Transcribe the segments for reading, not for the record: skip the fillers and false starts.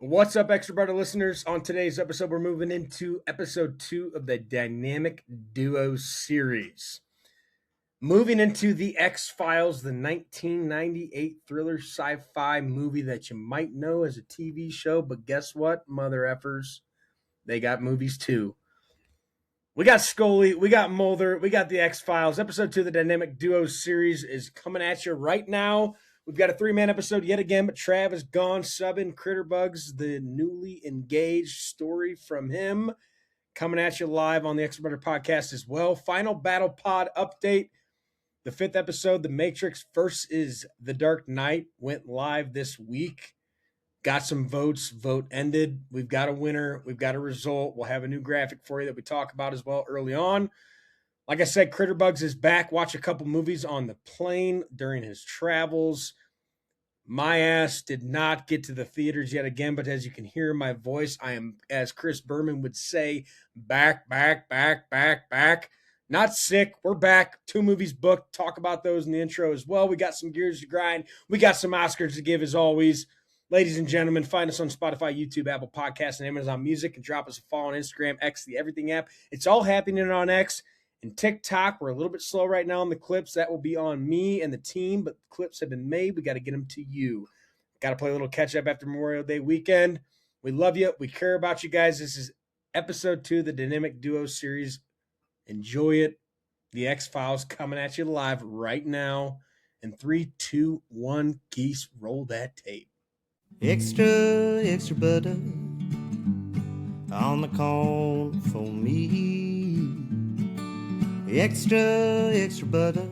What's up, Extra Brother listeners? On today's episode, we're moving into episode 2 of the Dynamic Duo series. Moving into The X-Files, the 1998 thriller sci-fi movie that you might know as a TV show, but guess what, mother effers? They got movies too. We got Scully, we got Mulder, we got The X-Files. Episode 2 of the Dynamic Duo series is coming at you right now. We've got a 3-man episode yet again, but Trav is gone subbing Critterbugs, the newly engaged story from him, coming at you live on the Extra Brother podcast as well. Final Battle Pod update. The 5th episode, The Matrix versus The Dark Knight, went live this week. Got some votes. Vote ended. We've got a winner. We've got a result. We'll have a new graphic for you that we talk about as well early on. Like I said, Critterbugs is back. Watch a couple movies on the plane during his travels. My ass did not get to the theaters yet again, but as you can hear in my voice, I am, as Chris Berman would say, back. Not sick. We're back. 2 movies booked. Talk about those in the intro as well. We got some gears to grind. We got some Oscars to give as always. Ladies and gentlemen, find us on Spotify, YouTube, Apple Podcasts, and Amazon Music, and drop us a follow on Instagram, X, the Everything app. It's all happening on X. And TikTok, we're a little bit slow right now on the clips. That will be on me and the team, but clips have been made. We got to get them to you. Got to play a little catch-up after Memorial Day weekend. We love you. We care about you guys. This is episode 2 of the Dynamic Duo series. Enjoy it. The X-Files coming at you live right now. In 3, 2, 1, geese, roll that tape. Extra butter on the corn for me. Extra butter.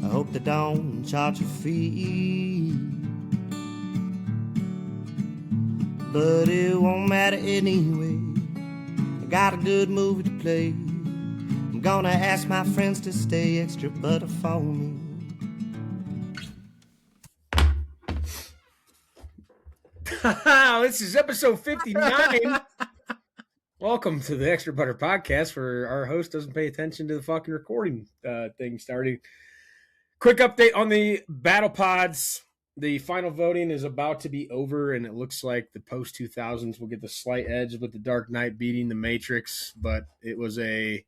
I hope they don't charge a fee. But it won't matter anyway. I got a good movie to play. I'm gonna ask my friends to stay extra butter for me. This is episode 59. Welcome to the Extra Butter podcast, where our host doesn't pay attention to the fucking recording thing starting. Quick update on the battle pods. The final voting is about to be over, and it looks like the post-2000s will get the slight edge with the Dark Knight beating the Matrix, but it was a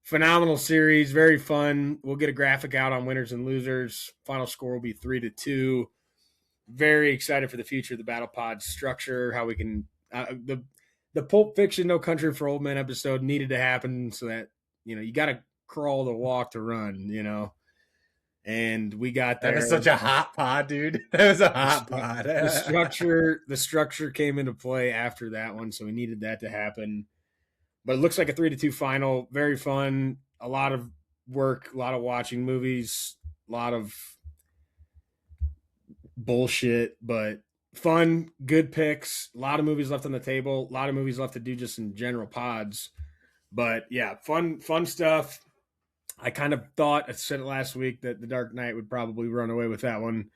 phenomenal series, very fun. We'll get a graphic out on winners and losers. Final score will be 3-2. Very excited for the future of the battle pod structure, how we can the Pulp Fiction No Country for Old Men episode needed to happen so that, you got to crawl to walk to run, and we got there. That was such a hot pod, dude. That was a hot pod. The structure came into play after that one, so we needed that to happen. But it looks like a 3-2 final. Very fun. A lot of work, a lot of watching movies, a lot of bullshit, but fun, good picks. A lot of movies left on the table. A lot of movies left to do just in general pods. But yeah, fun stuff. I kind of thought, I said it last week, that The Dark Knight would probably run away with that one.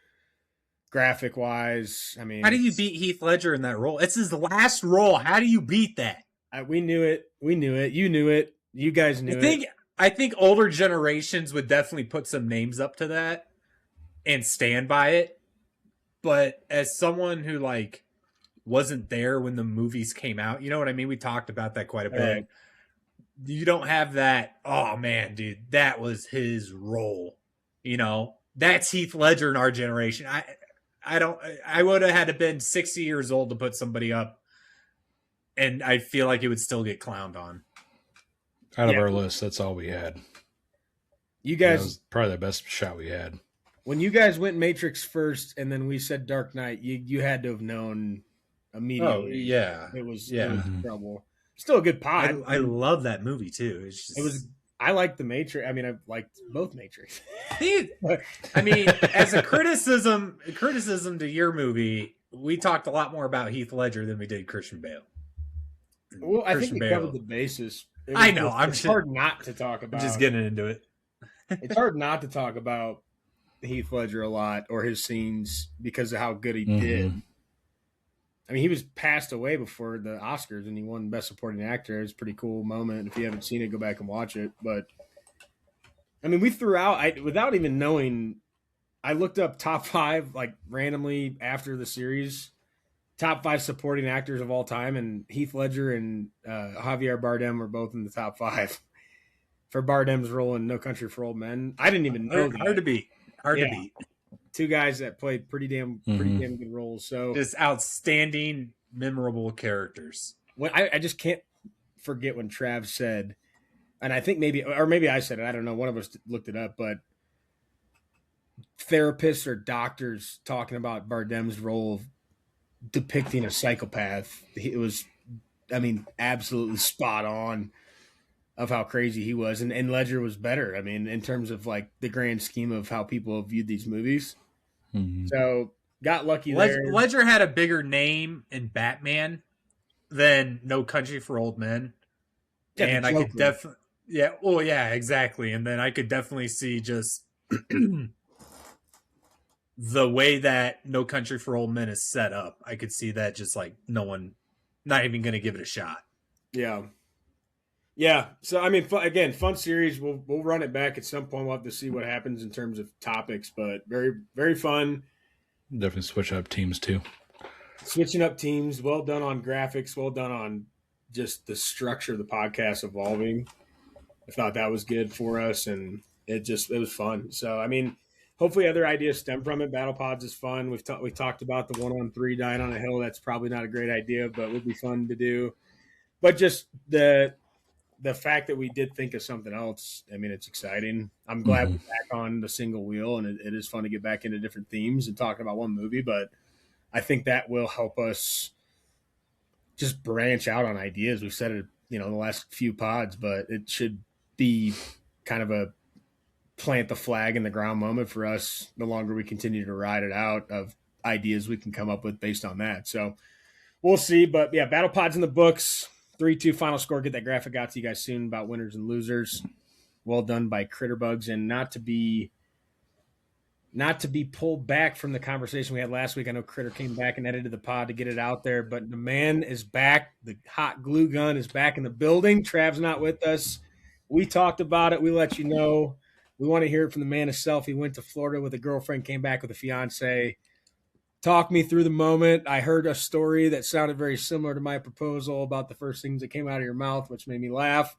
Graphic wise, I mean, how do you beat Heath Ledger in that role? It's his last role. How do you beat that? We knew it. You knew it. You guys knew it. I think older generations would definitely put some names up to that and stand by it. But as someone who wasn't there when the movies came out, you know what I mean? We talked about that quite a bit. Right. You don't have that, oh man, dude, that was his role. That's Heath Ledger in our generation. I would have had to been 60 years old to put somebody up, and I feel like it would still get clowned on. Out of our list, that's all we had. You guys, that was probably the best shot we had. When you guys went Matrix first, and then we said Dark Knight, you had to have known immediately. Oh yeah, it was Mm-hmm. trouble. Still a good pod. I love that movie too. I liked the Matrix. I mean, I liked both Matrix. I mean, as a criticism to your movie, we talked a lot more about Heath Ledger than we did Christian Bale. Well, I think we covered the basis. I know. It's hard not to talk about. I'm just getting into it. It's hard not to talk about Heath Ledger a lot or his scenes because of how good he did. I mean, he was passed away before the Oscars and he won Best Supporting Actor. It's a pretty cool moment. If you haven't seen it, go back and watch it. But I mean, we threw out, without even knowing, I looked up top 5 randomly after the series, top 5 supporting actors of all time, and Heath Ledger and Javier Bardem were both in the top 5 for Bardem's role in No Country for Old Men. I didn't even know Hard to beat. Hard to beat. 2 guys that played pretty damn good roles. So just outstanding, memorable characters. When I just can't forget when Trav said, and I think maybe I said it, I don't know, one of us looked it up, but therapists or doctors talking about Bardem's role of depicting a psychopath. It was, I mean, absolutely spot on of how crazy he was. And Ledger was better. I mean, in terms of like the grand scheme of how people viewed these movies. So got lucky there. Ledger had a bigger name in Batman than No Country for Old Men. Yeah, and I could definitely, exactly. And then I could definitely see just the way that No Country for Old Men is set up. I could see that just like not even going to give it a shot. Yeah. Yeah. So, I mean, again, fun series. We'll run it back at some point. We'll have to see what happens in terms of topics, but very, very fun. Definitely switch up teams too. Switching up teams. Well done on graphics. Well done on just the structure of the podcast evolving. I thought that was good for us, and it was fun. So, I mean, hopefully other ideas stem from it. Battle Pods is fun. We talked about the 1-on-3 dying on a hill. That's probably not a great idea, but would be fun to do. But just the fact that we did think of something else, I mean, it's exciting. I'm glad we're back on the single wheel, and it is fun to get back into different themes and talking about one movie, but I think that will help us just branch out on ideas. We've said it, in the last few pods, but it should be kind of a plant the flag in the ground moment for us the longer we continue to ride it out of ideas we can come up with based on that. So we'll see, but yeah, Battle Pods in the books. 3-2 final score. Get that graphic out to you guys soon about winners and losers. Well done by Critterbugs, and not to be pulled back from the conversation we had last week. I know Critter came back and edited the pod to get it out there, but the man is back. The hot glue gun is back in the building. Trav's not with us. We talked about it. We let you know. We want to hear it from the man himself. He went to Florida with a girlfriend, came back with a fiance. Talk me through the moment. I heard a story that sounded very similar to my proposal about the first things that came out of your mouth, which made me laugh,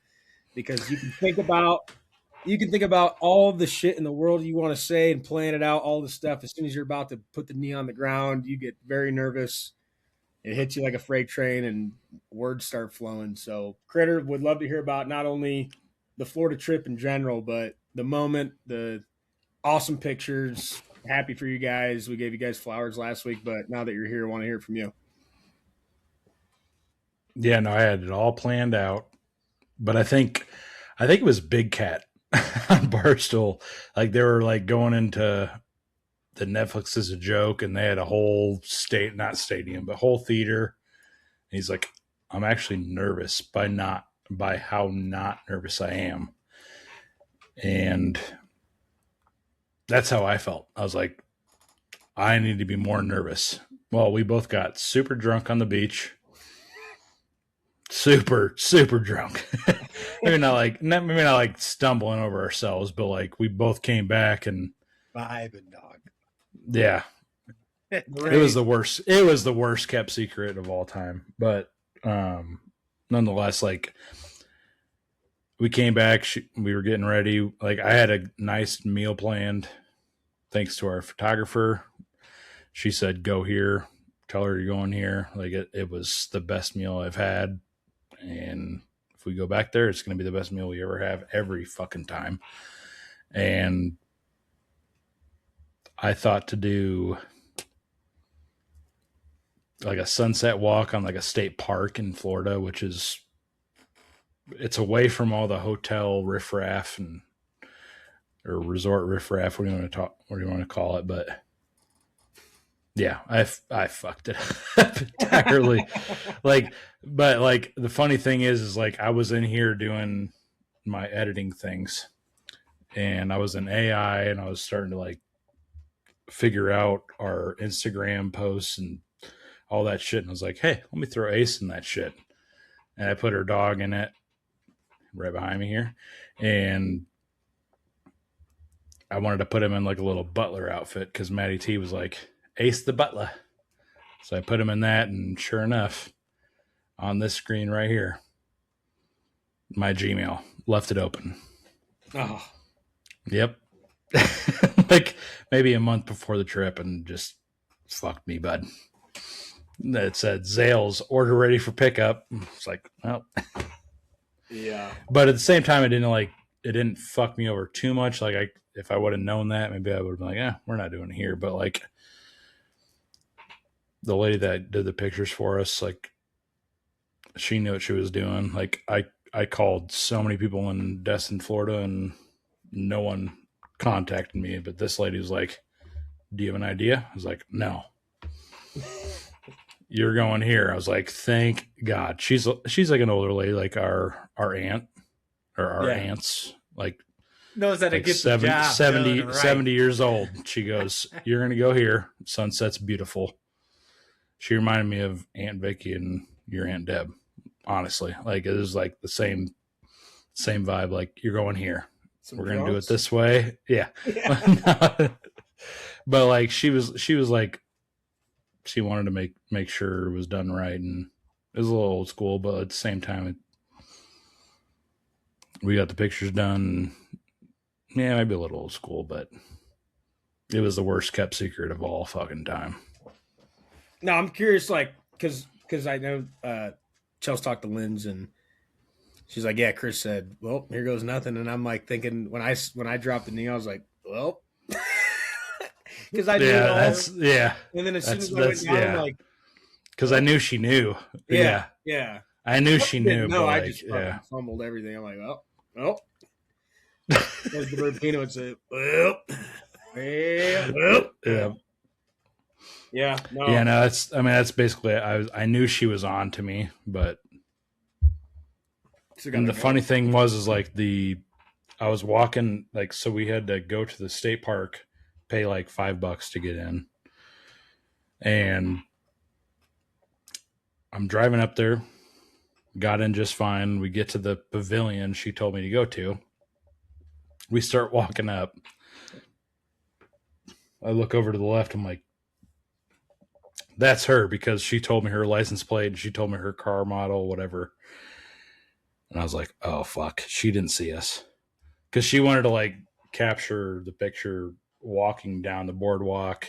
because you can think about all the shit in the world you want to say and plan it out, all the stuff. As soon as you're about to put the knee on the ground, you get very nervous. It hits you like a freight train and words start flowing. So Critter would love to hear about not only the Florida trip in general, but the moment, the awesome pictures. Happy for you guys. We gave you guys flowers last week, but now that you're here, I want to hear from you. Yeah, no, I had it all planned out, but I think it was Big Cat on Barstool. Like they were like going into the Netflix is a joke, and they had a whole whole theater. And he's like, I'm actually nervous by how not nervous I am. And that's how I felt. I was like, I need to be more nervous. Well, we both got super drunk on the beach. Super, super drunk. maybe not like stumbling over ourselves, but like we both came back and vibing, dog. Yeah. It was the worst. It was the worst kept secret of all time. But nonetheless, like we came back, we were getting ready. Like I had a nice meal planned, thanks to our photographer. She said, "Go here. Tell her you're going here." Like it was the best meal I've had, and if we go back there, it's going to be the best meal we ever have every fucking time. And I thought to do like a sunset walk on like a state park in Florida, which is, it's away from all the hotel riffraff or resort riffraff. What do you want to call it? But yeah, I fucked it up entirely. But the funny thing is like I was in here doing my editing things, and I was in AI, and I was starting to like figure out our Instagram posts and all that shit. And I was like, hey, let me throw Ace in that shit. And I put her dog in it right behind me here. And I wanted to put him in like a little butler outfit because Maddie T was like, Ace the butler. So I put him in that, and sure enough, on this screen right here, my Gmail left it open. Oh, Yep. Like maybe a month before the trip, and just fucked me, bud. It said Zales order ready for pickup. It's like, well, yeah. but at the same time, it didn't fuck me over too much. Like if I would have known that, maybe I would have been like, we're not doing it here. But like the lady that did the pictures for us, like she knew what she was doing. Like I called so many people in Destin, Florida, and no one contacted me. But this lady was like, do you have an idea? I was like, no. You're going here. I was like, thank God. She's like an older lady, like our aunt or our aunts, like knows that like it gets 70 years old. She goes, you're going to go here. Sunset's beautiful. She reminded me of Aunt Vicky and your Aunt Deb. Honestly, like it was like the same vibe. Like you're going here. We're going to do it this way. Yeah. But like she was like, she wanted to make sure it was done right, and it was a little old school, but at the same time, we got the pictures done. Yeah, maybe a little old school, but it was the worst kept secret of all fucking time. No, I'm curious, like, because I know Chelsea talked to Linz, and she's like, yeah, Chris said, well, here goes nothing. And I'm like thinking, when I dropped the knee, I was like, well, because I knew And then as soon as I went down, I'm like, because I knew she knew. Yeah. I knew she knew. No, I just fumbled everything. I'm like, well. As the Burpino would say, well. Yeah. No. Yeah, no, that's basically I knew she was on to me, but and the funny thing was like I was walking, like, so we had to go to the state park, pay like $5 to get in. And I'm driving up there, got in just fine. We get to the pavilion she told me to go to. We start walking up. I look over to the left. I'm like, that's her, because she told me her license plate and she told me her car model, whatever. And I was like, oh, fuck. She didn't see us. Because she wanted to like capture the picture walking down the boardwalk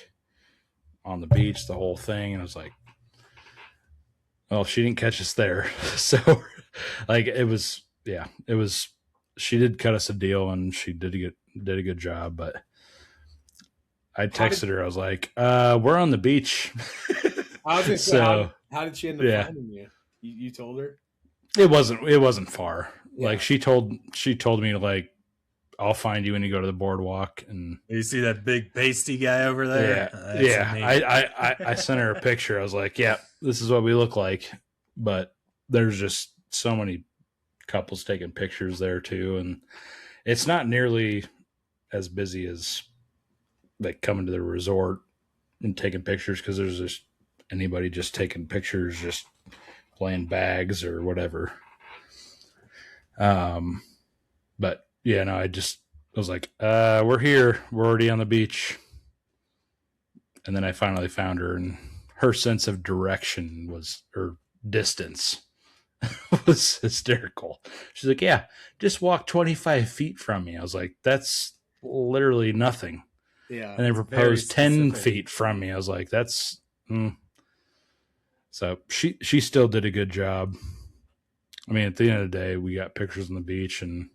on the beach, the whole thing. And I was like, well, she didn't catch us there. So like it was, she did cut us a deal, and she did a good job. But I texted her. I was like, we're on the beach. I was gonna say, how did she end up finding you? You told her? It wasn't far. Yeah. Like she told me, like, I'll find you when you go to the boardwalk. And you see that big pasty guy over there? I sent her a picture. I was like, yeah, this is what we look like. But there's just so many couples taking pictures there too, and it's not nearly as busy as like coming to the resort and taking pictures, because there's just anybody just taking pictures, just playing bags or whatever. But yeah, no, I was like, we're here. We're already on the beach. And then I finally found her, and her sense of direction or distance was hysterical. She's like, yeah, just walk 25 feet from me. I was like, that's literally nothing. Yeah. And they proposed 10 feet from me. I was like, that's, So she still did a good job. I mean, at the end of the day, we got pictures on the beach and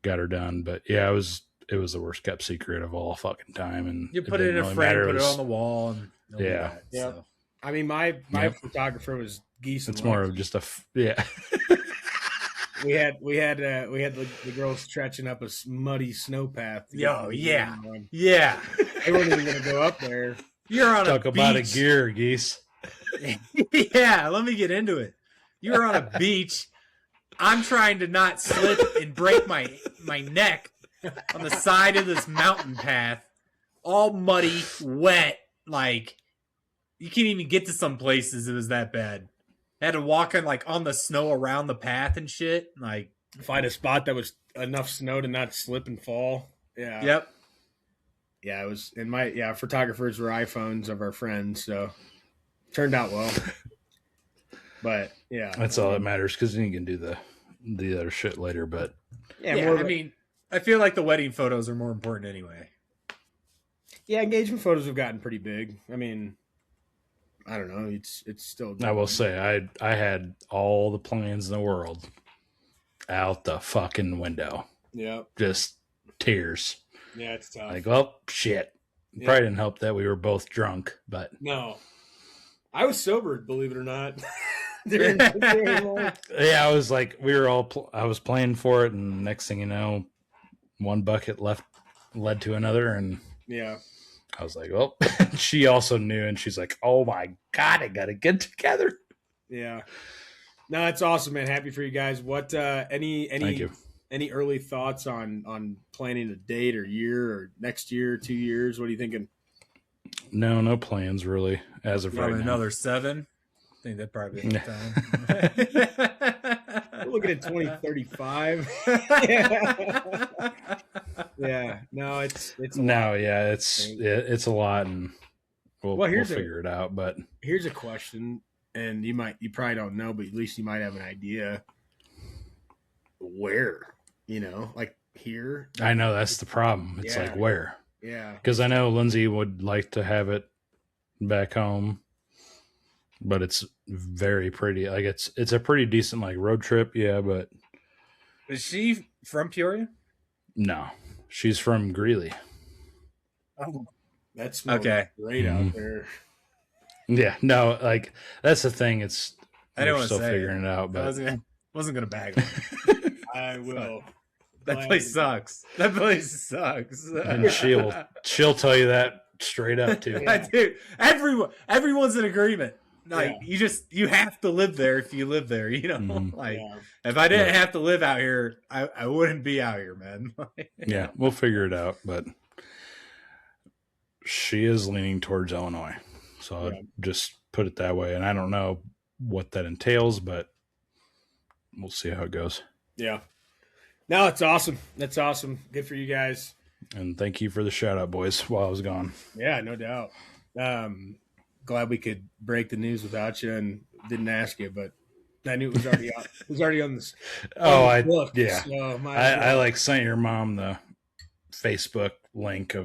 got her done. But yeah, it was the worst kept secret of all fucking time. And you put it in a frame, put it on the wall, and yeah. So. I mean, my photographer was Geese. It's more of just we had the girls stretching up a muddy snow path. Yeah. They weren't even gonna go up there. You're on Talk a beach. about a gear, Geese. Yeah, let me get into it. You're on a beach. I'm trying to not slip and break my neck on the side of this mountain path, all muddy, wet. Like, you can't even get to some places. It was that bad. I had to walk on the snow around the path and shit. Like, find a spot that was enough snow to not slip and fall. Yeah. Yep. Yeah, it was. And photographers were iPhones of our friends. So turned out well. But yeah, That's all that matters, because then you can do the other shit later. But Yeah, I mean, I feel like the wedding photos are more important anyway. yeah, engagement photos have gotten pretty big. I mean, I don't know. It's still. I will say, I had all the plans in the world out the fucking window. Yeah. Just tears. Yeah, it's tough. Like, well, shit. Yeah. Probably didn't help that we were both drunk, but No, I was sober, believe it or not. yeah, I was like, I was playing for it, and next thing you know, one bucket led to another, and yeah, I was like, well, she also knew, and she's like, oh my God, I gotta get together. yeah. No, it's awesome, man. Happy for you guys. What Thank you. any early thoughts on planning a date or year or next year, 2 years? What are you thinking? No plans really as of Probably right now. another 7. I think that'd probably be the time. We're looking at 2035. Yeah. No, it's a No, lot. yeah, it's a lot, and we'll figure it out. But here's a question, and you probably don't know, but at least you might have an idea. Where, like here? I know that's the problem. It's like, where? Yeah. Because I know Lindsay would like to have it back home, but it's very pretty. Like it's a pretty decent like road trip. Yeah, but Is she from Peoria? no, she's from Greeley. Oh, That's okay. Great out there. Yeah, no, like that's the thing. I don't we're want to still say figuring it out, but wasn't gonna bag her. I will. That place sucks. That place sucks. and she'll tell you that straight up too. Dude, everyone's in agreement. Like you have to live there if you live there. Like if I didn't have to live out here, I wouldn't be out here, man. Yeah, we'll figure it out. But she is leaning towards Illinois, so I'll just put it that way. And I don't know what that entails, but we'll see how it goes. Yeah. No, it's awesome. That's awesome. Good for you guys. And thank you for the shout out, boys, while I was gone. Yeah, no doubt. Glad we could break the news without you and didn't ask you, but I knew it was already out. It was already on this. I So like sent your mom the Facebook link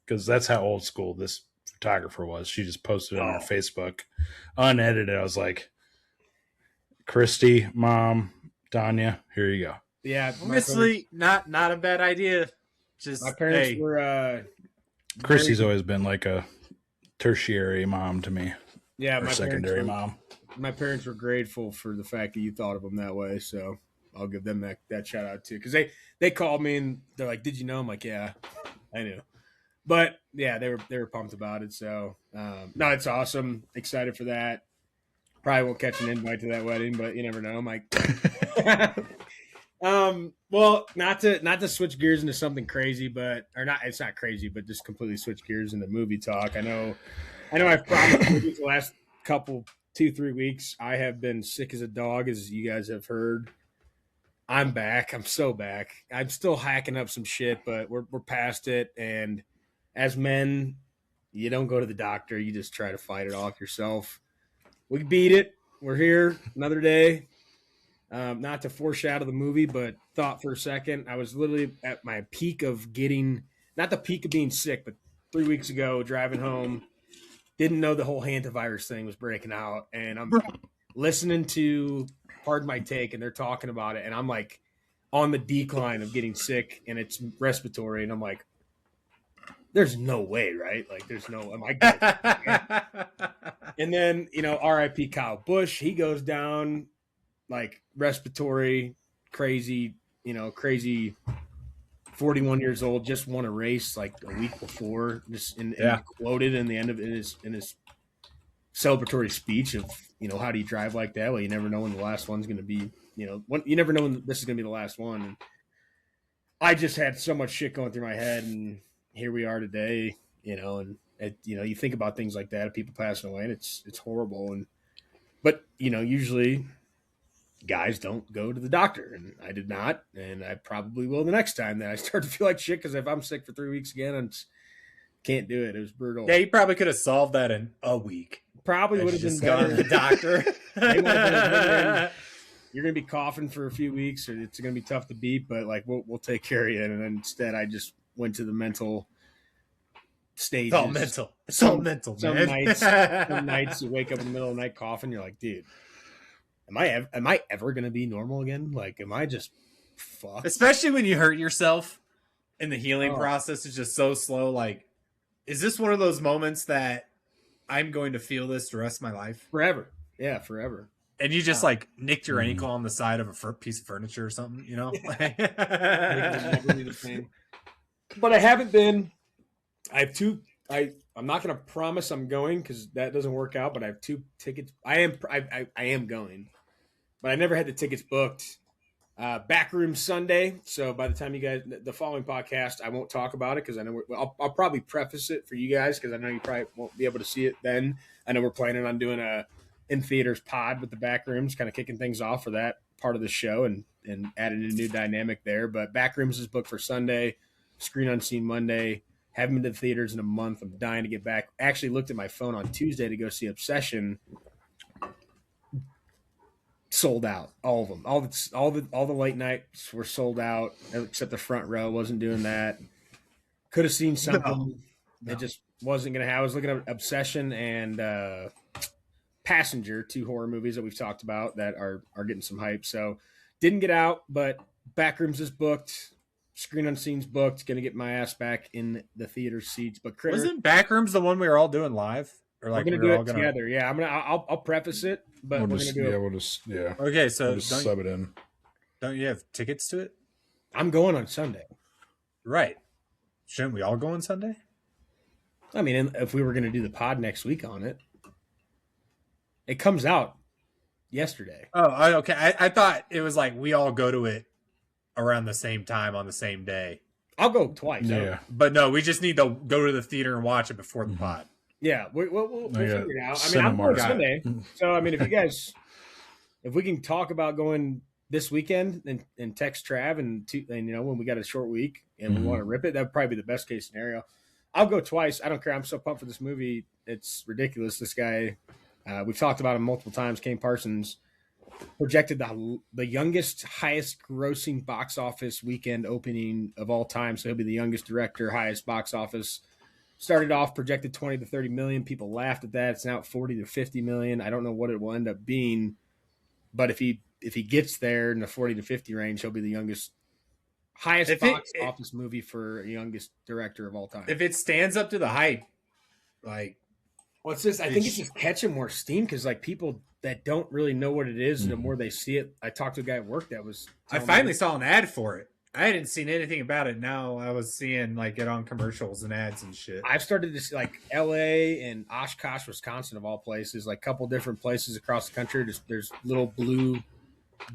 because that's how old school this photographer was. She just posted it on her Facebook, unedited. I was like, Christy, Mom, Tanya, here you go. Yeah, honestly, not a bad idea. Just my parents were. Christy's always been like a tertiary mom to me. Yeah, or secondary mom. My parents were grateful for the fact that you thought of them that way. So I'll give them that shout out too, because they called me and they're like, "Did you know?" I'm like, "Yeah, I knew." But yeah, they were pumped about it. So no, it's awesome. Excited for that. Probably won't catch an invite to that wedding, but you never know, Mike. Well, not to switch gears into something crazy, it's not crazy, but just completely switch gears into movie talk. I know I've promised movies the last 2-3 weeks. I have been sick as a dog, as you guys have heard. I'm back. I'm so back. I'm still hacking up some shit, but we're past it. And as men, you don't go to the doctor. You just try to fight it off yourself. We beat it. We're here another day. Not to foreshadow the movie, but thought for a second. I was literally at my peak of not the peak of being sick, but 3 weeks ago, driving home, didn't know the whole Hantavirus thing was breaking out. And I'm listening to Pardon My Take, and they're talking about it. And I'm like on the decline of getting sick, and it's respiratory. And I'm like, there's no way, right? Like, there's no, am I good? And then, R.I.P. Kyle Busch, he goes down, like respiratory, crazy 41 years old, just won a race like a week before, just and quoted in the end of in his celebratory speech of, how do you drive like that? Well, you never know when the last one's going to be, you never know when this is going to be the last one. And I just had so much shit going through my head, and here we are today, and you think about things like that, people passing away, and it's horrible. But usually guys don't go to the doctor, and I did not, and I probably will the next time that I start to feel like shit, because if I'm sick for 3 weeks again, I just can't do it. It was brutal. Yeah, you probably could have solved that in a week. probably would have been Just gone to better. the doctor. They would've been, you're gonna be coughing for a few weeks, or it's gonna be tough to beat. But like, we'll take care of you. And instead, I just went to the mental stages. It's all mental. It's all mental, man. Some nights you wake up in the middle of the night coughing. You're like, dude, am I ever gonna be normal again? Like, am I just fucked? Especially when you hurt yourself and the healing Oh. process is just so slow. Like, is this one of those moments that I'm going to feel this the rest of my life? Forever. Yeah, forever. And you just like nicked your ankle on the side of a piece of furniture or something, you know? Never be the same. But I haven't been. I have two. I'm not going to promise I'm going because that doesn't work out. But I have 2 tickets. I am going, but I never had the tickets booked. Backroom Sunday. So by the time you guys, the following podcast, I won't talk about it because I know I'll probably preface it for you guys because I know you probably won't be able to see it then. I know we're planning on doing a in theaters pod with the Backrooms, kind of kicking things off for that part of the show and adding a new dynamic there. But Backrooms is booked for Sunday, Screen Unseen Monday. Haven't been to the theaters in a month. I'm dying to get back. Actually looked at my phone on Tuesday to go see Obsession. Sold out, all of them. All the late nights were sold out except the front row. Wasn't doing that. Could have seen something. No. It just wasn't gonna happen. I was looking at Obsession and Passenger, 2 horror movies that we've talked about that are getting some hype. So didn't get out, but Backrooms is booked. Screen Unseen's booked. Gonna get my ass back in the theater seats. But Critter, Wasn't Backrooms the one we were all doing live? Or like we're gonna we do were all it gonna together. Yeah, I'll preface it, but We'll we're just, gonna do it. we'll just, Okay, so we'll just sub it in. don't you have tickets to it? I'm going on Sunday. Right. Shouldn't we all go on Sunday? I mean, if we were going to do the pod next week on it, it comes out yesterday. Oh, okay. I thought it was like we all go to it around the same time on the same day. I'll go twice. Yeah. But no, we just need to go to the theater and watch it before the Mhm. pod. Yeah, we'll I got figure it out. I mean, I'm going Cinemark. Sunday. So, I mean, if we can talk about going this weekend and text Trav and you know, when we got a short week and we Mhm. want to rip it, that'd probably be the best case scenario. I'll go twice. I don't care. I'm so pumped for this movie. It's ridiculous. This guy, we've talked about him multiple times. Kane Parsons projected the youngest, highest grossing box office weekend opening of all time. So he'll be the youngest director, highest box office. Started off projected 20 to 30 million. People laughed at that. It's now at 40 to 50 million. I don't know what it will end up being, but if he gets there in the 40 to 50 range, he'll be the highest box office movie for youngest director of all time. If it stands up to the hype, like, Well, it's just, I think it's just catching more steam because like people that don't really know what it is, the more they see it. I talked to a guy at work that was. I finally saw an ad for it. I hadn't seen anything about it. Now I was seeing like it on commercials and ads and shit. I've started to see like L.A. and Oshkosh, Wisconsin, of all places, like a couple different places across the country. There's little blue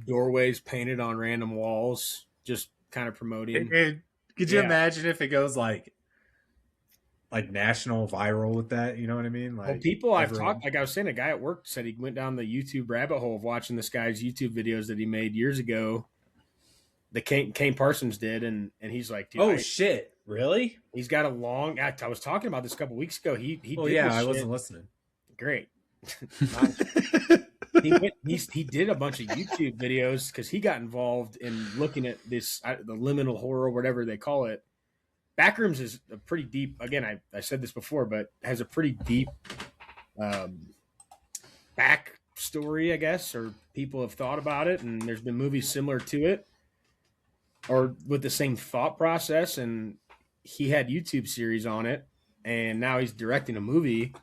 doorways painted on random walls, just kind of promoting. Could you Yeah. imagine if it goes like national viral with that? You know what I mean? Like Well, people I've everyone- talked, like I was saying, a guy at work said he went down the YouTube rabbit hole of watching this guy's YouTube videos that he made years ago. The Kane Parsons did, and he's like, dude, Oh shit! Really? he's got a long. I was talking about this a couple weeks ago. He Oh did yeah, this I shit. wasn't listening. Great. he did a bunch of YouTube videos because he got involved in looking at this the liminal horror, whatever they call it. Backrooms is a pretty deep. Again, I said this before, but has a pretty deep back story, I guess, or people have thought about it, and there's been movies similar to it, or with the same thought process. And he had YouTube series on it, and now he's directing a movie.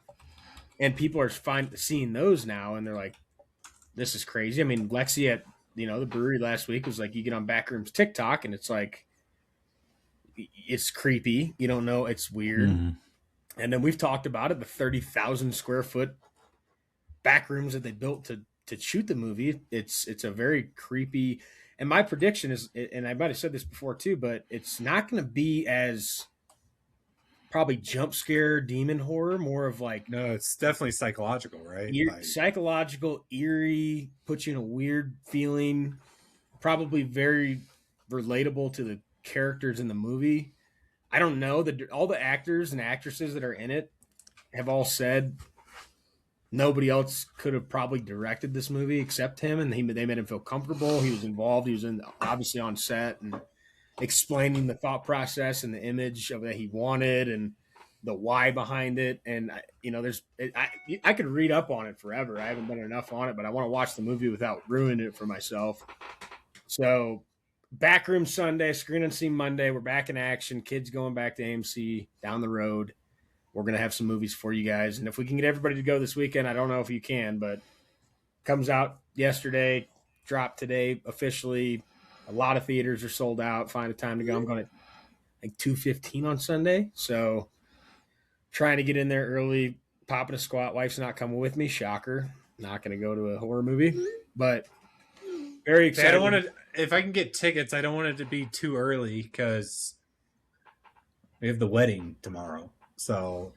And people are seeing those now, and they're like, "This is crazy." I mean, Lexi at the brewery last week was like, "You get on Backrooms TikTok, and it's like, it's creepy. You don't know, it's weird." Mhm. And then we've talked about it, the 30,000 square foot Backrooms that they built to shoot the movie. It's a very creepy. And my prediction is, and I might have said this before too, but it's not going to be as probably jump scare demon horror, more of like No, it's definitely psychological, right? Like, psychological, eerie, puts you in a weird feeling, probably very relatable to the characters in the movie. I don't know, all the actors and actresses that are in it have all said nobody else could have probably directed this movie except him, and they made him feel comfortable. He was involved. He was obviously on set and explaining the thought process and the image of that he wanted and the why behind it. And I could read up on it forever. I haven't done enough on it, but I want to watch the movie without ruining it for myself. So Backroom Sunday, Screen Unseen Monday. We're back in action. Kids going back to AMC down the road. We're going to have some movies for you guys. And if we can get everybody to go this weekend, I don't know if you can, but comes out yesterday, dropped today officially. A lot of theaters are sold out. Find a time to go. I'm going to like 2:15 on Sunday. So trying to get in there early, popping a squat. Wife's not coming with me. Shocker. Not going to go to a horror movie, but very excited. I don't want to, if I can get tickets, I don't want it to be too early because we have the wedding tomorrow. So,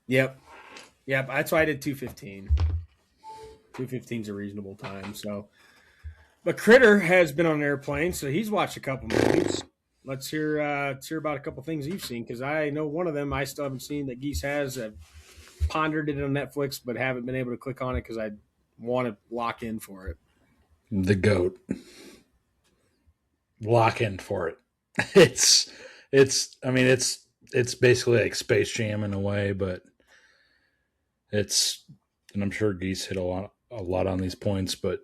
yep. That's why I did 2:15. 2:15 is a reasonable time. So, but Critter has been on an airplane, so he's watched a couple movies. Let's hear about a couple things you've seen, because I know one of them I still haven't seen that Geese has. I've pondered it on Netflix, but haven't been able to click on it because I want to lock in for it. The GOAT. Lock in for it. It's basically like Space Jam in a way, but and I'm sure Geese hit a lot on these points, but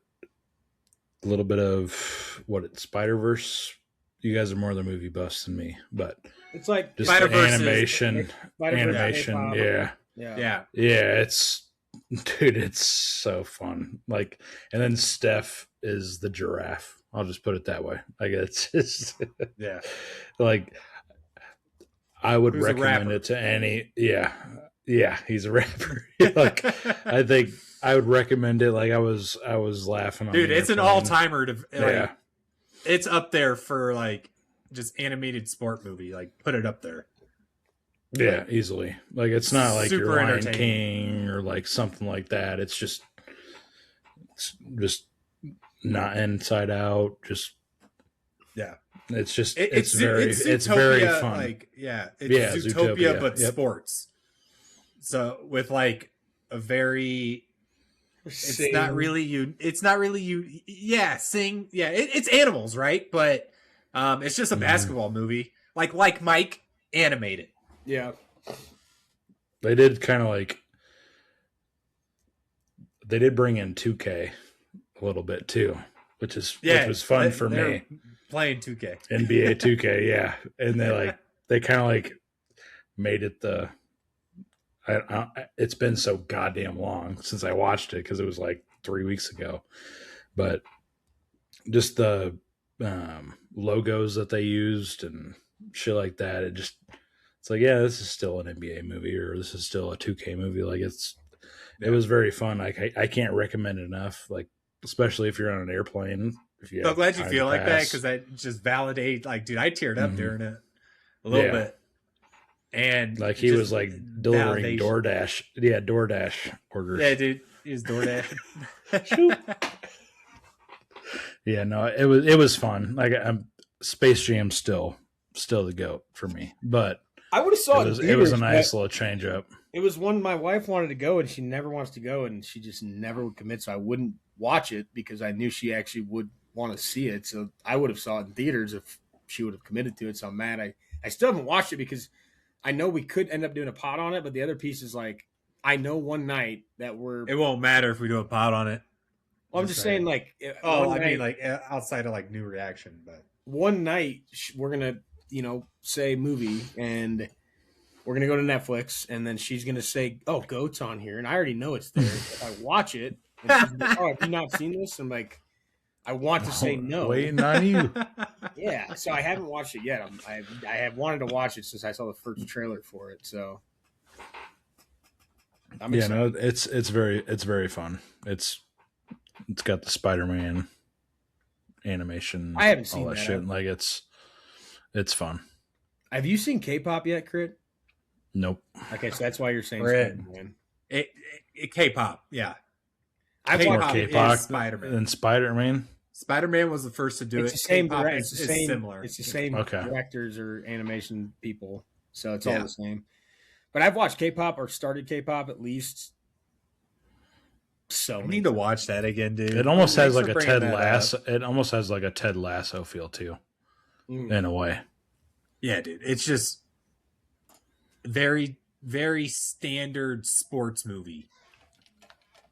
a little bit of Spider-Verse. You guys are more the movie buffs than me, but it's like just Spider-Verse animation. Yeah. It's so fun. Like, and then Steph is the giraffe. I'll just put it that way. Like, it's just like, I would recommend it to any. Yeah, he's a rapper. Like, I think I would recommend it. Like, I was laughing on dude. It's an all-timer. It's up there for like just animated sport movie. Like, put it up there. Yeah, easily. Like, it's not like your Lion King or like something like that. It's just not Inside Out. Just it's just it's very fun. Like, it's Zootopia, but sports. So with like a very, it's not really you. It's animals, right? But it's just a basketball movie, like Mike animated. Yeah, they did kind of like they did bring in 2K a little bit too, which was fun for me. Playing 2K, NBA 2K, yeah, and they kind of like made it the. It's been so goddamn long since I watched it because it was like 3 weeks ago, but just the logos that they used and shit like that, it's like, yeah, this is still an NBA movie or this is still a 2K movie. Like, it was very fun. Like, I can't recommend it enough. Like, especially if you're on an airplane. I'm glad you feel like that, because that just validate. Like, dude, I teared up during it a little bit. And like, he was like delivering DoorDash. Yeah, DoorDash orders. Yeah, dude, he was DoorDash. Yeah, no, it was fun. Like, Space Jam still the GOAT for me. But I would have saw it was a nice little change up. It was one my wife wanted to go, and she never wants to go, and she just never would commit. So I wouldn't watch it because I knew she actually would want to see it. So I would have saw it in theaters if she would have committed to it. So I'm mad. I still haven't watched it because I know we could end up doing a pod on it, but the other piece is like, I know one night that it won't matter if we do a pod on it. Well, I'm just saying, like, mean, like, outside of like new reaction, but one night we're gonna, say movie, and we're gonna go to Netflix, and then she's gonna say, "Oh, GOAT's on here," and I already know it's there. If I watch it, and she's like, "Oh, have you not seen this?" I'm like, I want to say no. Waiting on you. Yeah, so I haven't watched it yet. I have wanted to watch it since I saw the first trailer for it. So I'm excited. It's very fun. It's got the Spider-Man animation. I haven't seen all that shit. Like, it's fun. Have you seen K-pop yet, Crit? Nope. Okay, so that's why you're saying Spider-Man. K-pop, yeah. I've watched K-pop Spider-Man. and Spider-Man. Spider-Man was the first to do it's it. The same K-pop it's the same. Similar. It's the same directors or animation people, so it's all the same. But I've watched K-pop or started K-pop at least so I many need to watch that again, dude. It almost has Thanks like for a bringing Ted that Lasso. up. It almost has like a Ted Lasso feel too, in a way. Yeah, dude. It's just very, very standard sports movie,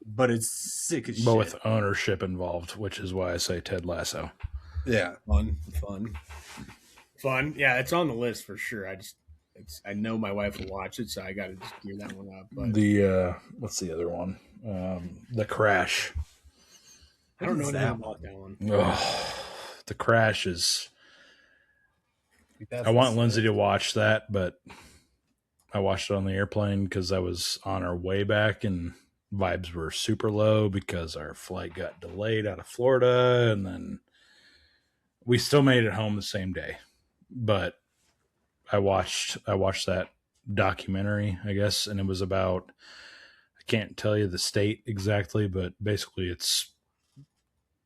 but it's sick as But shit. with ownership involved, which is why I say Ted Lasso. Yeah. Fun. Yeah, it's on the list for sure. I know my wife will watch it, so I got to just gear that one up. But The what's the other one? The Crash. I don't know What is anything that about that one. Oh, The Crash is. I want Lindsay to watch that, but I watched it on the airplane because I was on our way back and vibes were super low because our flight got delayed out of Florida, and then we still made it home the same day. But I watched that documentary, I guess, and it was about, I can't tell you the state exactly, but basically it's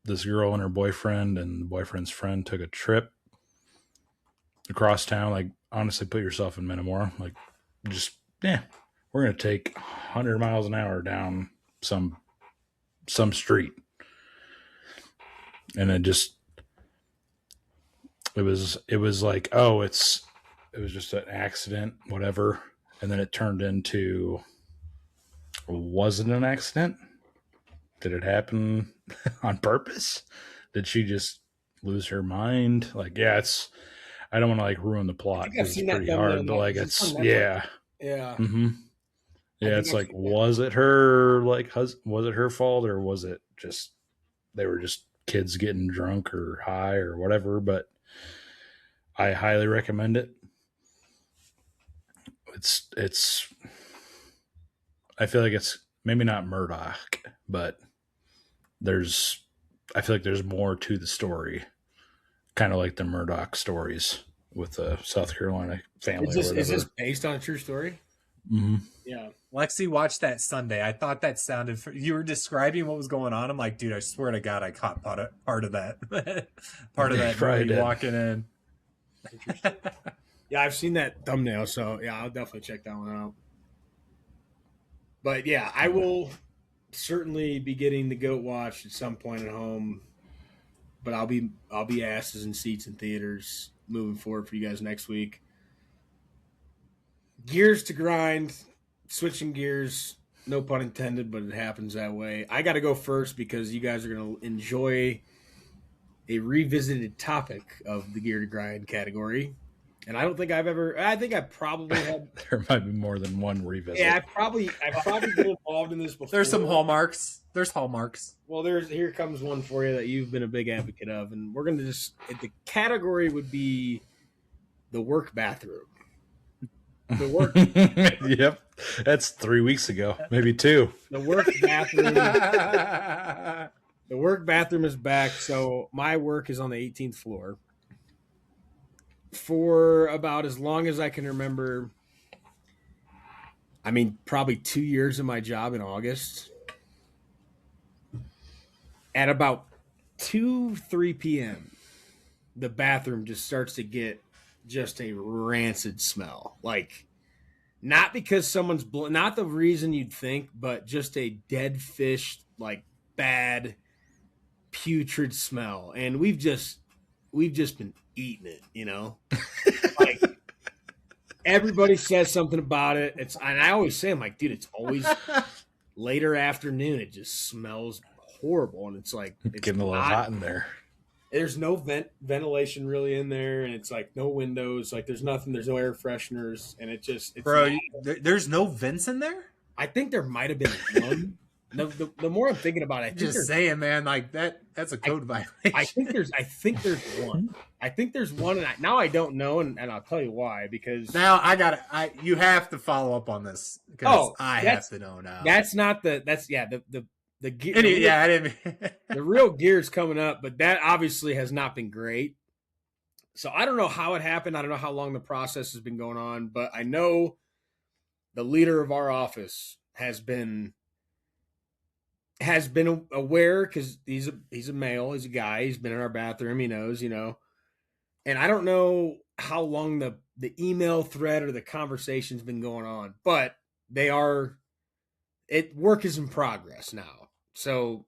this girl and her boyfriend, and the boyfriend's friend took a trip across town. Like, honestly, put yourself in Metamora. Like, just, we're going to take 100 miles an hour down some street. And it was like, oh, it was just an accident, whatever. And then it turned into, was it an accident? Did it happen on purpose? Did she just lose her mind? Like, yeah, I don't want to like ruin the plot because it's pretty hard, but like yeah. Mm-hmm. Yeah, it's like, was it her was it her fault, or was it just they were just kids getting drunk or high or whatever? But I highly recommend it. It's I feel like it's maybe not Murdoch, but I feel like there's more to the story, kind of like the Murdoch stories with the South Carolina family. Is this based on a true story? Mm-hmm. Yeah. Lexi watched that Sunday. I thought that sounded. You were describing what was going on. I'm like, dude, I swear to God, I caught part of that. part of that movie walking in. Yeah, I've seen that thumbnail, so yeah, I'll definitely check that one out. But yeah, I will certainly be getting the goat watch at some point at home. But I'll be asses in seats in theaters moving forward for you guys next week. Gears to grind, switching gears, no pun intended, but it happens that way. I got to go first because you guys are going to enjoy a revisited topic of the gear to grind category. And I think I probably had. There might be more than one revisit. Yeah, I've probably been involved in this before. There's some hallmarks. Well, here comes one for you that you've been a big advocate of, and we're going to the category would be the work bathroom. The work. Yep, that's 3 weeks ago, maybe 2. The work bathroom. The work bathroom is back. So my work is on the 18th floor. For about as long as I can remember, I mean, probably 2 years of my job in August. At about 3 p.m., the bathroom just starts to get just a rancid smell. Like, not because someone's not the reason you'd think, but just a dead fish, like bad, putrid smell. And we've just been eating it, you know? Like, everybody says something about it. And I always say, I'm like, dude, it's always later afternoon. It just smells horrible. And it's like, it's getting a little hot in there. There's no ventilation really in there. And it's like no windows. Like there's nothing. There's no air fresheners. And it's bro, there's no vents in there? I think there might have been one. The more I'm thinking about it, I think just saying, man, like that's a code violation. I think there's one. I think there's one, and now I don't know, and I'll tell you why. Because now you have to follow up on this because I have to know now. That's not the gear. I didn't. The real gear's coming up, but that obviously has not been great. So I don't know how it happened. I don't know how long the process has been going on, but I know the leader of our office has been aware because he's a male, he's a guy, he's been in our bathroom, he knows, you know. And I don't know how long the email thread or the conversation's been going on, but work is in progress now. So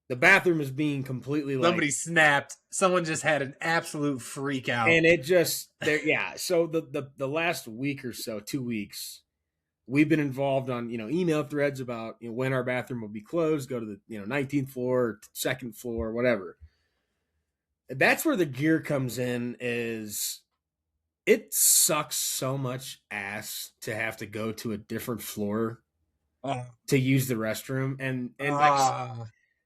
the bathroom is being completely like, Somebody snapped. Someone just had an absolute freak out. and it just there. Yeah. So the last week or so, 2 weeks, we've been involved on email threads about when our bathroom will be closed. Go to the 19th floor, second floor, whatever. That's where the gear comes in. Is it sucks so much ass to have to go to a different floor to use the restroom, and like,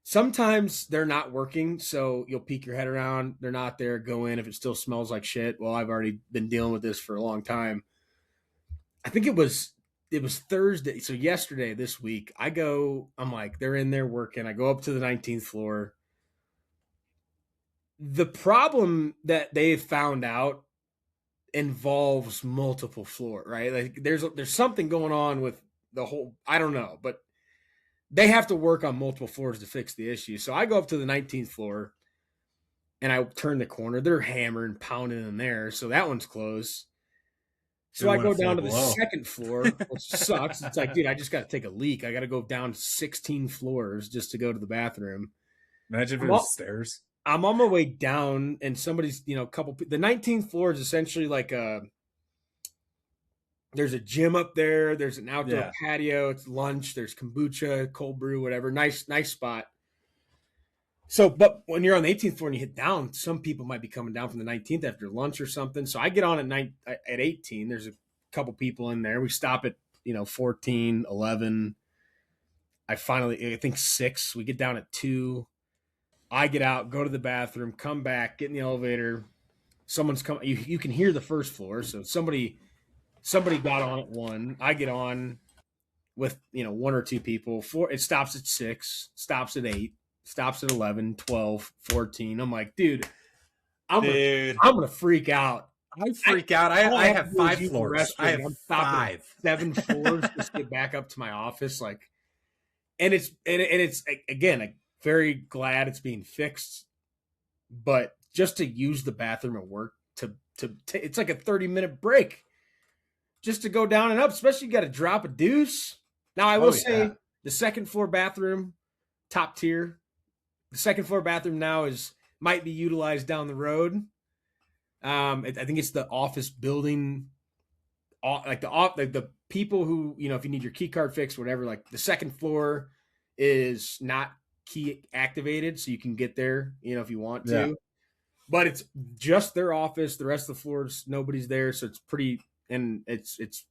sometimes they're not working, so you'll peek your head around. They're not there. Go in. If it still smells like shit, well, I've already been dealing with this for a long time. I think it was Thursday. So yesterday, this week, I'm like, they're in there working. I go up to the 19th floor. The problem that they've found out involves multiple floor, right? Like there's something going on with the whole, I don't know, but they have to work on multiple floors to fix the issue. So I go up to the 19th floor and I turn the corner. They're hammering, pounding in there. So that one's closed. So I go down to the second floor, which sucks. It's like, dude, I just got to take a leak. I got to go down 16 floors just to go to the bathroom. Imagine if it was stairs. I'm on my way down, and somebody's, the 19th floor is essentially like there's a gym up there. There's an outdoor patio. It's lunch. There's kombucha, cold brew, whatever. Nice spot. So, but when you're on the 18th floor and you hit down, some people might be coming down from the 19th after lunch or something. So I get on at 18. There's a couple people in there. We stop at 14, 11. I think 6. We get down at 2. I get out, go to the bathroom, come back, get in the elevator. Someone's coming. You can hear the first floor. So somebody got on at 1. I get on with 1 or 2 people. 4. It stops at 6. Stops at 8. Stops at 11, 12, 14. I'm like, dude, I'm gonna freak out. I freak out. I have 5 floors. I have 5, 7 floors just to get back up to my office. Like, and it's again, I'm very glad it's being fixed. But just to use the bathroom at work it's like a 30-minute break just to go down and up. Especially you got to drop a deuce. Now I will say the second floor bathroom, top tier. The second floor bathroom now might be utilized down the road. I think it's the office building, like the people who, if you need your key card fixed, whatever, like the second floor is not key activated, so you can get there, if you want to. Yeah. But it's just their office. The rest of the floors, nobody's there, so it's pretty, and it's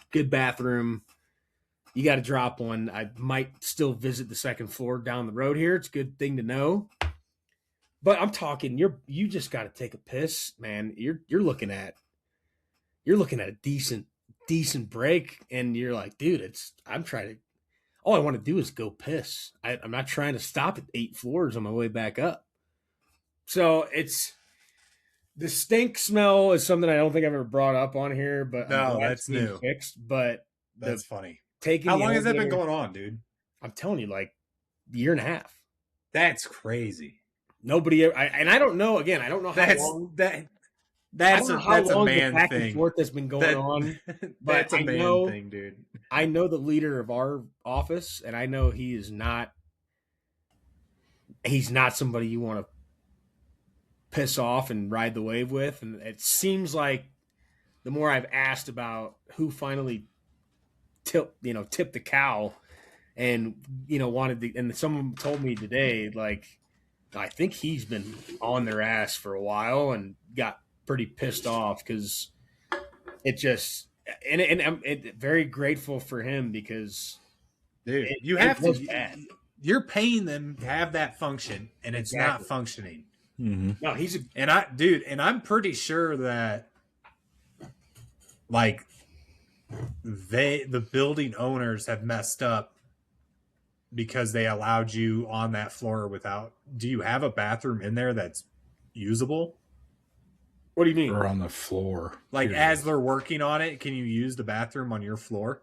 good bathroom. You got to drop one. I might still visit the second floor down the road here. It's a good thing to know. But I'm talking, you just got to take a piss, man. You're looking at a decent break, and you're like, dude, all I want to do is go piss. I'm not trying to stop at 8 floors on my way back up. So the stink smell is something I don't think I've ever brought up on here, but no, that's new. Fixed, but that's funny. How long has that been going on, dude? I'm telling you, like a year and a half. That's crazy. Nobody, I don't know. Again, I don't know how long that's a man back thing. And forth that's been going on. That's a man thing, dude. I know the leader of our office, and I know he's not somebody you want to piss off and ride the wave with. And it seems like the more I've asked about who finally tipped the cow and wanted to, and someone told me today, like, I think he's been on their ass for a while and got pretty pissed off because it just, and I'm very grateful for him because, dude, you're paying them to have that function and it's not functioning. Mm-hmm. No, I'm pretty sure that, like, the building owners have messed up because they allowed you on that floor without. Do you have a bathroom in there that's usable? What do you mean? Or on the floor? Like, as they're working on it, can you use the bathroom on your floor?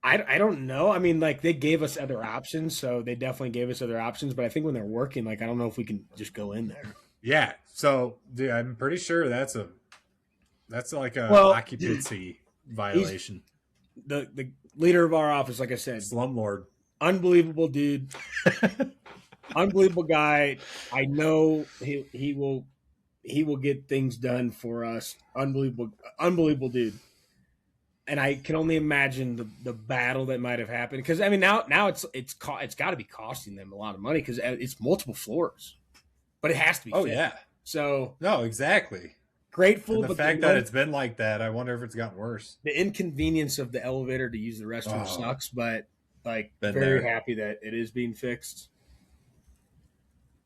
I don't know. I mean, like, they gave us other options, so they definitely gave us other options. But I think when they're working, like, I don't know if we can just go in there. Yeah. So, dude, I'm pretty sure that's like a occupancy violation. The leader of our office, like I said, slumlord. Unbelievable dude. Unbelievable guy. I know he will get things done for us. Unbelievable dude. And I can only imagine the battle that might have happened, because I mean now it's got to be costing them a lot of money because it's multiple floors, but it has to be. Oh fixed. yeah. So No, exactly. grateful, And the but fact that it's been like that, I wonder if it's gotten worse. the inconvenience of the elevator to use the restroom sucks. But like, Been very there. happy that it is being fixed.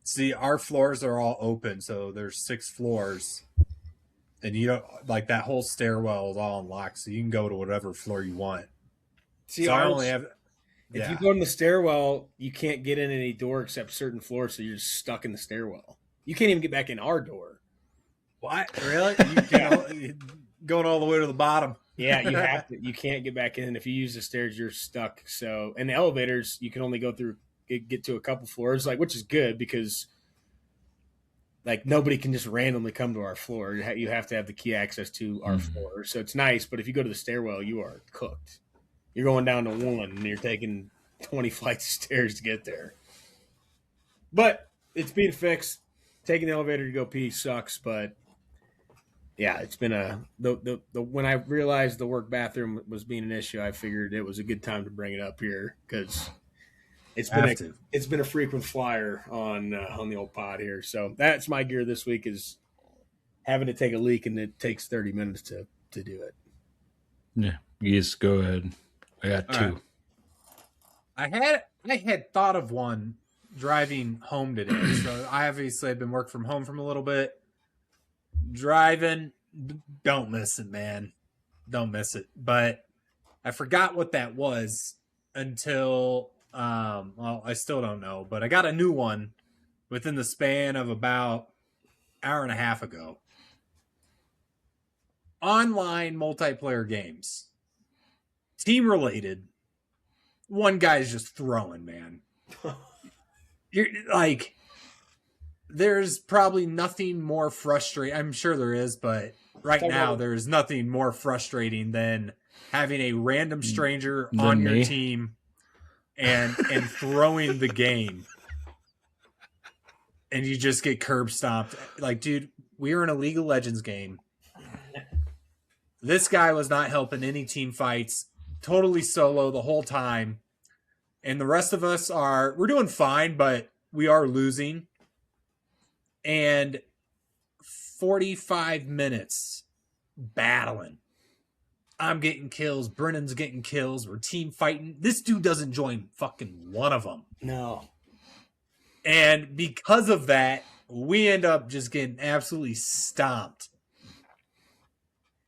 See, our floors are all open, so there's 6 floors. And you don't like that whole stairwell is all unlocked, so you can go to whatever floor you want. See, so I ours, only have. if you go in the stairwell, you can't get in any door except certain floors, so you're just stuck in the stairwell. You can't even get back in our door. What? Really? Going all the way to the bottom. Yeah, you have to. You can't get back in. If you use the stairs, you're stuck. So, and the elevators, you can only go through, get to a couple floors, like, which is good because, like, nobody can just randomly come to our floor. You have to have the key access to our floor. So it's nice. But if you go to the stairwell, you are cooked. You're going down to 1, and you're taking 20 flights of stairs to get there. But it's being fixed. Taking the elevator to go pee sucks, but yeah, it's been the when I realized the work bathroom was being an issue, I figured it was a good time to bring it up here because it's been a frequent flyer on the old pod here. So that's my gear this week, is having to take a leak, and it takes 30 minutes to do it. Yeah, yes, go ahead. I got 2. Right. I had thought of one driving home today. So I obviously have been working from home from a little bit. Driving, don't miss it, man. Don't miss it. But I forgot what that was until well, I still don't know, but I got a new one within the span of about an hour and a half ago. Online multiplayer games. Team related. One guy's just throwing, man. You're like, there's probably nothing more frustrating. I'm sure there is, but right now there's nothing more frustrating than having a random stranger on your team and throwing the game, and you just get curb stomped. Like, dude, we were in a League of Legends game. This guy was not helping any team fights. Totally solo the whole time. And the rest of us we're doing fine, but we are losing. And 45 minutes battling. I'm getting kills. Brennan's getting kills. We're team fighting. This dude doesn't join fucking one of them. No. And because of that, we end up just getting absolutely stomped.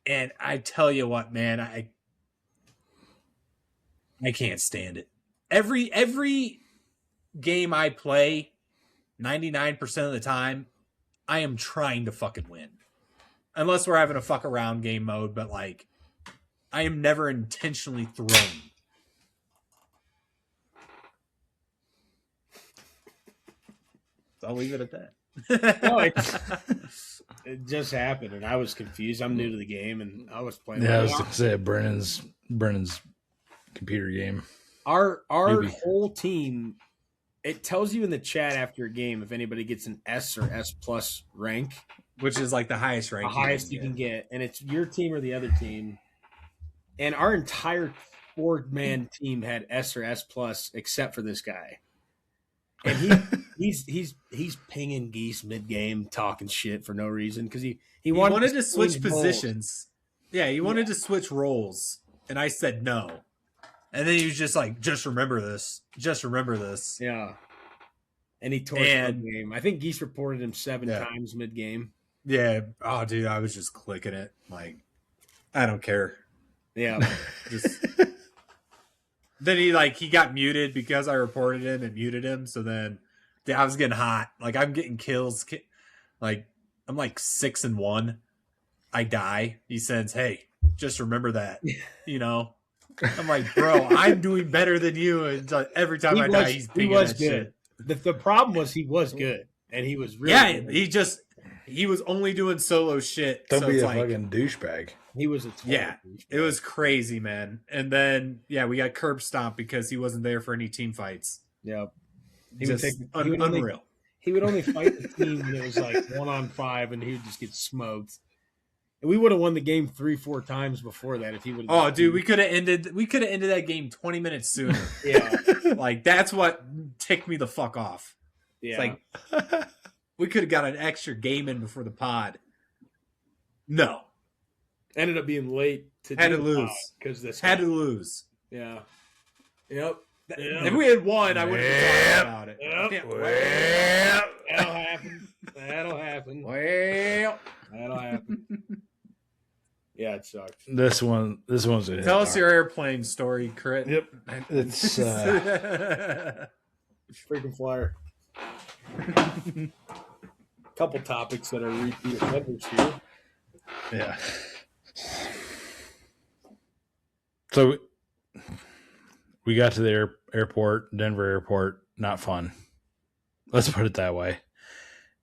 And I tell you what, man, I can't stand it. Every game I play, 99% of the time, I am trying to fucking win. Unless we're having a fuck around game mode, but like, I am never intentionally throwing. So I'll leave it at that. No, it just happened, and I was confused. I'm new to the game, and I was playing. Yeah, I was going to say Brennan's computer game. Our whole team, it tells you in the chat after a game if anybody gets an S or S plus rank, which is like the highest rank, the highest you can get, and it's your team or the other team. And our entire 4-man team had S or S plus, except for this guy. And he's pinging Geese mid game, talking shit for no reason because he wanted to switch positions. Yeah, he wanted to switch roles, and I said no. And then he was just like, "Just remember this. Just remember this." Yeah. And he tore the game. I think Geese reported him 7 times mid game. Yeah. Oh, dude, I was just clicking it. Like, I don't care. Yeah. Then he got muted because I reported him and muted him. So then I was getting hot. Like, I'm getting kills. Like, I'm like 6-1. I die. He says, "Hey, just remember that." You know? I'm like, bro, I'm doing better than you. And every time I die, he's pinging that good. shit. The problem was he was good. And he was really good. he was only doing solo shit. Don't so be it's a like, fucking douchebag. He was a total Yeah, douchebag. it was crazy, man. And then we got curb stomped because he wasn't there for any team fights. Yeah. Unreal. He would only fight the team when it was like 1-on-5, and he would just get smoked. And we would have won the game 3-4 times before that if he would. Oh, dude, we could have ended that game 20 minutes sooner. Yeah, Like that's what ticked me the fuck off. yeah. It's like we could have got an extra game in before the pod. No, Ended up being late to had to lose because this had to lose. Yeah. Yep. If we had won, I wouldn't have talked about it. Yep. Well, That'll happen. That'll happen. well. That'll happen. Yeah, it sucked. This one's a hit. Tell us your airplane story, Crit. Yep. It's Freaking flyer. Couple topics that are repeat offenders here. yeah. So we got to the airport, Denver airport. Not fun. Let's put it that way.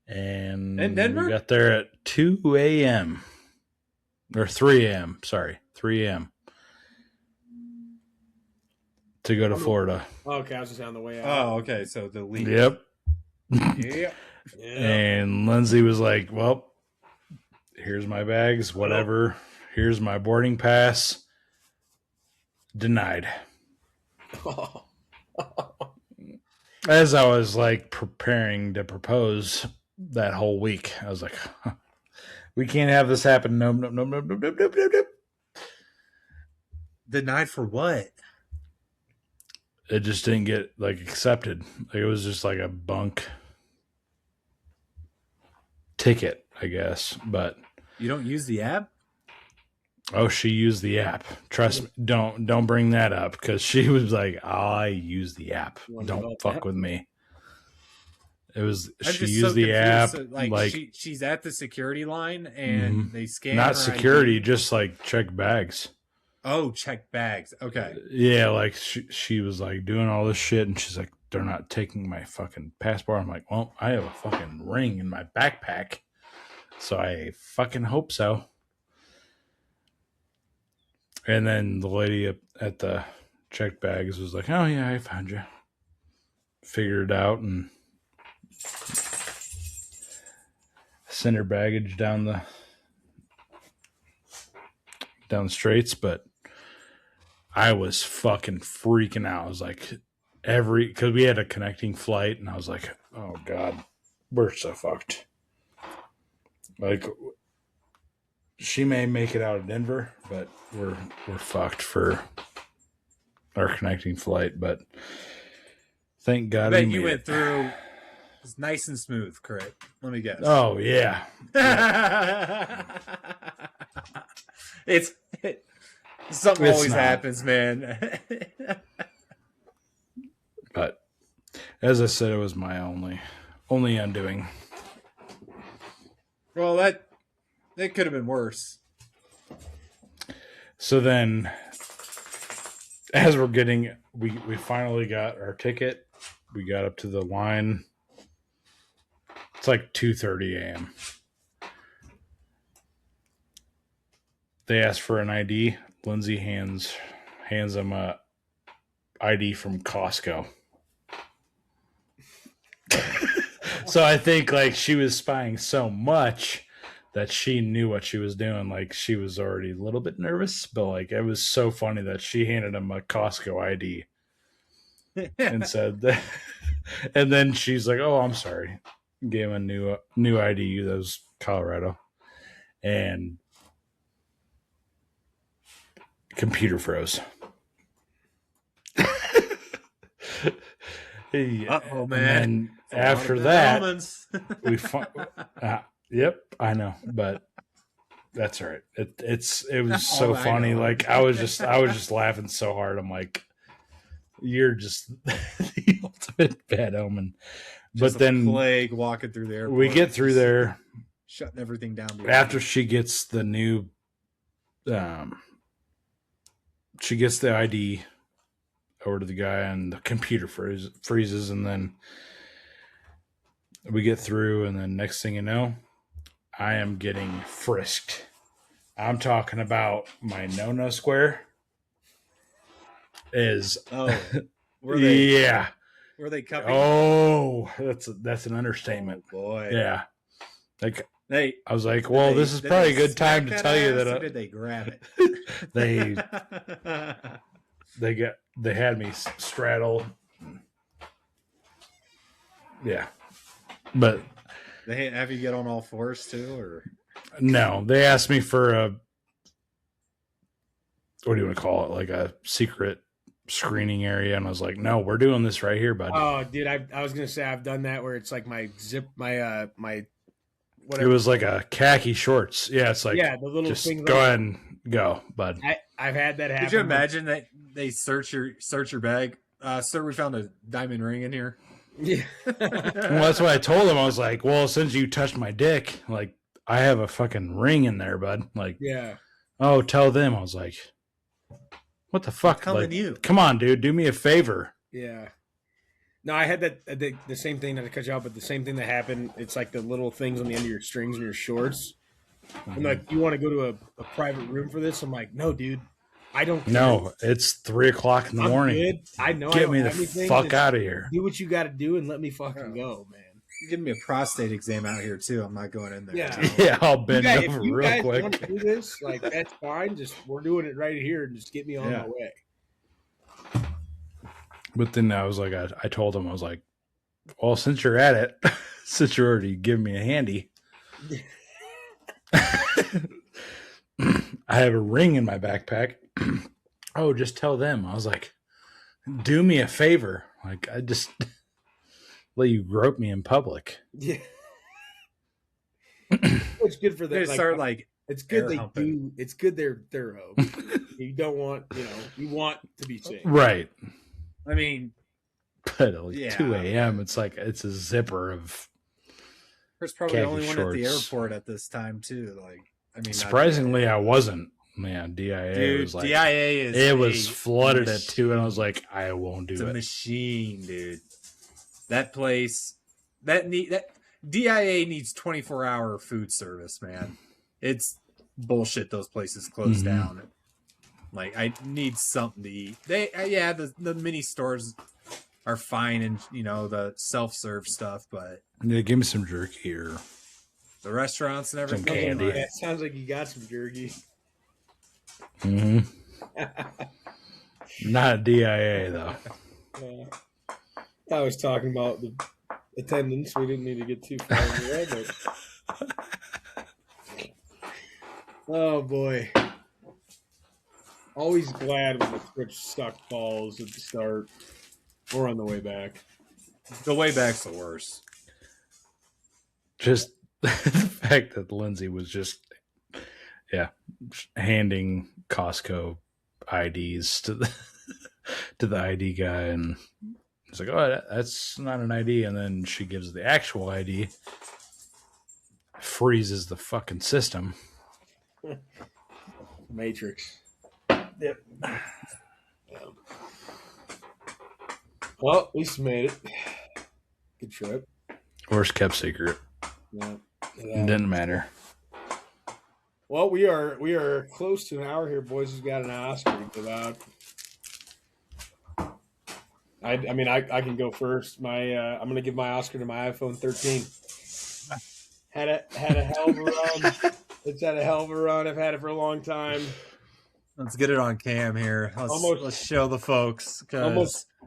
And In Denver? we got there at 2 a.m. or 3 a.m. Sorry, 3 a.m. to go to Florida. Okay, I was just on the way out. Oh, okay. So the lead. Yep. Yeah. And Lindsay was like, well, here's my bags, whatever. Here's my boarding pass. Denied. As I was like preparing to propose that whole week, I was like, we can't have this happen. Nope, nope, nope, nope, nope, nope, nope, nope, nope. Denied for what? It just didn't get like accepted. Like, it was just like a bunk ticket, I guess. But You don't use the app? oh, she used the app. Trust me. Don't bring that up, because she was like, I use the app. You wanna Don't develop fuck that? with me. It was I'm she just used so the confused. app So, like she's at the security line and they scan her not security, ID. just like check bags. Oh, check bags. Okay. Yeah, like she was like doing all this shit, and she's like, they're not taking my fucking passport. I'm like, well, I have a fucking ring in my backpack, so I fucking hope so. And then the lady at the check bags was like, oh yeah, I found you. Figured it out and sent her baggage down the straights, but I was fucking freaking out. I was like, because we had a connecting flight, and I was like, oh God, we're so fucked. Like, she may make it out of Denver, but we're fucked for our connecting flight. But thank God I bet we you made went it. through. It's nice and smooth, correct? Let me guess. Oh yeah, Something It's always not. happens, man. but as I said, it was my only undoing. Well, that could have been worse. So then, as we're getting, we finally got our ticket. We got up to the line. It's like 2:30 a.m. They asked for an ID. Lindsay hands them a ID from Costco. So I think like she was spying so much that she knew what she was doing. Like, she was already a little bit nervous, but like, it was so funny that she handed him a Costco ID and said that, and then she's like, oh, I'm sorry. Gave him a new ID. That was Colorado. And computer froze. Uh-oh, man. And after that, we yep, I know, but that's all right. It was so funny. Like, I was just laughing so hard. I'm like, you're just the ultimate bad omen. Just But then plague walking through the airport. we get through there shutting everything down. after she gets the new she gets the ID over to the guy, and the computer freezes, and then we get through, and then next thing you know, I am getting frisked. I'm talking about my no square is were they? yeah. Were they cupping? Oh, that's an understatement. Oh, boy. Yeah. Like Hey, I was like, well, this is probably a good time to tell you that did they grab it? they had me straddled. Yeah. But They have you get on all fours too, or no, they asked me for a, what do you want to call it? Like a secret screening area. And I was like, no, we're doing this right here, bud. Oh, dude, I was gonna say I've done that where it's like my whatever. It was like a khaki shorts. Yeah, it's like, yeah, the little just things. go ahead and go, bud. I've had that happen. could you imagine that they search your bag? Sir, we found a diamond ring in here. Yeah. Well, that's what I told him. I was like, well, since you touched my dick, like I have a fucking ring in there, bud. Like, Yeah. oh, tell them. I was like, what the fuck? Telling you. Come on, dude, do me a favor. Yeah. No, I had that the same thing, not to cut you out, but the same thing that happened. It's like the little things on the end of your strings and your shorts. I'm like, you want to go to a private room for this? I'm like, no, dude, I don't care. No, it's 3:00 in the morning. Good. I know. Get I me don't the have anything. fuck Just out of here. Do what you got to do and let me fucking go, man. You give me a prostate exam out here too. I'm not going in there. Yeah. Yeah, I'll bend If over you real guys quick. want to do this, like that's fine. Just we're doing it right here, and just get me on Yeah. my way. But then I was like, I told him, I was like, well, since you're at it, since you're already giving me a handy, I have a ring in my backpack. Oh, just tell them. I was like, do me a favor. Like, I just let you grope me in public. Yeah. It's good for them. They start like it's good air they humping. do. It's good they're thorough. You don't want, you want to be safe. Right. I mean, But at like Yeah. 2 a.m., it's like, it's a zipper of, there's probably Khaki only one at the shorts. airport at this time too. Like, I mean, not surprisingly, I wasn't. Man, DIA dude, was like, DIA is it was a flooded at mach- 2, and I was like, I won't It's do a it. machine, dude. That place, that DIA needs 24-hour food service, man. It's bullshit. Those places close Mhm. down. Like, I need something to eat. The mini stores are fine, and the self-serve stuff, but Yeah, give me some jerky or the restaurants and everything. candy. Yeah, it sounds like you got some jerky. Not DIA though. I was talking about the attendance. We didn't need to get too far into that, but oh boy. Always glad when the trip sucked balls at the start or on the way back. The way back's the worst. Just the fact that Lindsay was just, handing Costco IDs to the ID guy, and he's like, "Oh, that's not an ID," and then she gives the actual ID, freezes the fucking system. Matrix. Yep. Well, at least we made it. Good trip. Worst kept secret. Yeah. It didn't matter. Well, we are close to an hour here, boys. We've got an Oscar to give out. I mean, I can go first. I'm going to give my Oscar to my iPhone 13. Had a hell of a run. It's had a hell of a run. I've had it for a long time. Let's get it on cam here. Let's show the folks.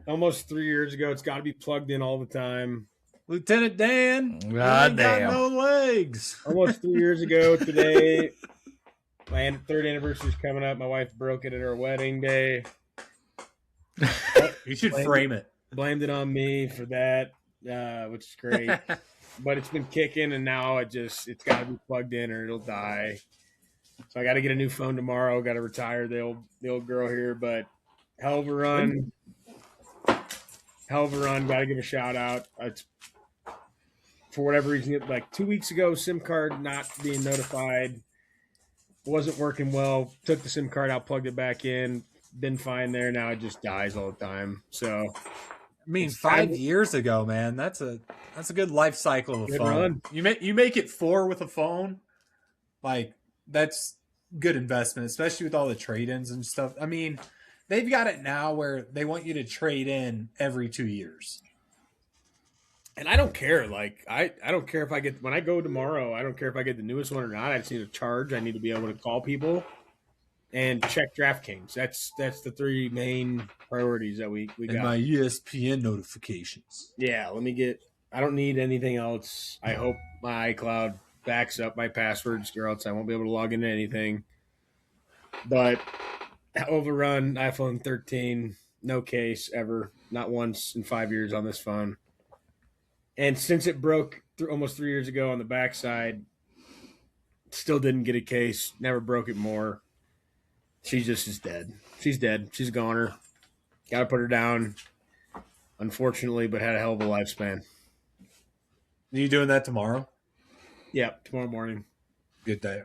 Almost 3 years ago. It's got to be plugged in all the time. Lieutenant Dan. God ain't got damn. no legs. Almost 3 years ago today. My third anniversary is coming up. My wife broke it at our wedding day. You should frame it. Blamed it on me for that, which is great. But it's been kicking, and now it's got to be plugged in or it'll die. So I got to get a new phone tomorrow. Got to retire the old girl here, but hell of a run. Got to give a shout out. It's for whatever reason, like 2 weeks ago, SIM card not being notified, wasn't working well. Took the SIM card out, plugged it back in, been fine there. Now it just dies all the time. So I mean, It's 5 time- years ago, man. That's a good life cycle of a Good phone. run. You make it 4 with a phone, like that's good investment, especially with all the trade-ins and stuff. I mean, they've got it now where they want you to trade in every 2 years. And I don't care. Like I don't care if I get when I go tomorrow. I don't care if I get the newest one or not. I just need to charge. I need to be able to call people and check DraftKings. That's the 3 main priorities that we And got. my ESPN notifications. Yeah, let me get. I don't need anything else. I hope my iCloud backs up my passwords, or else I won't be able to log into anything. But overrun iPhone 13, no case ever, not once in 5 years on this phone. And since it broke almost 3 years ago on the backside, still didn't get a case. Never broke it more. She just is dead. She's dead. She's a goner. Got to put her down. Unfortunately, but had a hell of a lifespan. Are you doing that tomorrow? Yep, tomorrow morning. Good day.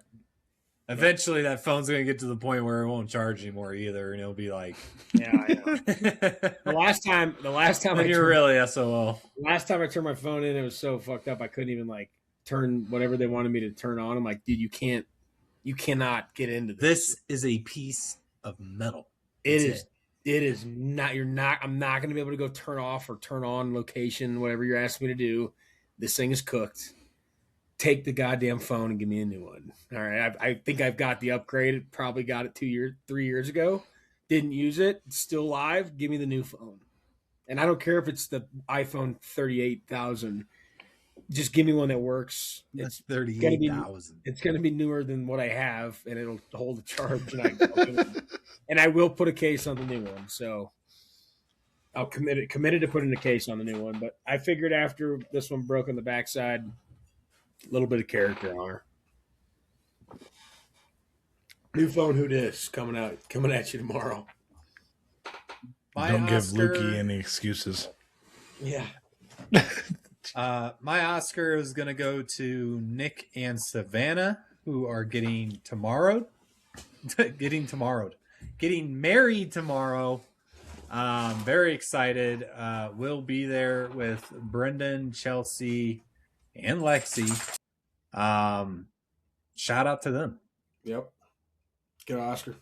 Eventually, that phone's going to get to the point where it won't charge anymore either, and it'll be like, Yeah, I know. The last time you're really SOL. last time I turned my phone in, it was so fucked up I couldn't even like turn whatever they wanted me to turn on. I'm like, dude, you cannot get into this. This is a piece of metal. It That's is. It is not. I'm not going to be able to go turn off or turn on location, whatever you're asking me to do. This thing is cooked. Take the goddamn phone and give me a new one. All right. I think I've got the upgrade. Probably got it 3 years ago. Didn't use it. It's still live. Give me the new phone. And I don't care if it's the iPhone 38,000. Just give me one that works. That's It's 38,000. it's going to be newer than what I have, and it'll hold a charge. And I will put a case on the new one. So I'll committed to putting a case on the new one. But I figured after this one broke on the backside, a little bit of character on her. New phone, who dis coming at you tomorrow. Don't give Lukey any excuses. Yeah. My Oscar is going to go to Nick and Savannah, who are getting married tomorrow. Very excited. We'll be there with Brendan, Chelsea, and Lexi. Shout out to them. Yep. Good Oscar.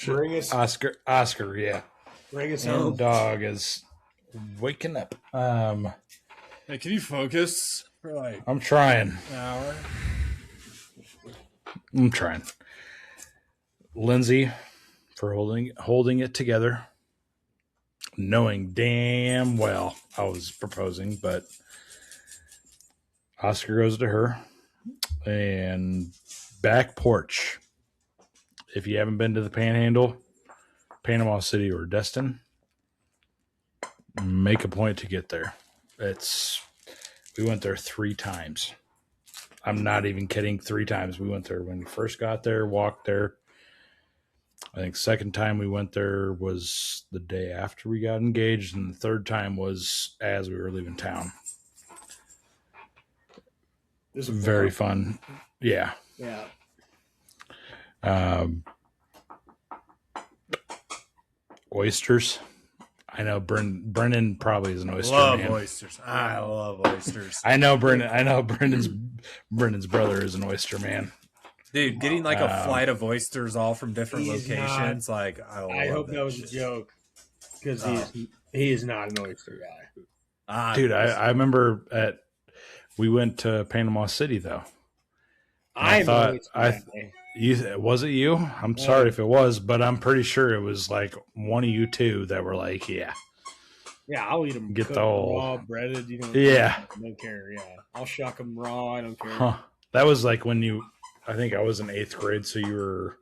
Bring us Oscar, yeah. Bring us And home. dog is waking up. Hey, can you focus for like I'm trying. an hour? I'm trying. Lindsay for holding it together, knowing damn well I was proposing, but Oscar goes to her. And back porch. If you haven't been to the Panhandle, Panama City, or Destin, make a point to get there. We went there 3 times. I'm not even kidding. 3 times. We went there when we first got there, walked there. I think second time we went there was the day after we got engaged, and the third time was as we were leaving town. This is Very fun. Yeah. Yeah. Oysters. I know Brennan probably is an oyster Love man. oysters. I love oysters. I know Brendan's brother is an oyster man. Dude, getting like a flight of oysters all from different He is locations, like I hope that was a joke, because he is not an oyster guy. Dude, I remember we went to Panama City though. I thought- thought Was it you? I'm sorry if it was, but I'm pretty sure it was like one of you two that were like, yeah. Yeah, I'll eat them. Get cooked, the whole- raw, breaded. You know. Yeah. I don't care. Yeah, I'll shuck them raw. I don't care. Huh. That was like when I think I was in 8th grade, so you were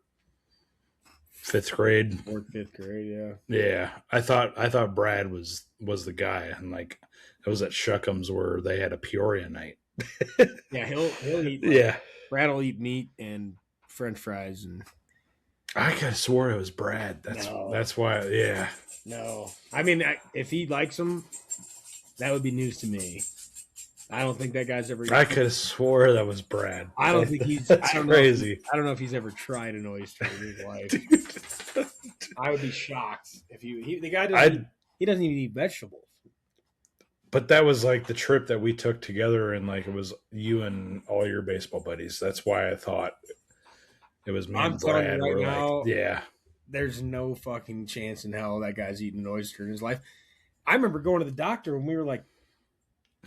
5th grade. 4th, 5th grade. Yeah. Yeah. I thought Brad was the guy, and like it was at Shuckham's where they had a Peoria night. Yeah, he'll eat. Yeah. Brad will eat meat and French fries and. I could have swore it was Brad. That's why. Yeah. No, I mean, if he likes them, that would be news to me. I don't think that guy's ever. I could have swore that was Brad. I don't think he's. That's I don't crazy. I don't know if he's ever tried an oyster in his life. I would be shocked if the guy doesn't. He doesn't even eat vegetables. But that was like the trip that we took together, and like it was you and all your baseball buddies. That's why I thought it was me I'm and telling Brad. you right We're now, like, yeah. There's no fucking chance in hell that guy's eating an oyster in his life. I remember going to the doctor when we were like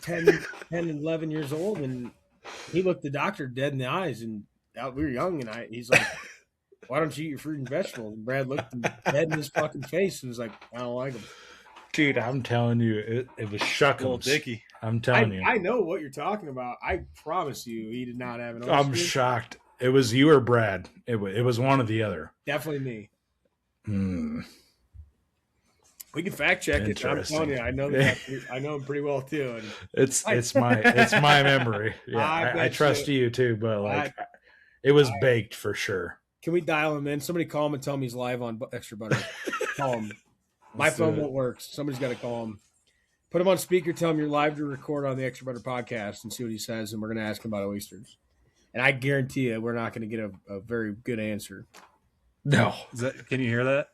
10 and 11 years old, and he looked the doctor dead in the eyes, and we were young, and he's like, why don't you eat your fruit and vegetables? And Brad looked him dead in his fucking face and was like, I don't like them. Dude, I'm telling you, it was shuckums. Little Dicky. I'm telling you. I know what you're talking about. I promise you, he did not have an oyster. I'm shocked. It was you or Brad. It was one or the other. Definitely me. Hmm. We can fact check it. I'm telling you, I know him pretty well too. And it's my memory. Yeah, I trust you too, but like it was baked for sure. Can we dial him in? Somebody call him and tell him he's live on Extra Butter. Call him. My phone won't work. Somebody's got to call him. Put him on speaker. Tell him you're live to record on the Extra Butter podcast and see what he says. And we're going to ask him about oysters. And I guarantee you, we're not going to get a very good answer. No, Can you hear that?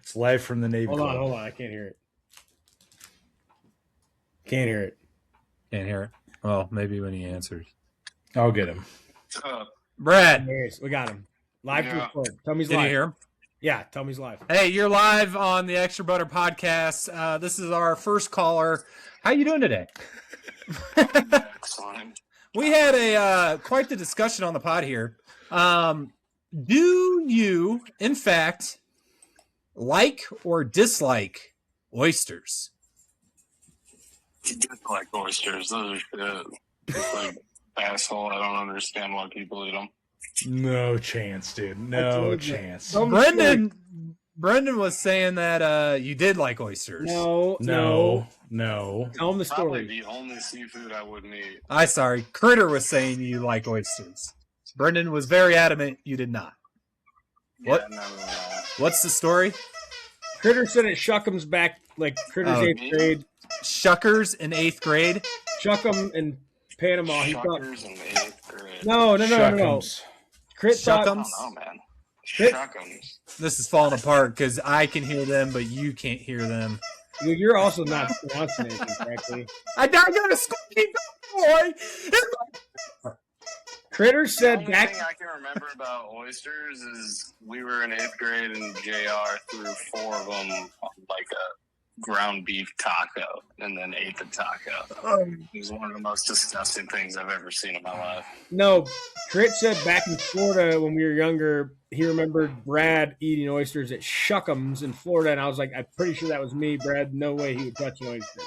It's live from the Navy. Hold on. I can't hear it. Can't hear it. Can't hear it. Well, maybe when he answers. I'll get him. Brad, There he is. We got him. Live to record. Tell me he's can live. you hear him? Yeah, tell me he's live. Hey, you're live on the Extra Butter podcast. This is our first caller. How you doing today? Excellent. We had a quite the discussion on the pod here. Do you, in fact, like or dislike oysters? I like oysters. Those are shit. It's like asshole. I don't understand why people eat them. No chance, dude. No chance. Brendan was saying that you did like oysters. No. Tell him the Probably story. the only seafood I wouldn't eat. Sorry. Critter was saying you like oysters. Brendan was very adamant you did not. What? Yeah, no. What's the story? Critter said it Shuck'em's back, like Critter's 8th grade. Shuckers in 8th grade. Shuck'em in Panama. He thought, Shuckers in the 8th grade. no. Shuckums. Crit thought, I don't Shuckums. know, man. Shit. Shuckums. This is falling apart because I can hear them, but you can't hear them. You're also not pronouncing anything correctly. I got a squeaky boy. Critter The said only back. thing I can remember about oysters is we were in 8th grade and JR threw 4 of them on like a ground beef taco and then ate the taco. It was one of the most disgusting things I've ever seen in my life. No, Crit said back in Florida when we were younger, he remembered Brad eating oysters at Shuck'em's in Florida, and I was like, I'm pretty sure that was me, Brad. No way he would touch an oyster.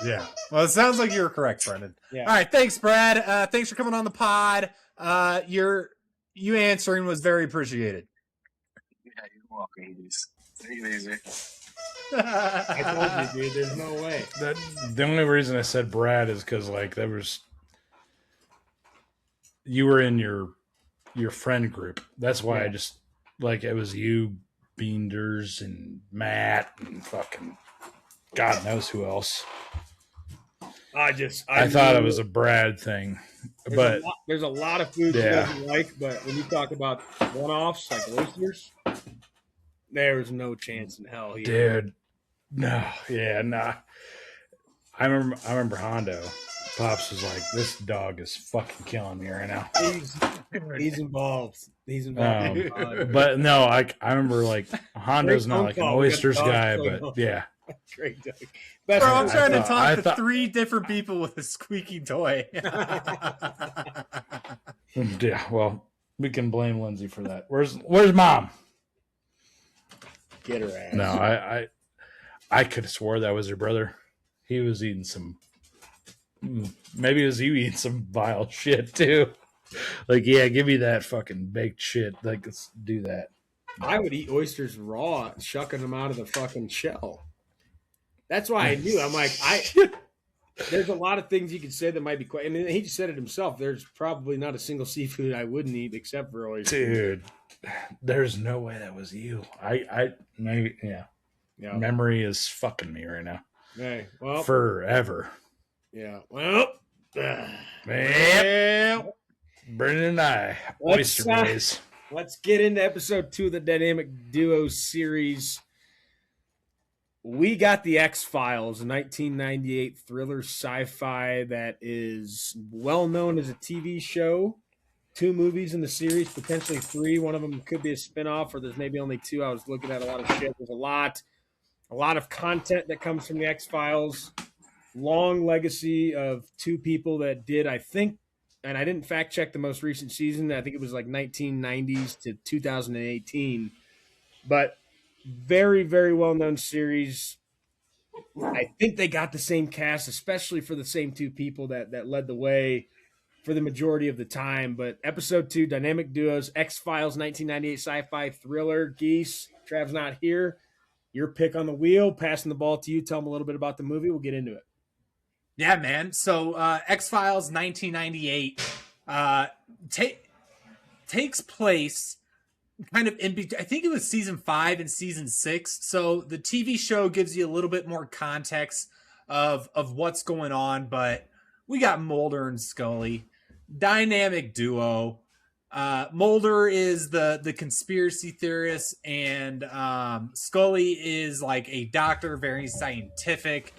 Yeah. Well, it sounds like you're correct, Brendan. Yeah. All right. Thanks, Brad. Thanks for coming on the pod. You answering was very appreciated. Yeah, you're welcome. Take it easy. I told you, dude. There's no way. The only reason I said Brad is because like you were in your friend group. That's why I just like it was you, Beenders, and Matt, and fucking God knows who else. I thought it was a Brad thing, but there's a lot of food Yeah. she doesn't like. But when you talk about one-offs like oysters, there is no chance in hell. dude, no. I remember Hondo. Pops was like, "This dog is fucking killing me right now." He's involved. He's involved. But no, I remember like Hondo's Great not phone like an call. We got oysters the dog guy, going but on. yeah. Great dog. Bro, I'm trying to I talk to thought- 3 different people with a squeaky toy. Yeah, well, we can blame Lindsay for that. Where's Mom? Get her ass. No, I could have swore that was her brother. He was eating some. Maybe it was you eating some vile shit too. Like, yeah, give me that fucking baked shit. Like, let's do that. I would eat oysters raw, shucking them out of the fucking shell. That's why I knew. I'm like, there's a lot of things you could say that might be quite. I mean, he just said it himself. There's probably not a single seafood I wouldn't eat except for oysters. Dude, there's no way that was you. I maybe, yeah. Yeah. Memory is fucking me right now. Hey, well, Forever. yeah. Well, Man, Brendan and I, Let's, oyster boys. let's get into episode 2 of the Dynamic Duo series. We got the X-Files, a 1998 thriller sci-fi that is well known as a TV show. 2 movies in the series, potentially 3. One of them could be a spinoff, or there's maybe only 2. I was looking at a lot of shit. There's a lot of content that comes from the X-Files. Long legacy of 2 people that did, I think, and I didn't fact check the most recent season. I think it was like 1990s to 2018. But very, very well-known series. I think they got the same cast, especially for the same 2 people that led the way for the majority of the time. But episode 2, Dynamic Duos, X-Files 1998 sci-fi thriller. Geese, Trav's not here. Your pick on the wheel, passing the ball to you. Tell them a little bit about the movie. We'll get into it. Yeah, man. So X-Files 1998 takes place kind of in between. I think it was season 5 and season 6. So the TV show gives you a little bit more context of what's going on, but we got Mulder and Scully, dynamic duo. Mulder is the conspiracy theorist, and Scully is like a doctor, very scientific,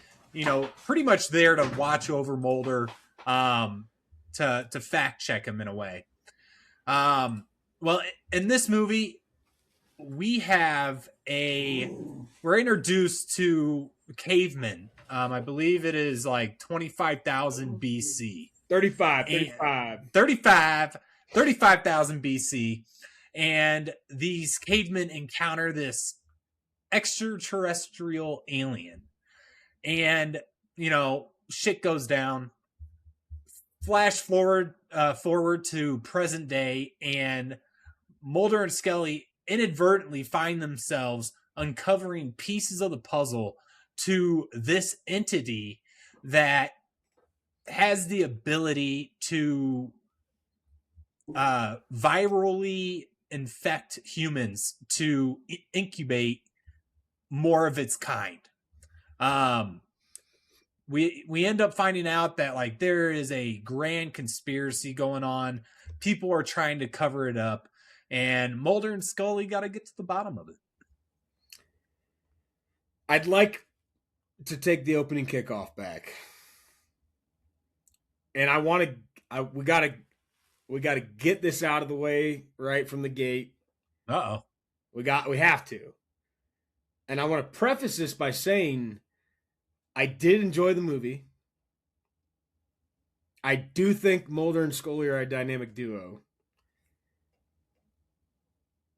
pretty much there to watch over Mulder, to fact check him in a way. Well, in this movie, we're introduced to cavemen. I believe it is like 25,000 BC. 35,000 BC. And these cavemen encounter this extraterrestrial alien. And, shit goes down. Flash forward to present day, and Mulder and Scully inadvertently find themselves uncovering pieces of the puzzle to this entity that has the ability to virally infect humans to incubate more of its kind. We end up finding out that like there is a grand conspiracy going on. People are trying to cover it up, and Mulder and Scully got to get to the bottom of it. I'd like to take the opening kickoff back, and we gotta get this out of the way right from the gate. We have to, and I want to preface this by saying I did enjoy the movie. I do think Mulder and Scully are a dynamic duo.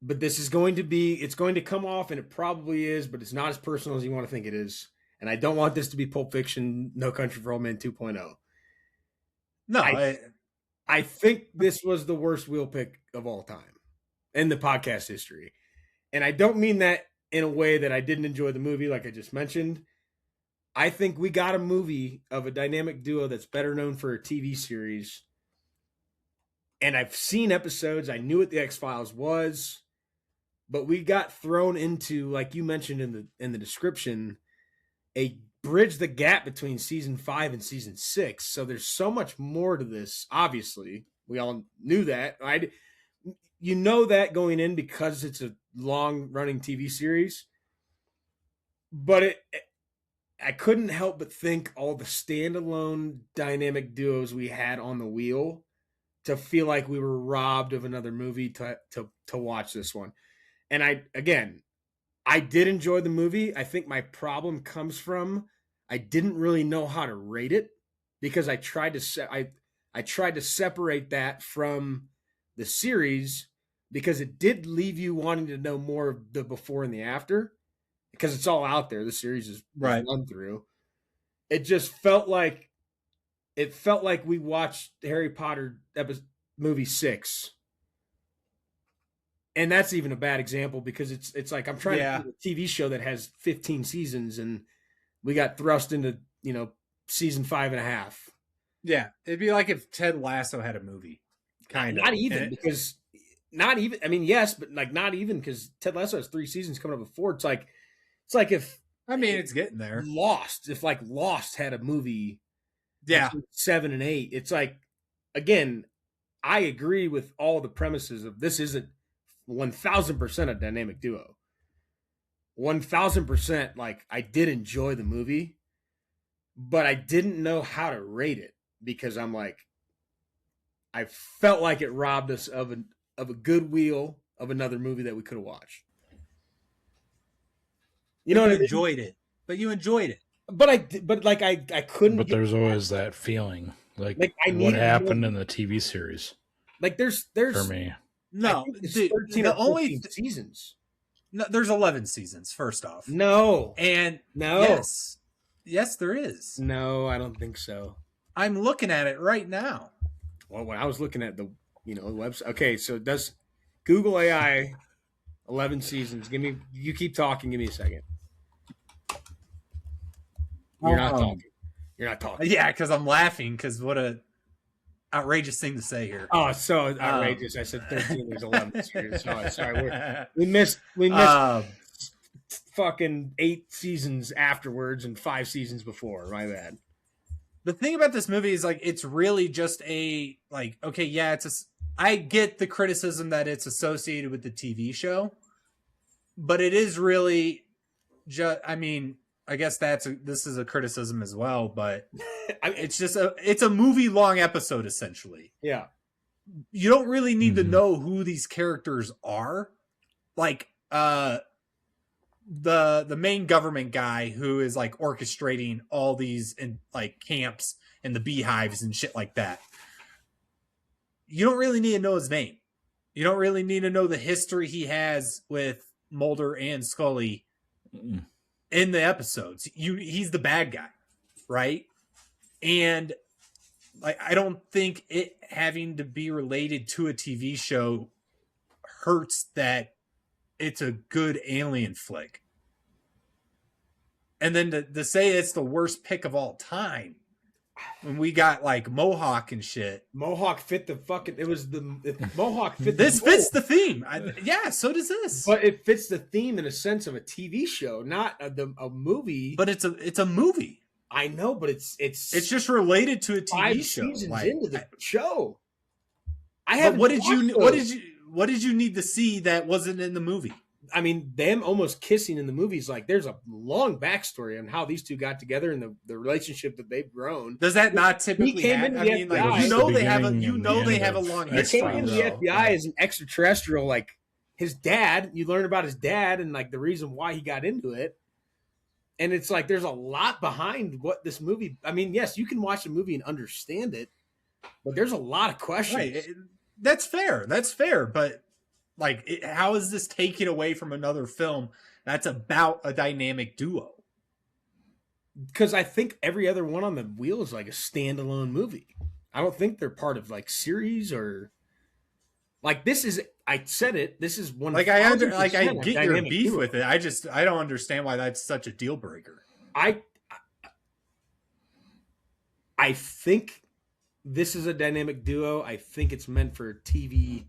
But this is going to come off, and it probably is, but it's not as personal as you want to think it is. And I don't want this to be Pulp Fiction, No Country for Old Men 2.0. No, I think this was the worst wheel pick of all time in the podcast history. And I don't mean that in a way that I didn't enjoy the movie, like I just mentioned. I think we got a movie of a dynamic duo that's better known for a TV series. And I've seen episodes. I knew what the X-Files was, but we got thrown into, like you mentioned in the description, a bridge the gap between season 5 and season 6. So there's so much more to this. Obviously, we all knew that. You know that going in because it's a long-running TV series. But I couldn't help but think all the standalone dynamic duos we had on the wheel to feel like we were robbed of another movie to watch this one. And I did enjoy the movie. I think my problem comes from I didn't really know how to rate it because I tried to separate that from the series because it did leave you wanting to know more of the before and the after. Because it's all out there. The series is run through. It just felt like we watched Harry Potter movie 6. And that's even a bad example because it's like I'm trying to do a TV show that has 15 seasons and we got thrust into, season 5.5. Yeah. It'd be like if Ted Lasso had a movie. Kind of. Not even because yes, but like not even because Ted Lasso has 3 seasons coming up before. It's like if it's getting there. Lost had a movie, 7 and 8. It's like, again, I agree with all the premises of this isn't 1000% a dynamic duo. 1000%, like, I did enjoy the movie, but I didn't know how to rate it because I'm like, I felt like it robbed us of a goodwill of another movie that we could have watched. You know what I mean? enjoyed it, but you enjoyed it. But I couldn't. But there's always that feeling, like I what needed happened more- in the TV series like there's for me. No, I think it's the 13 or only 14 seasons. no, there's 11 seasons. First off, No, and no, yes, there is. no, I don't think so. I'm looking at it right now. Well, when I was looking at the website, okay, so does Google AI 11 seasons? You keep talking. Give me a second. You're not talking. You're not talking. Yeah, because I'm laughing because what a outrageous thing to say here. Oh, so outrageous! I said 13. There's 11 series. Sorry, we missed fucking 8 seasons afterwards and 5 seasons before. My bad. The thing about this movie is like it's really just a like okay, yeah, I get the criticism that it's associated with the TV show, but it is really just I mean, I guess this is a criticism as well, but it's a movie long episode essentially. Yeah. You don't really need to know who these characters are. Like the main government guy who is like orchestrating all these in like camps and the beehives and shit like that. You don't really need to know his name. You don't really need to know the history he has with Mulder and Scully in the episodes. He's the bad guy, right? And like I don't think it having to be related to a TV show hurts that it's a good alien flick. And then to say it's the worst pick of all time when we got like Mohawk and shit. Mohawk fit the fucking. Mohawk fit. This fits the theme. Yeah, so does this. But it fits the theme in a sense of a TV show, not a movie. But it's a movie. I know, but it's just related to a TV 5 show. seasons Like, into the show. what did you need to see that wasn't in the movie? I mean, them almost kissing in the movies, like there's a long backstory on how these two got together and the relationship that they've grown. Does that not typically happen? I mean, like they have a long He came history. into the FBI as an extraterrestrial, like his dad. You learn about his dad and like the reason why he got into it. And it's like there's a lot behind what this movie. I mean, yes, you can watch the movie and understand it, but there's a lot of questions. Right. That's fair. That's fair. But like, how is this taken away from another film that's about a dynamic duo? Because I think every other one on the wheel is like a standalone movie. I don't think they're part of like series or like this is. I said it. This is one. Like I get your beef with it. I don't understand why that's such a deal breaker. I think this is a dynamic duo. I think it's meant for a TV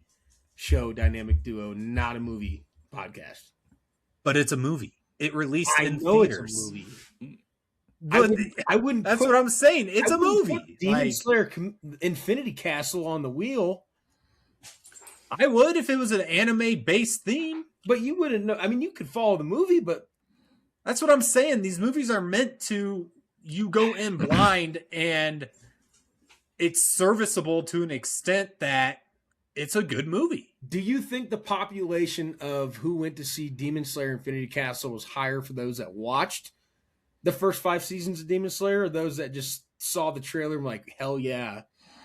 show dynamic duo, not a movie podcast. But it's a movie. It released in It's theaters. a movie. But I wouldn't. That's what I'm saying. It's a movie. Demon Slayer Infinity Castle on the wheel. I would if it was an anime-based theme. But you wouldn't know. I mean, you could follow the movie, but that's what I'm saying. These movies are meant to you go in blind, and it's serviceable to an extent that it's a good movie. Do you think the population of who went to see Demon Slayer Infinity Castle was higher for those that watched the first 5 seasons of Demon Slayer, or those that just saw the trailer and were like, hell yeah,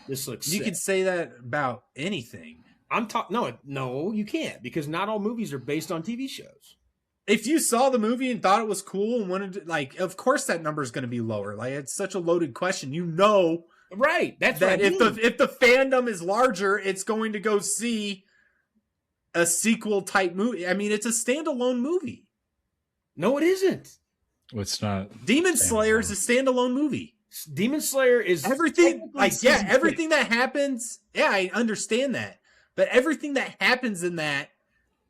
this looks sick? You could say that about anything. I'm talking. No, you can't, because not all movies are based on TV shows. If you saw the movie and thought it was cool and wanted to, like, of course that number is going to be lower. Like, it's such a loaded question. You know, right? That's that what I mean. if the fandom is larger, it's going to go see a sequel type movie. I mean, it's a standalone movie. No, it isn't. It's not. Demon Slayer is a standalone movie. Demon Slayer is everything. Like, yeah, everything that happens. Yeah, I understand that. But everything that happens in that,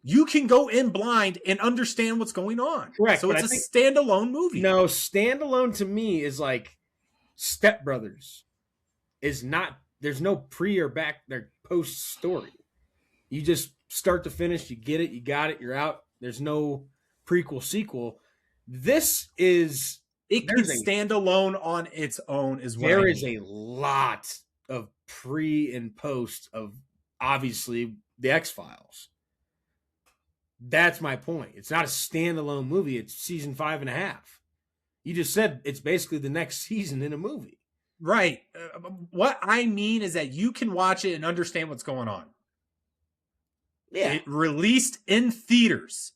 you can go in blind and understand what's going on. Correct. So it's a standalone movie. No, standalone to me is like Step Brothers. Is not. There's no pre or back there post story. You just start to finish. You get it, you got it, you're out. There's no prequel, sequel. This is It can stand alone on its own as well. There is a lot of pre and post of obviously the X-Files. That's my point. It's not a standalone movie. It's season 5.5. You just said it's basically the next season in a movie. Right. What I mean is that you can watch it and understand what's going on. Yeah. It released in theaters.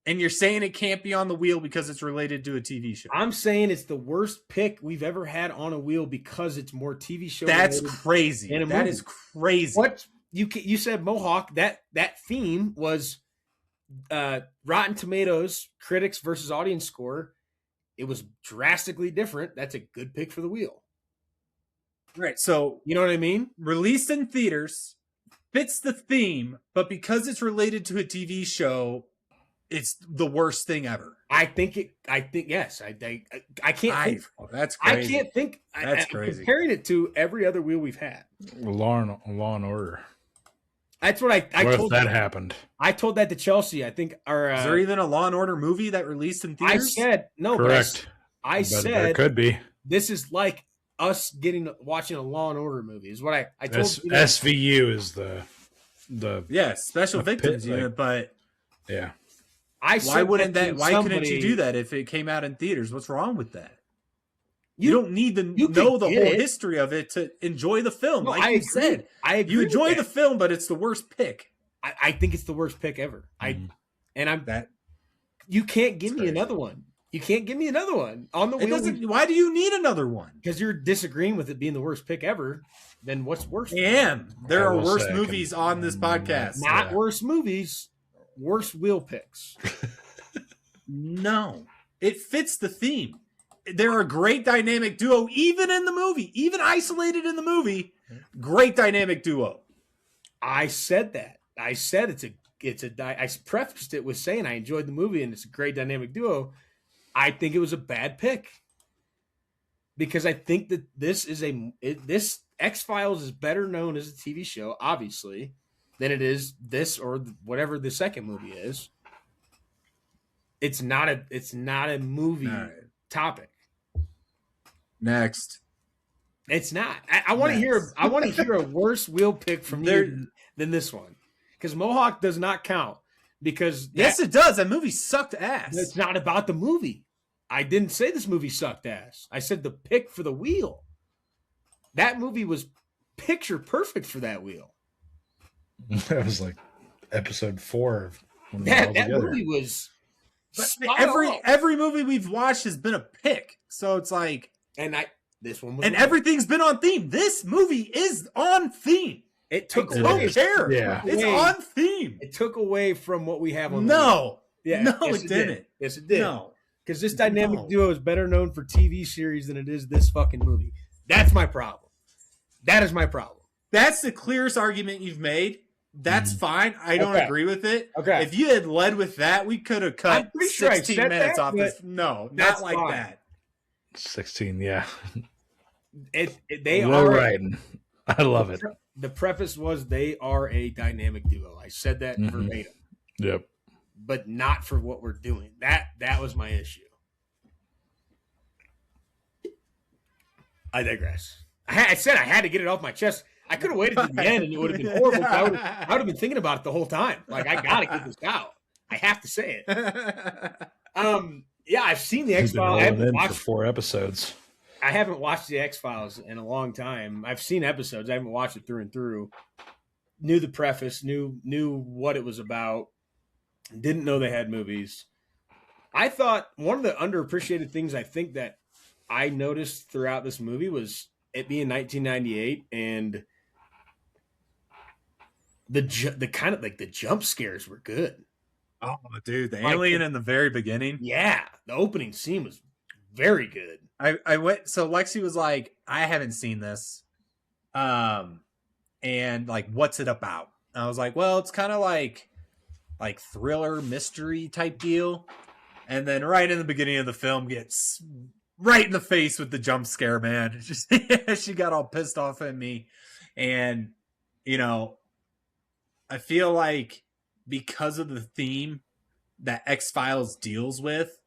And you're saying it can't be on the wheel because it's related to a TV show. I'm saying it's the worst pick we've ever had on a wheel because it's more TV show. That's crazy. That is crazy. What you said, Mohawk? That theme was Rotten Tomatoes critics versus audience score. It was drastically different. That's a good pick for the wheel. Right. So you know what I mean? Released in theaters, fits the theme, but because it's related to a TV show, it's the worst thing ever. I think yes. I can't think. That's crazy. I can't think. That's I'm crazy. comparing it to every other wheel we've had. Law and Order. That's what I What told if that you. happened? I told that to Chelsea. I think. Or is there even a Law and Order movie that released in theaters? I said no. Correct. I But said there could be. this is like us watching a Law and Order movie. Is what I told you. SVU is the Special the Victims pit, Unit, but yeah. I why wouldn't that? that? Why couldn't you do that if it came out in theaters? What's wrong with that? You don't need to you know the could whole get it. history of it to enjoy the film. No, like I you agree. said, I agree you with enjoy that. the film, but it's the worst pick. I think it's the worst pick ever. That You can't give me crazy. another one. You can't give me another one on the it wheel doesn't. Why do you need another one? because you're disagreeing with it being the worst pick ever. Then what's worse? I am. There I are will worse say I movies can- on this podcast. Not Yeah. worse movies, worse wheel picks. No, it fits the theme. They're a great dynamic duo, even in the movie, even isolated in the movie. Great dynamic duo. I said that. I said I prefaced it with saying I enjoyed the movie and it's a great dynamic duo. I think it was a bad pick because I think that this X-Files is better known as a TV show, obviously, than it is this or whatever the second movie is. It's not a movie All right. topic. Next. It's not. I want to hear. I want to hear a worse wheel pick from you than this one, because Mohawk does not count. Because Yes, it does. That movie sucked ass. it's not about the movie. I didn't say this movie sucked ass. I said the pick for the wheel. That movie was picture perfect for that wheel. That was like episode 4 of when we were all That together. movie was But spot on. every movie we've watched has been a pick. So it's like, this one was and everything's been on theme. This movie is on theme. it took I It away. don't care. Yeah. It's Away. on theme. It took away from what we have on. The wheel. No. Yeah, No, yes, it didn't. did. Yes, it did. No. Because this dynamic No. duo is better known for TV series than it is this fucking movie. That's my problem. That is my problem. That's the clearest argument you've made. That's fine. I don't Okay. agree with it. Okay. If you had led with that, we could have I'm cut pretty sure I 16 said minutes that, off but this. No, that's not like fine. that. 16, yeah. They Low are riding. I love it. The preface was they are a dynamic duo. I said that Mhm. verbatim, Yep. but not for what we're doing. That was my issue. I digress. I said I had to get it off my chest. I could have waited to the end and it would have been horrible. I would have been thinking about it the whole time. Like, I gotta get this out. I have to say it. Yeah, I've seen the X We've been Files. rolling in for 4 episodes. I haven't watched the X Files in a long time. I've seen episodes. I haven't watched it through and through. Knew the preface. Knew what it was about. Didn't know they had movies. I thought one of the underappreciated things I think that I noticed throughout this movie was it being 1998 and the kind of like the jump scares were good. Oh, dude, the Like- alien in the very beginning. Yeah, the opening scene was very good. I went. So Lexi was like, "I haven't seen this," and like, "What's it about?" And I was like, "Well, it's kind of like thriller mystery type deal." And then right in the beginning of the film, gets right in the face with the jump scare. Man, she got all pissed off at me, and you know, I feel like because of the theme that X-Files deals with,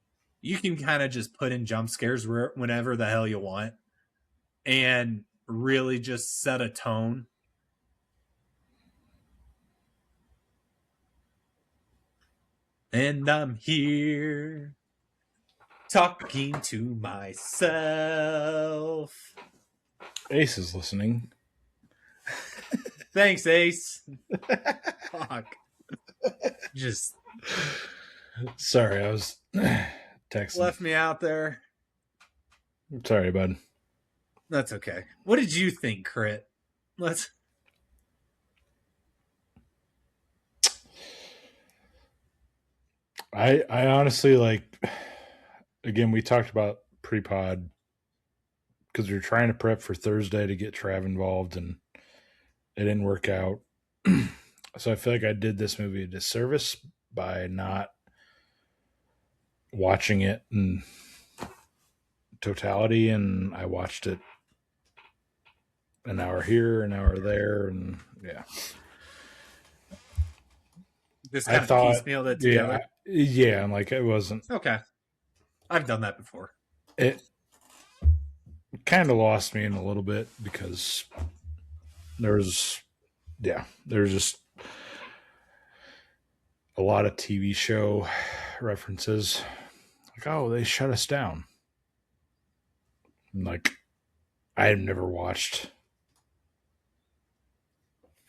you can kind of just put in jump scares whenever the hell you want and really just set a tone. And I'm here talking to myself. Ace is listening. Thanks, Ace. Fuck. Just Sorry, I was texting. left me out there. Sorry, bud. That's okay. What did you think, Crit? I honestly, like, again, we talked about pre-pod because we were trying to prep for Thursday to get Trav involved, and it didn't work out. So I feel like I did this movie a disservice by not watching it in totality, and I watched it an hour here, an hour there, and yeah. This I kind of thought, piecemealed it together. Yeah, and like it wasn't. Okay. I've done that before. It kind of lost me in a little bit because there's just a lot of TV show references. Like, oh, they shut us down. Like, I have never watched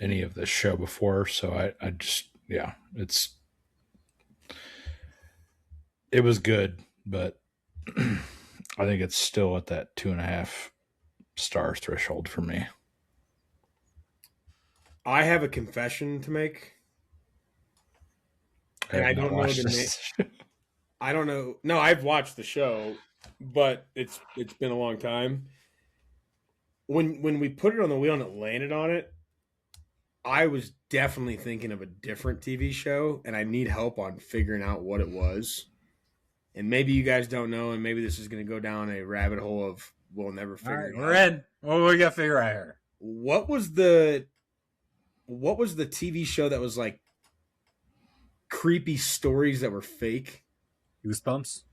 any of this show before, so I just, yeah, it was good, but I think it's still at that 2.5 star threshold for me. I have a confession to make. And I don't know the name. I don't know. No, I've watched the show, but it's been a long time. When we put it on the wheel and it landed on it, I was definitely thinking of a different TV show, and I need help on figuring out what it was. And maybe you guys don't know, and maybe this is going to go down a rabbit hole of we'll never figure it out. We're in. What we got to figure out here? What was the TV show that was like creepy stories that were fake? Goosebumps?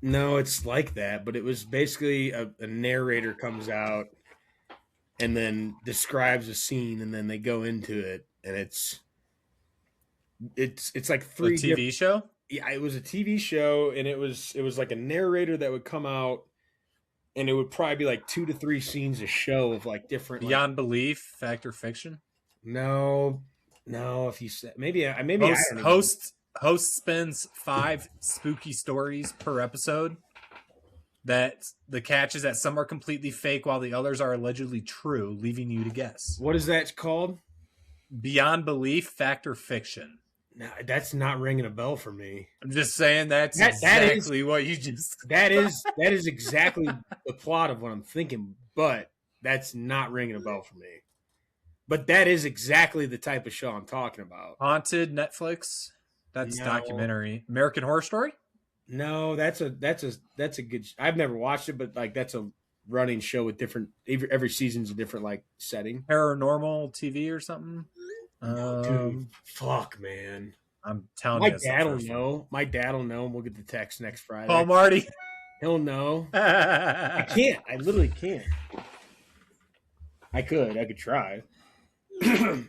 No, it's like that, but it was basically a narrator comes out and then describes a scene, and then they go into it, and it's like three A TV show? Yeah, it was a TV show, and it was like a narrator that would come out, and it would probably be like 2 to 3 scenes a show of like different Beyond Belief, Fact or Fiction? No, if you said maybe Host spends 5 spooky stories per episode. That the catch is that some are completely fake while the others are allegedly true, leaving you to guess. What is that called? Beyond Belief, Fact or Fiction? No, that's not ringing a bell for me. I'm just saying that's exactly what you just. That is exactly the plot of what I'm thinking, but that's not ringing a bell for me. But that is exactly the type of show I'm talking about. Haunted Netflix. That's documentary. American Horror Story. No, that's a good. I've never watched it, but like that's a running show with different. Every season's a different like setting. Paranormal TV or something. Dude, fuck, man. I'm telling my you, dad will know. My dad will know, and we'll get the text next Friday. Paul Marty. He'll know. I can't. I literally can't. I could try.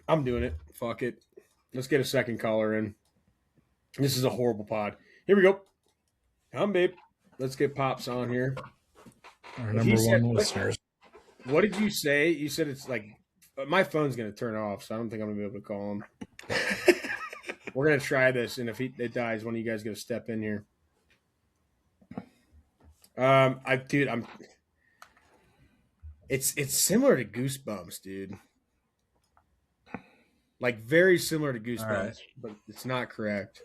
I'm doing it. Fuck it. Let's get a second caller in. This is a horrible pod. Here we go. Come, babe. Let's get Pops on here. Our number one listeners. What did you say? You said it's like my phone's going to turn off, so I don't think I'm going to be able to call him. We're going to try this, and if it dies, one of you guys going to step in here. It's similar to Goosebumps, dude. Like very similar to Goosebumps, right. But it's not correct.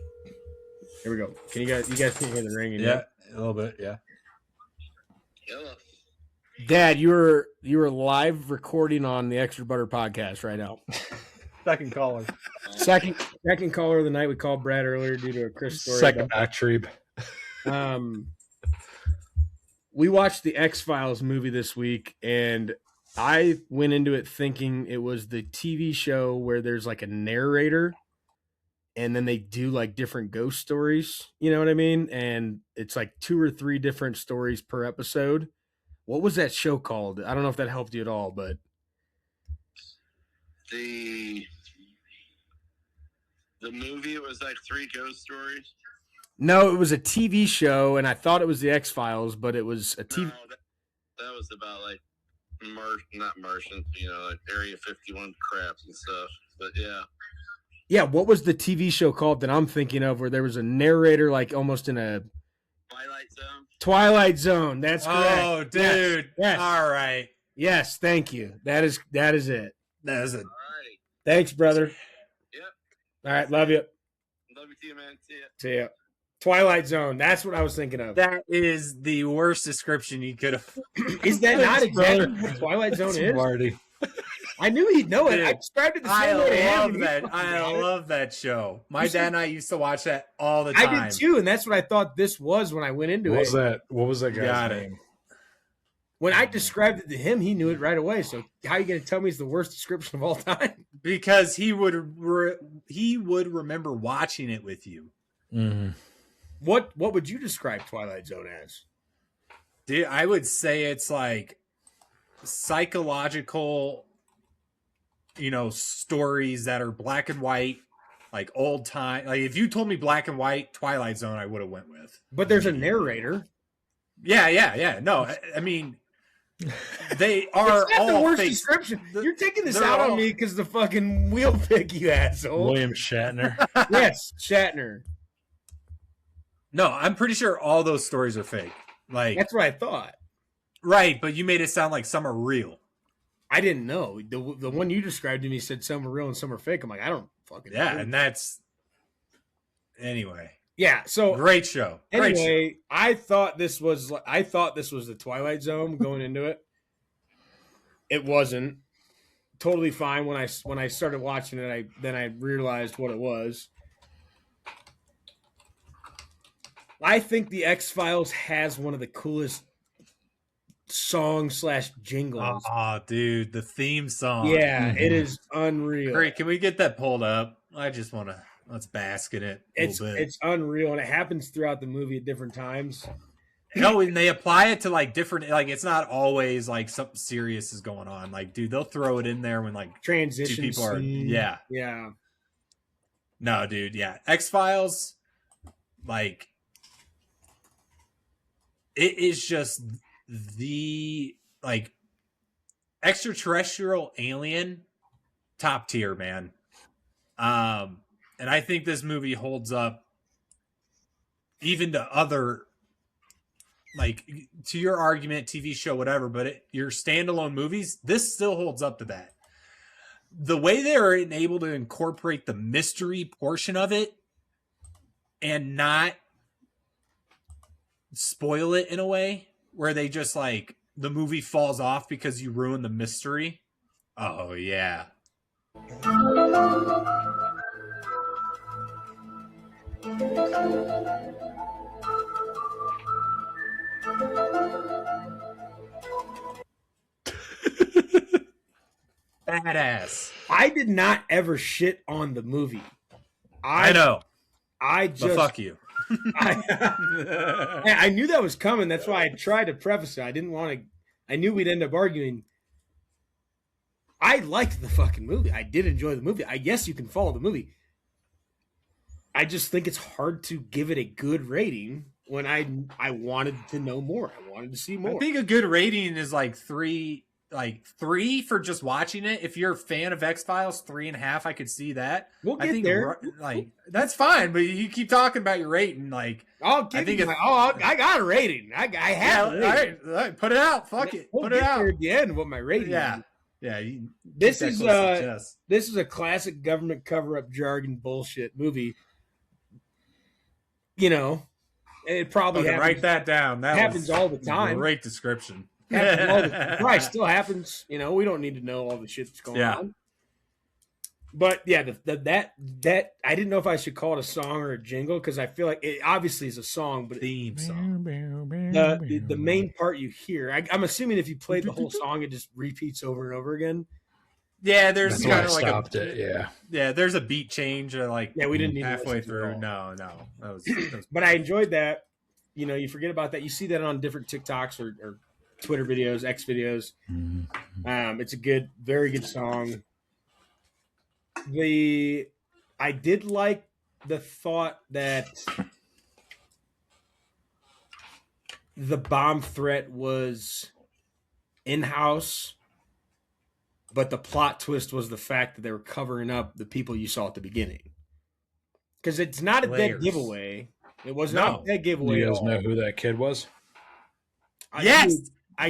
Here we go. Can you guys can hear the ringing? Yeah, a little bit. Yeah. Hello. Dad, you were live recording on the Extra Butter podcast right now. Second caller. Second caller of the night. We called Brad earlier due to a Chris story. Second Actrebe. We watched the X-Files movie this week, and I went into it thinking it was the TV show where there's like a narrator and then they do like different ghost stories. You know what I mean? And it's like 2 or 3 different stories per episode. What was that show called? I don't know if that helped you at all, but The movie was like 3 ghost stories. no, it was a TV show, and I thought it was the X-Files, but it was a TV. No, that was about like not Martians, like Area 51 craps and stuff. But yeah. Yeah, what was the TV show called that I'm thinking of where there was a narrator like almost in a Twilight Zone. Twilight Zone? That's correct. Oh, dude. Yes. All right. Yes, thank you. That is it. That is it. All right. Thanks, brother. Yep. All right, love you. Love you too, man. See ya. See ya. Twilight Zone. That's what I was thinking of. That is the worst description you could have. Is that not exactly what Twilight Zone is? Marty. I knew he'd know it. Dude, I described it the I same way. to him, love and he that. fucking I got it. love that show. My dad and I used to watch that all the time. I did too, and that's what I thought this was when I went into What it. was that? What was that guy's Got it. name? When I described it to him, he knew it right away. So how are you going to tell me it's the worst description of all time? Because he would remember watching it with you. Mm-hmm. What would you describe Twilight Zone as? Dude, I would say it's like psychological, stories that are black and white, like old time. Like if you told me black and white Twilight Zone, I would have went with. But there's a narrator. Yeah. No, I mean, they are It's not all the worst fake. description. You're taking this they're out all- on me because the fucking wheel pick, you asshole. William Shatner. Yes, Shatner. No, I'm pretty sure all those stories are fake. Like, That's what I thought. right, but you made it sound like some are real. I didn't know. The one you described to me said some are real and some are fake. I'm like, I don't fucking Yeah, know. and that's anyway. Yeah, so Great show. Great show. anyway, I thought this was the Twilight Zone going into it. It wasn't. Totally fine when I started watching it. I realized what it was. I think the X-Files has one of the coolest songs/jingles. Oh, dude, the theme song. Yeah, Mhm. it is unreal. Great. Can we get that pulled up? I just want to let's bask in it a little bit. It's unreal, and it happens throughout the movie at different times. No, and they apply it to like different. Like it's not always like something serious is going on. Like, dude, they'll throw it in there when like Transition two people are. scene. Yeah. Yeah. No, dude. Yeah. X-Files, like, it is just the like extraterrestrial alien top tier, man. And I think this movie holds up even to other, like, to your argument, TV show, whatever, but your standalone movies, this still holds up to that. The way they are able to incorporate the mystery portion of it and not spoil it in a way where they just like the movie falls off because you ruin the mystery. Oh yeah. Badass. I did not ever shit on the movie. I know. I But just fuck you. I knew that was coming. That's why I tried to preface it. I didn't want to. I knew we'd end up arguing. I liked the fucking movie. I did enjoy the movie. I guess you can follow the movie. I just think it's hard to give it a good rating when I wanted to know more. I wanted to see more. I think a good rating is like three for just watching it. If you're a fan of X-Files, 3.5, I could see that. We'll I get think there. like that's fine, but you keep talking about your rating, like I'll give I think you. I got a rating. I have. yeah, a rating. all right, put it out. Fuck it, We'll put get it out. there at the end. What my rating? Yeah, is. yeah. This keep that is close to the chest. this is a classic government cover-up jargon bullshit movie. You know, it probably Okay, happens, write that down. That happens was all the time. Great description. happens all the, probably still happens. You know, we don't need to know all the shit that's going Yeah. on. But yeah, that I didn't know if I should call it a song or a jingle because I feel like it obviously is a song, but Theme song. the main part you hear, I'm assuming if you played the whole song, it just repeats over and over again. Yeah, there's That's why I kind of like stopped it. Yeah. there's a beat change like Yeah, we didn't need to halfway listen to it through. all. No, that was But I enjoyed that. You know, you forget about that. You see that on different TikToks or Twitter videos, X videos. It's a very good song. I did like the thought that the bomb threat was in-house, but the plot twist was the fact that they were covering up the people you saw at the beginning. Because it's not a dead giveaway. It was not a dead giveaway. You guys know who that kid was? yes.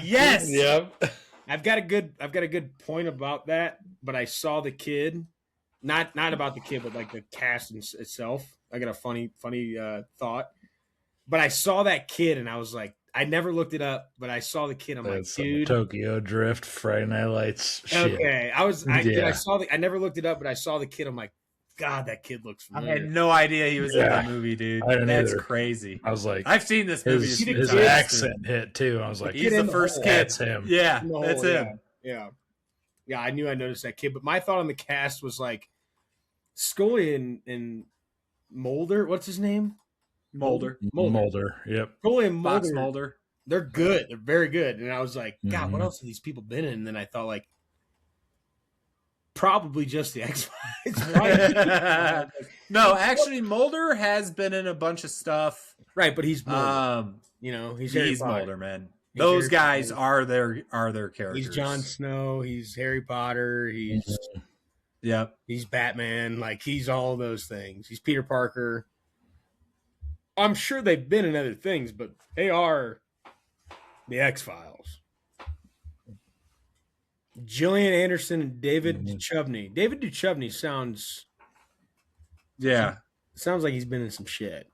Yes. Yep. I've got a good point about that, but I saw the kid, not about the kid, but like the cast itself. I got a funny thought, but I saw that kid and I was like, I never looked it up, but I saw the kid. I'm That's like, dude, Tokyo Drift, Friday Night Lights. Shit. okay. I never looked it up, but I saw the kid. I'm like, God, that kid looks I familiar. had no idea he was in that movie, dude. I didn't That's either. crazy. I was like, I've seen this movie. his accent hit too. I was like, He's the first kid. That's him. Yeah, No, that's him. Yeah. I knew I noticed that kid, but my thought on the cast was like Scully and Mulder. What's his name? Mulder. Yep. Scully and Fox Mulder. Mulder. They're good. They're very good. And I was like, God, what else have these people been in? And then I thought, like, probably just the X-Files. No, actually, Mulder has been in a bunch of stuff. Right, but he's Mulder. He's Mulder, man. He's Those Harry guys Potter. are their characters. He's Jon Snow. He's Harry Potter. He's Batman. Like, he's all those things. He's Peter Parker. I'm sure they've been in other things, but they are the X-Files. Gillian Anderson and David Duchovny. David Duchovny sounds like he's been in some shit.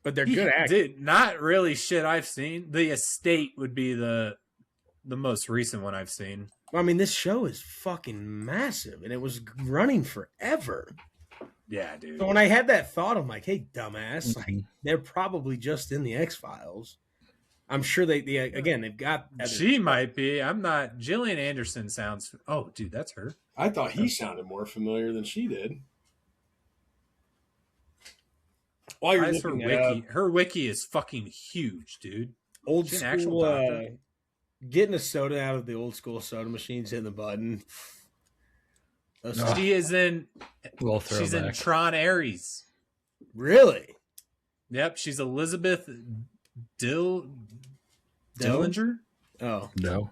But they're good actors. Not really shit I've seen. The Estate would be the most recent one I've seen. I mean, this show is fucking massive, and it was running forever. Yeah, dude. So when I had that thought, I'm like, hey, dumbass, like, they're probably just in the X-Files. I'm sure they've got... She might be. I'm not... Gillian Anderson sounds... Oh, dude, that's her. I thought he sounded more familiar than she did. While you're looking her wiki is fucking huge, dude. Old She's an school... actual doctor. Getting a soda out of the old school soda machines, hitting the button. She is in... She's in throwback. Tron Ares. Really? Yep, she's Elizabeth Dillinger? Oh. No.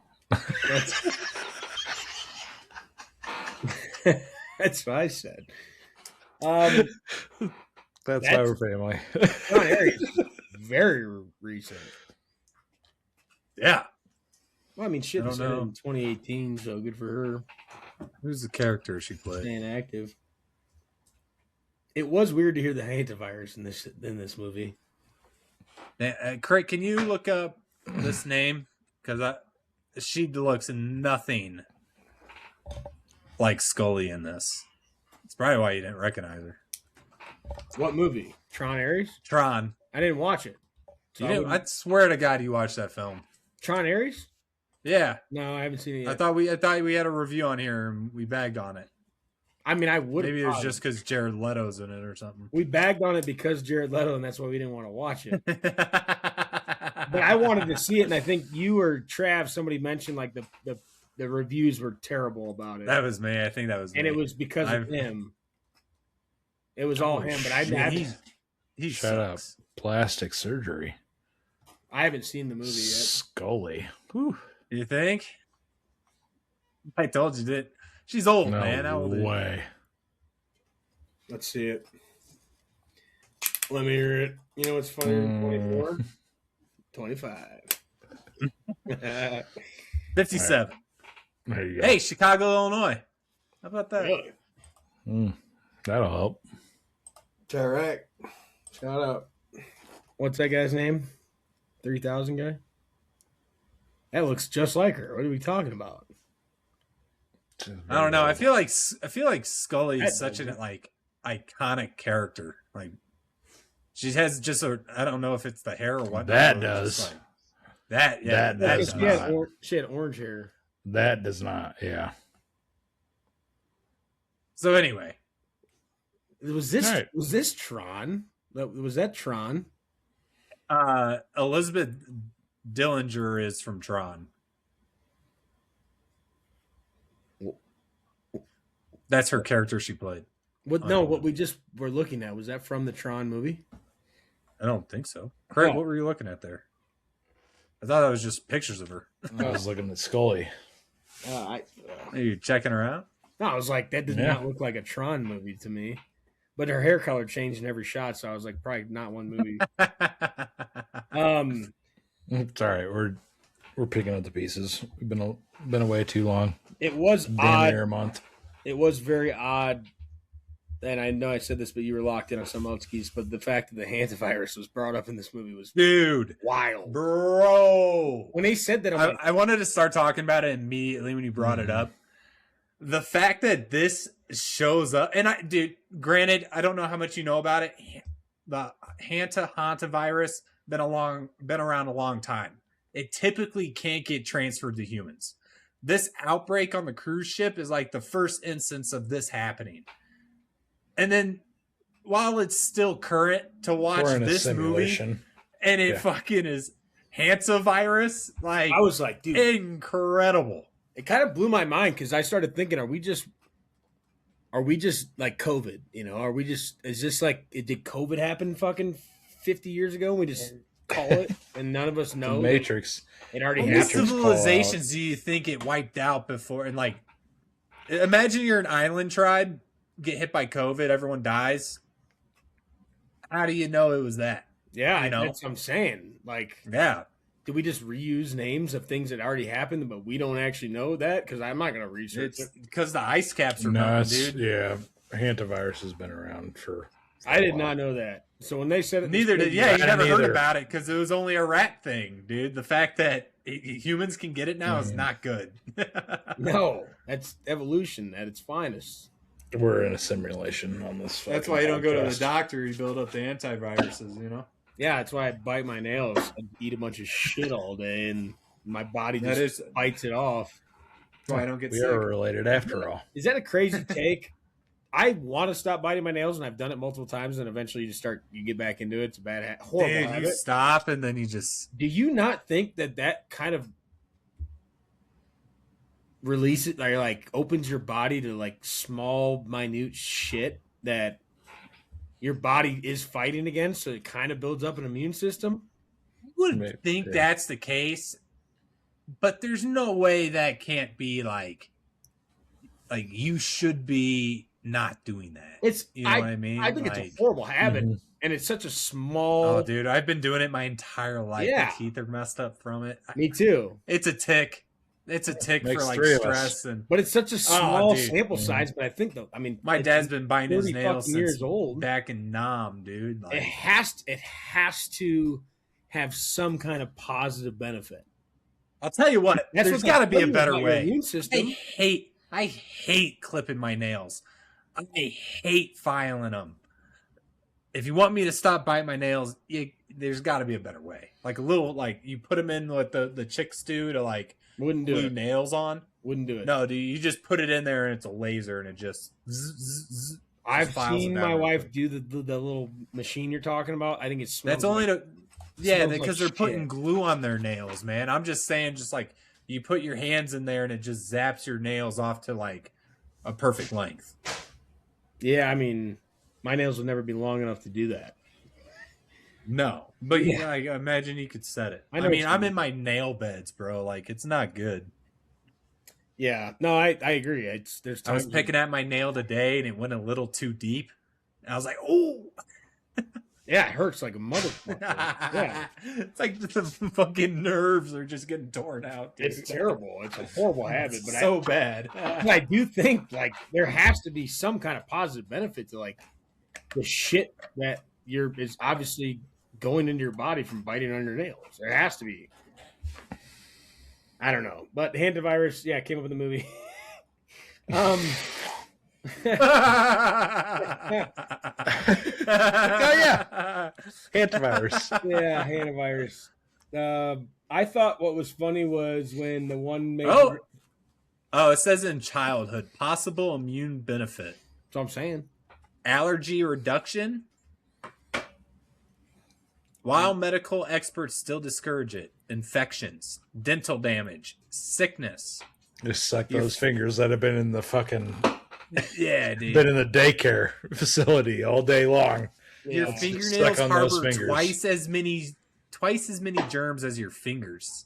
That's what I said. That's our family. Tron Ares, very recent. Yeah. Well, I mean, shit I was don't know. in 2018, so good for her. Who's the character she played? Staying active. It was weird to hear the Hantavirus in this movie. Craig, can you look up this name? Because she looks nothing like Scully in this. It's probably why you didn't recognize her. What movie? Tron Ares? Tron. I didn't watch it. So I swear to God, you watched that film. Tron Ares? Yeah. No, I haven't seen it yet. I thought we had a review on here and we bagged on it. I mean, I would. Maybe it was just because Jared Leto's in it or something. We bagged on it because Jared Leto, and that's why we didn't want to watch it. But I wanted to see it, and I think you or Trav, somebody mentioned like the reviews were terrible about it. That was me. I think that was me. And it was because of him. It was all him, but he Shut up. sucks. Plastic surgery. I haven't seen the movie yet. Scully. Whew. You think? I told you that. She's old, No man. How old is she? way. Let's see it. Let me hear it. You know what's funnier than 24? 25. 57. There you go. Hey, Chicago, Illinois. How about that? Really? That'll help. It's all right. Shout out. What's that guy's name? 3000 guy? That looks just like her. What are we talking about? I don't know. I feel like Scully is such an like iconic character. Like she has just a I don't know if it's the hair or what. That does. Like, that does not. She had orange hair. That does not. Yeah. So anyway, Was this Tron? Was that Tron? Elizabeth Dillinger is from Tron. That's her character she played. What we just were looking at, was that from the Tron movie? I don't think so. Craig, what were you looking at there? I thought that was just pictures of her. I was looking at Scully. Are you checking her out? No, I was like, that does not look like a Tron movie to me. But her hair color changed in every shot, so I was like, probably not one movie. It's all right. We're picking up the pieces. We've been away too long. It was Damn near a month. It was very odd, and I know I said this, but you were locked in on some other keys. But the fact that the Hantavirus was brought up in this movie was wild, bro. When they said that, I wanted to start talking about it immediately when you brought it up. The fact that this shows up, and granted, I don't know how much you know about it. The Hantavirus been around a long time. It typically can't get transferred to humans. This outbreak on the cruise ship is like the first instance of this happening. And then while it's still current to watch this movie and it fucking is Hantavirus, like I was like, dude, incredible. It kind of blew my mind because I started thinking, are we just like COVID? You know, is this like, did COVID happen fucking 50 years ago and we just call it and none of us know? The Matrix. It already How happened. many civilizations do you think it wiped out before? And like, imagine you're an island tribe, get hit by COVID, everyone dies. How do you know it was that? Yeah, you know? That's what I'm saying. Like, yeah. Do we just reuse names of things that already happened, but we don't actually know that? Because I'm not going to research it. Because the ice caps are melting, dude. Yeah, Hantavirus has been around for I did not know that. So when they said it, neither did. Yeah, you never heard about it because it was only a rat thing, dude. The fact that humans can get it now is not good. No, that's evolution at its finest. We're in a simulation on this. That's why you don't go to the doctor. You build up the antiviruses, you know. Yeah, that's why I bite my nails and eat a bunch of shit all day, and my body just bites it off. That's why I don't get sick. We are related after all. Is that a crazy take? I want to stop biting my nails, and I've done it multiple times, and eventually you get back into it. It's a bad horrible habit. You stop, and then you just... Do you not think that kind of release it, or like opens your body to like small, minute shit that your body is fighting against, so it kind of builds up an immune system? I would think that's the case, but there's no way that can't be like you should be not doing that. You know what I mean? I think it's a horrible habit, and it's such a small... Oh, dude, I've been doing it my entire life. Yeah. My teeth are messed up from it. Me too. It's a tick. It's a tick Makes for like three of stress, us. but it's such a small sample size. But I think though, I mean, my dad's been biting his 30 nails since years old. back in Nam, dude. Like, It has to have some kind of positive benefit. I'll tell you what, there's got to be a better way. Immune system. I hate clipping my nails. I hate filing them. If you want me to stop biting my nails, there's got to be a better way. Like a little, like you put them in with the chicks do to like Wouldn't do glue it. nails on. Wouldn't do it. No, dude, you just put it in there and it's a laser and it just. I've files seen it down my real wife quick. do the little machine you're talking about. I think it smells. That's only like, because smells they're like putting shit. glue on their nails, man. I'm just saying, just like you put your hands in there and it just zaps your nails off to like a perfect length. Yeah, I mean, my nails will never be long enough to do that. No, but I imagine you could set it. I I, know mean, what you I'm mean. in my nail beds, bro. Like it's not good. Yeah, no, I agree. There's I was times picking at my nail today and it went a little too deep. And I was like, oh. Yeah, it hurts like a motherfucker. Yeah, It's like the fucking nerves are just getting torn out. Dude. it's terrible. It's a horrible habit, but so bad. I do think like there has to be some kind of positive benefit to like the shit that is obviously going into your body from biting on your nails. There has to be. I don't know, but Hantavirus, came up with the movie. yeah. Hantavirus. Yeah, Hantavirus. I thought what was funny was when the one made. Oh, it says in childhood, possible immune benefit. That's what I'm saying. Allergy reduction. While medical experts still discourage it, infections, dental damage, sickness. Just suck those fingers that have been in the fucking Yeah, dude. been in the daycare facility all day long. Your Yeah. fingernails Stuck on those harbor fingers. twice as many germs as your fingers.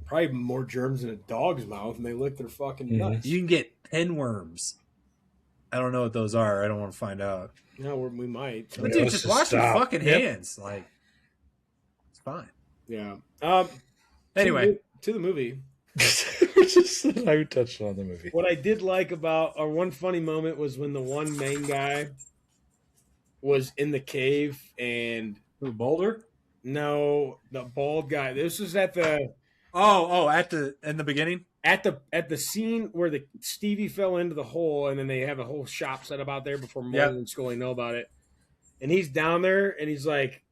Probably more germs in a dog's mouth, and they lick their fucking nuts. You can get pinworms. I don't know what those are. I don't want to find out. No, we might. But Yeah, dude, let's just just wash your stop. fucking Yep. hands. Like, it's fine. Yeah. Anyway, to the movie. I touched on the movie. What I did like about, or one funny moment was when the one main guy was in the cave and who, Boulder? no, the bald guy. This was at the In the beginning. at the scene where the Stevie fell into the hole, and then they have a whole shop set up out there before Mulder and Scully know about it. And he's down there, and he's like,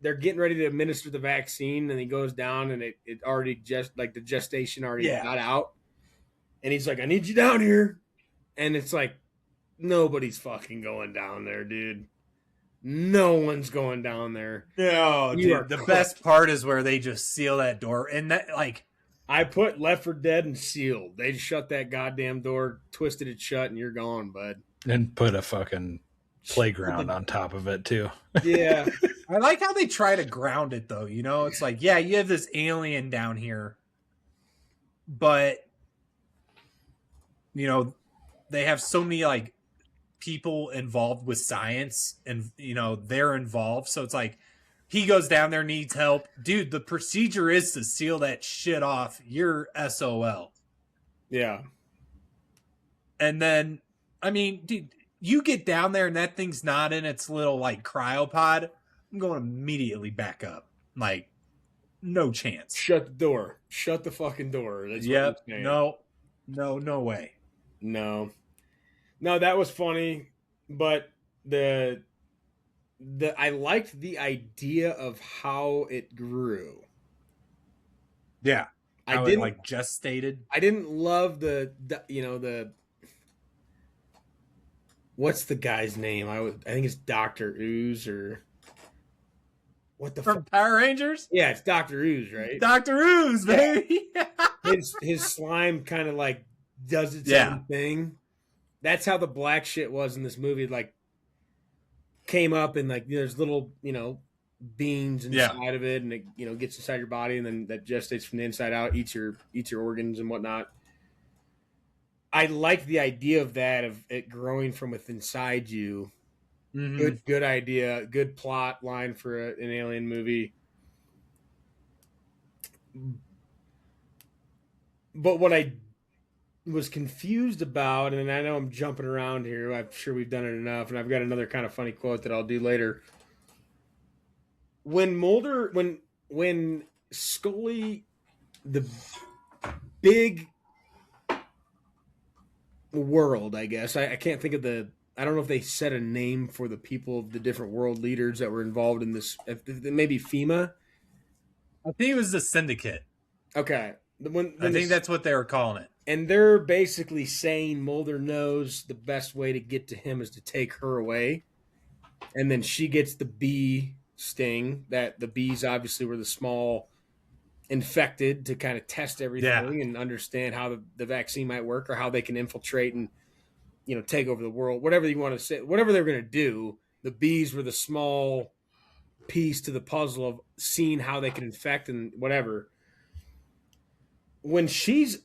they're getting ready to administer the vaccine, and he goes down, and it already just like the gestation already got out. And he's like, I need you down here. And it's like, nobody's fucking going down there, dude. No one's going down there. No, You are dude. The cooked. best part is where they just seal that door. And that, like, I put Left 4 Dead and sealed. They shut that goddamn door, twisted it shut, and you're gone, bud. And put a fucking playground on top of it too. Yeah. I like how they try to ground it, though. You know, it's like, yeah, you have this alien down here, but, you know, they have so many, like, people involved with science, and, you know, they're involved. So it's like, he goes down there, needs help. Dude, the procedure is to seal that shit off. You're SOL. Yeah. And then, I mean, dude, you get down there and that thing's not in its little, like, cryopod. I'm going to immediately back up. Like, no chance. Shut the door. Shut the fucking door. That's what Yep. I'm saying. No way. No, that was funny, but the I liked the idea of how it grew. Yeah. I How didn't it, like, just stated. I didn't love the what's the guy's name? I think it's Dr. Ooze or what the From fuck? Power Rangers? Yeah, it's Dr. Ooze, right? Dr. Ooze, baby. His slime kind of like does its own thing. That's how the black shit was in this movie. Like, came up and like there's little beans inside of it, and it gets inside your body, and then that gestates from the inside out, eats your organs and whatnot. I like the idea of that, of it growing from within inside you. Mhm. Good idea. Good plot line for an alien movie. But what I was confused about, and I know I'm jumping around here, I'm sure we've done it enough, and I've got another kind of funny quote that I'll do later. When Mulder, when Scully, the big world, I guess, I can't think of I don't know if they set a name for the people, the different world leaders that were involved in this. Maybe FEMA. I think it was the Syndicate. Okay. I think that's what they were calling it. And they're basically saying Mulder knows the best way to get to him is to take her away. And then she gets the bee sting. That the bees obviously were the small infected to kind of test everything and understand how the vaccine might work, or how they can infiltrate and take over the world. Whatever you want to say, whatever they're going to do, the bees were the small piece to the puzzle of seeing how they can infect and whatever. When she's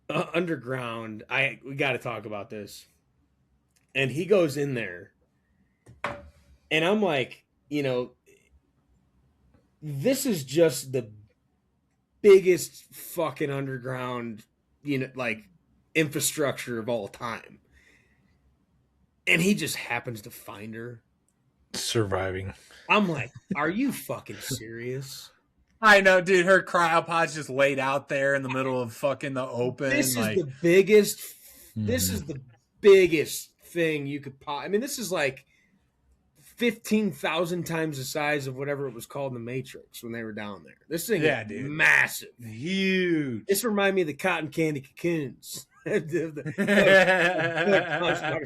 underground, we got to talk about this. And he goes in there, and I'm like, this is just the biggest fucking underground, like infrastructure of all time. And he just happens to find her surviving. I'm like, are you fucking serious? I know, dude. Her cryopod's just laid out there in the middle of fucking the open. This like, is the biggest This is the biggest thing you could I mean, this is like 15,000 times the size of whatever it was called in the Matrix when they were down there. This thing is dude. massive. Huge. This reminded me of the cotton candy cocoons. Outer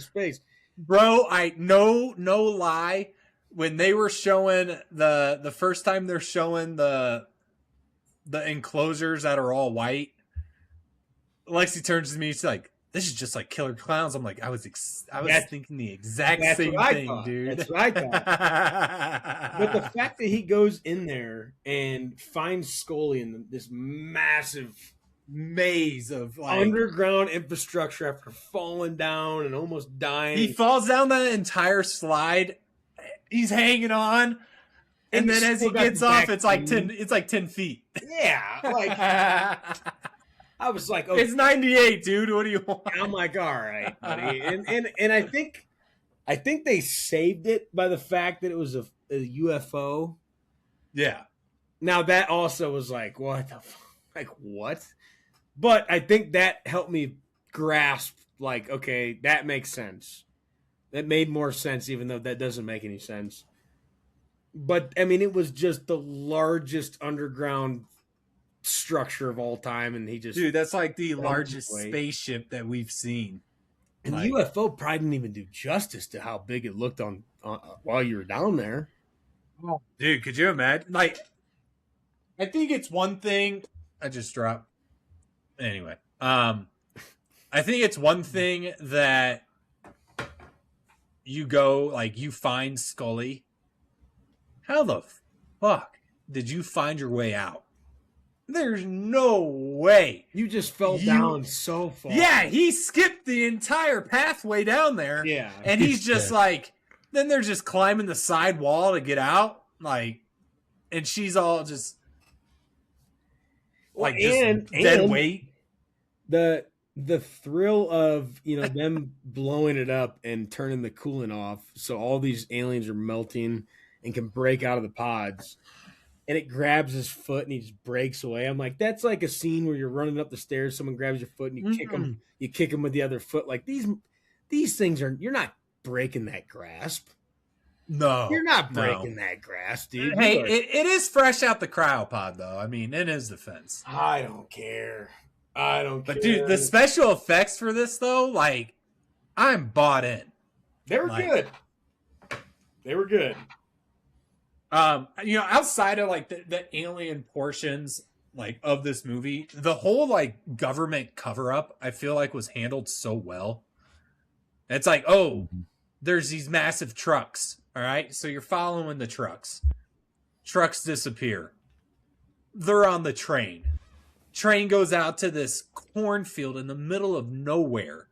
space. Bro, I no lie. When they were showing the first time they're showing the enclosures that are all white, Lexi turns to me, she's like, "This is just like Killer Clowns." I'm like, I was thinking the exact same thing, dude. That's what I thought. But the fact that he goes in there and finds Scully in this massive maze of like underground infrastructure after falling down and almost dying. He falls down the entire slide. He's hanging on. And then as he gets off, it's like 10 feet. Yeah. Like I was like, okay. It's 98, dude. What do you want? I'm like, all right, buddy. And I think they saved it by the fact that it was a UFO. Yeah. Now that also was like, what the like what? But I think that helped me grasp, like, okay, that makes sense. That made more sense, even though that doesn't make any sense. But, I mean, it was just the largest underground structure of all time, and he just... Dude, that's like the largest spaceship that we've seen. And the UFO probably didn't even do justice to how big it looked on while you were down there. Oh, dude, could you imagine? Like, I think it's one thing... I just dropped... Anyway, I think it's one thing that you go, like, you find Scully. How the fuck did you find your way out? There's no way. You just fell down so far. Yeah, he skipped the entire pathway down there. Yeah. And he's just like, then they're just climbing the side wall to get out. Like, and she's all just, like, dead weight. The thrill of, you know, them blowing it up and turning the coolant off so all these aliens are melting and can break out of the pods, and it grabs his foot and he just breaks away. I'm like, that's like a scene where you're running up the stairs, someone grabs your foot and you kick him with the other foot. Like these things you're not breaking that grasp. No, you're not breaking that grasp, dude. Hey, it is fresh out the cryopod, though. I mean, in his defense, I don't care. But dude, the special effects for this though, like, I'm bought in. They were good. They were good. You know, outside of like the alien portions like of this movie, the whole like government cover up, I feel like was handled so well. It's like, oh, there's these massive trucks. All right, so you're following the trucks. Trucks disappear. They're on the train. Train goes out to this cornfield in the middle of nowhere.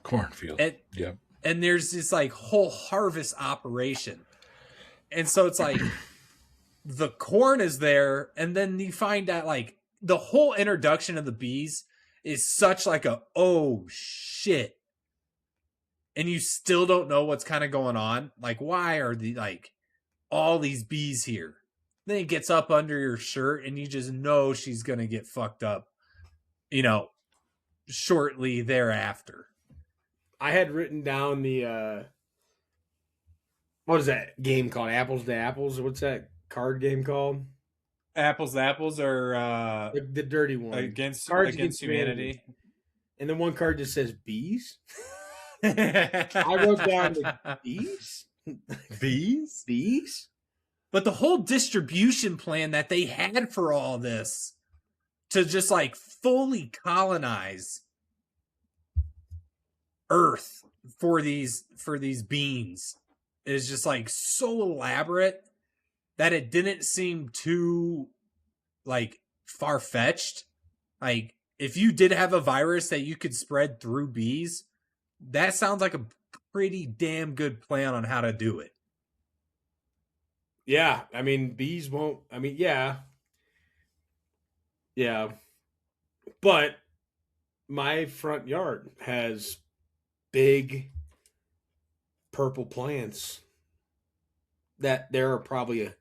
Cornfield. Yep. And there's this like whole harvest operation. And so it's like the corn is there, and then you find out like the whole introduction of the bees is such like a oh shit. And you still don't know what's kind of going on. Like, why are the like all these bees here? Then it gets up under your shirt and you just know she's going to get fucked up, you know, shortly thereafter. I had written down the, what is that game called? Apples to Apples? What's that card game called? Apples to Apples or the dirty one. Against humanity. And then one card just says bees. I wrote down the bees. Bees? Bees? But the whole distribution plan that they had for all this to just like fully colonize Earth for these beings is just like so elaborate that it didn't seem too like far-fetched. Like if you did have a virus that you could spread through bees, that sounds like a pretty damn good plan on how to do it. Yeah, I mean, bees won't... I mean, yeah. Yeah. But my front yard has big purple plants that there are probably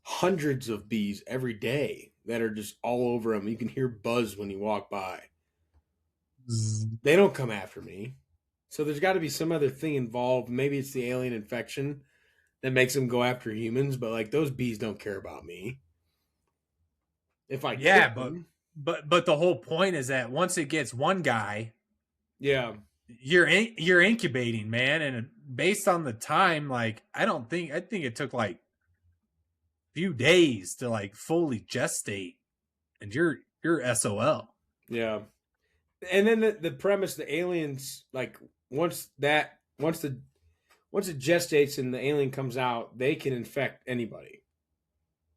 hundreds of bees every day that are just all over them. You can hear buzz when you walk by. They don't come after me. So there's got to be some other thing involved. Maybe it's the alien infection that makes them go after humans, but like those bees don't care about me. If I Yeah, kill them, but the whole point is that once it gets one guy, yeah, you're incubating, man, and based on the time, like I think it took like few days to like fully gestate, and you're SOL. yeah. And then the premise, the aliens, like once it gestates and the alien comes out, they can infect anybody.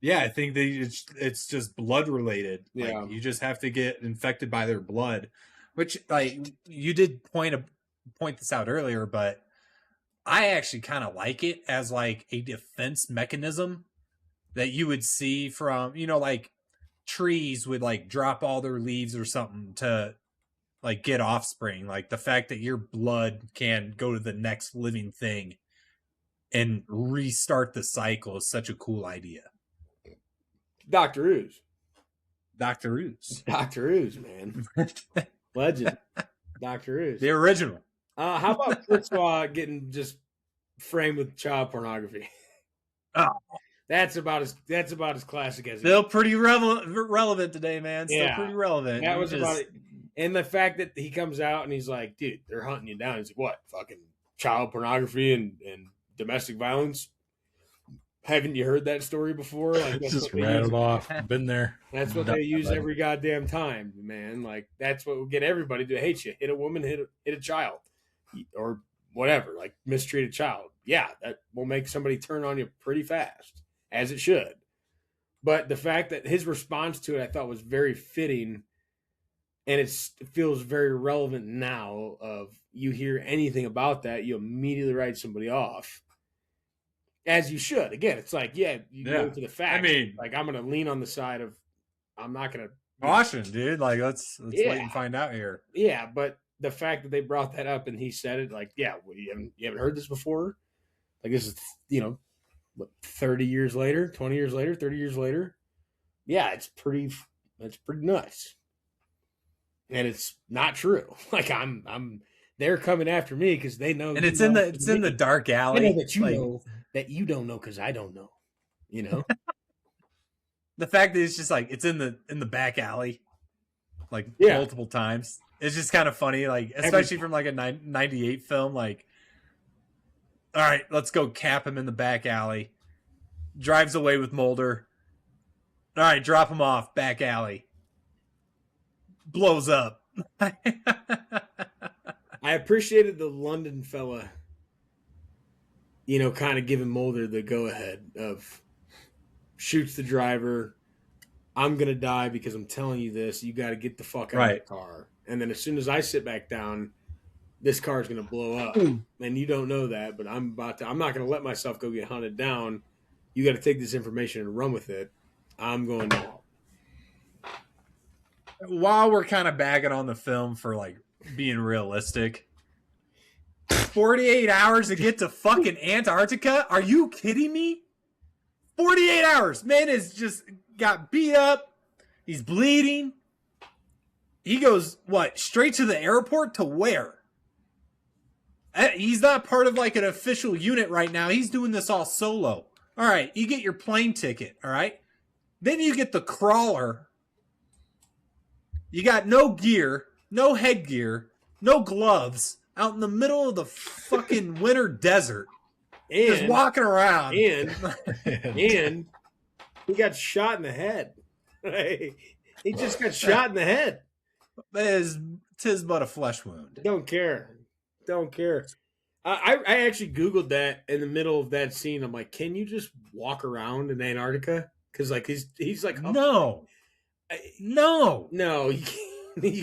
Yeah, I think it's just blood related. Yeah. Like, you just have to get infected by their blood, which like you did point this out earlier, but I actually kind of like it as like a defense mechanism that you would see from, like trees would like drop all their leaves or something to like get offspring. Like the fact that your blood can go to the next living thing and restart the cycle is such a cool idea. Dr. Ooze. Dr. Ooze. Dr. Ooze, man. Legend. Dr. Ooze. The original. How about Francois getting just framed with child pornography? Oh. That's about as classic as Still pretty relevant today, man. Still pretty relevant. That was about it. And the fact that he comes out and he's like, dude, they're hunting you down. He's like, what? Fucking child pornography and domestic violence? Haven't you heard that story before? Like, just rattled off. Been there. That's what they use every goddamn time, man. Like, that's what will get everybody to hate you. Hit a woman, hit a child, or whatever. Like, mistreat a child. Yeah, that will make somebody turn on you pretty fast, as it should. But the fact that his response to it, I thought, was very fitting, and it feels very relevant now. Of you hear anything about that, you immediately write somebody off. As you should. Again, it's like, you go to the fact. I mean, like, I'm going to lean on the side of, I'm not going to. Caution, dude. Like, let's wait and find out here. Yeah, but the fact that they brought that up and he said it, like, you haven't heard this before? Like, this is, 30 years later, 20 years later, 30 years later. Yeah, it's pretty nuts. And it's not true. Like, they're coming after me because they know. And it's in the dark alley. I know that know that you don't know because I don't know. The fact that it's just like it's in the back alley, like multiple times. It's just kind of funny, like especially from like a 98 film. Like, all right, let's go cap him in the back alley. Drives away with Mulder. All right, drop him off back alley. Blows up. I appreciated the London fella, kind of giving Mulder the go-ahead of shoots the driver. I'm going to die because I'm telling you this. You got to get the fuck out of the car. And then as soon as I sit back down, this car is going to blow up. And you don't know that, but I'm not going to let myself go get hunted down. You got to take this information and run with it. I'm going down. While we're kind of bagging on the film for like being realistic, 48 hours to get to fucking Antarctica? Are you kidding me? 48 hours. Man has just got beat up. He's bleeding. He goes, straight to the airport to where? He's not part of like an official unit right now. He's doing this all solo. All right, you get your plane ticket, all right? Then you get the crawler. You got no gear, no headgear, no gloves, out in the middle of the fucking winter desert. And, just walking around. And he got shot in the head. He just got shot in the head. Tis but a flesh wound. Don't care. I actually Googled that in the middle of that scene. I'm like, can you just walk around in Antarctica? Because like he's like, no, you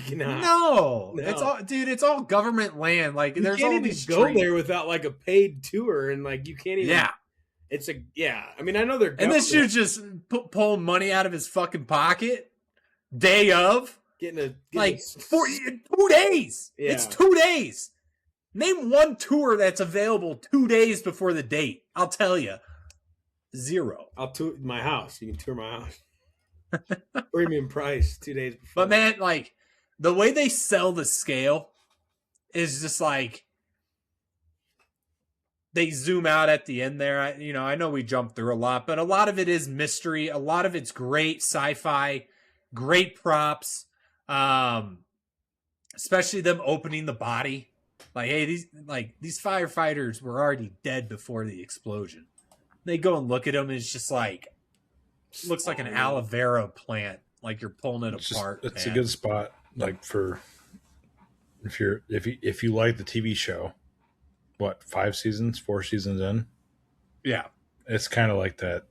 cannot. No, it's all government land. Like, there's all these go there without like a paid tour, and like you can't even. Yeah, I mean, I know they're. And this dude just pulling money out of his fucking pocket. Day of getting 2 days. Yeah. It's 2 days. Name one tour that's available 2 days before the date. I'll tell you, 0. I'll tour my house. You can tour my house. Premium price 2 days before. But man, like the way they sell the scale is just like they zoom out at the end there. I know we jumped through a lot, but a lot of it is mystery. A lot of it's great sci-fi, great props, especially them opening the body. Like, hey, these firefighters were already dead before the explosion. They go and look at them, and it's just like looks like an aloe vera plant. Like you're pulling it apart. It's a good spot, like for if you like the TV show. What, 4 seasons in? Yeah, it's kind of like that.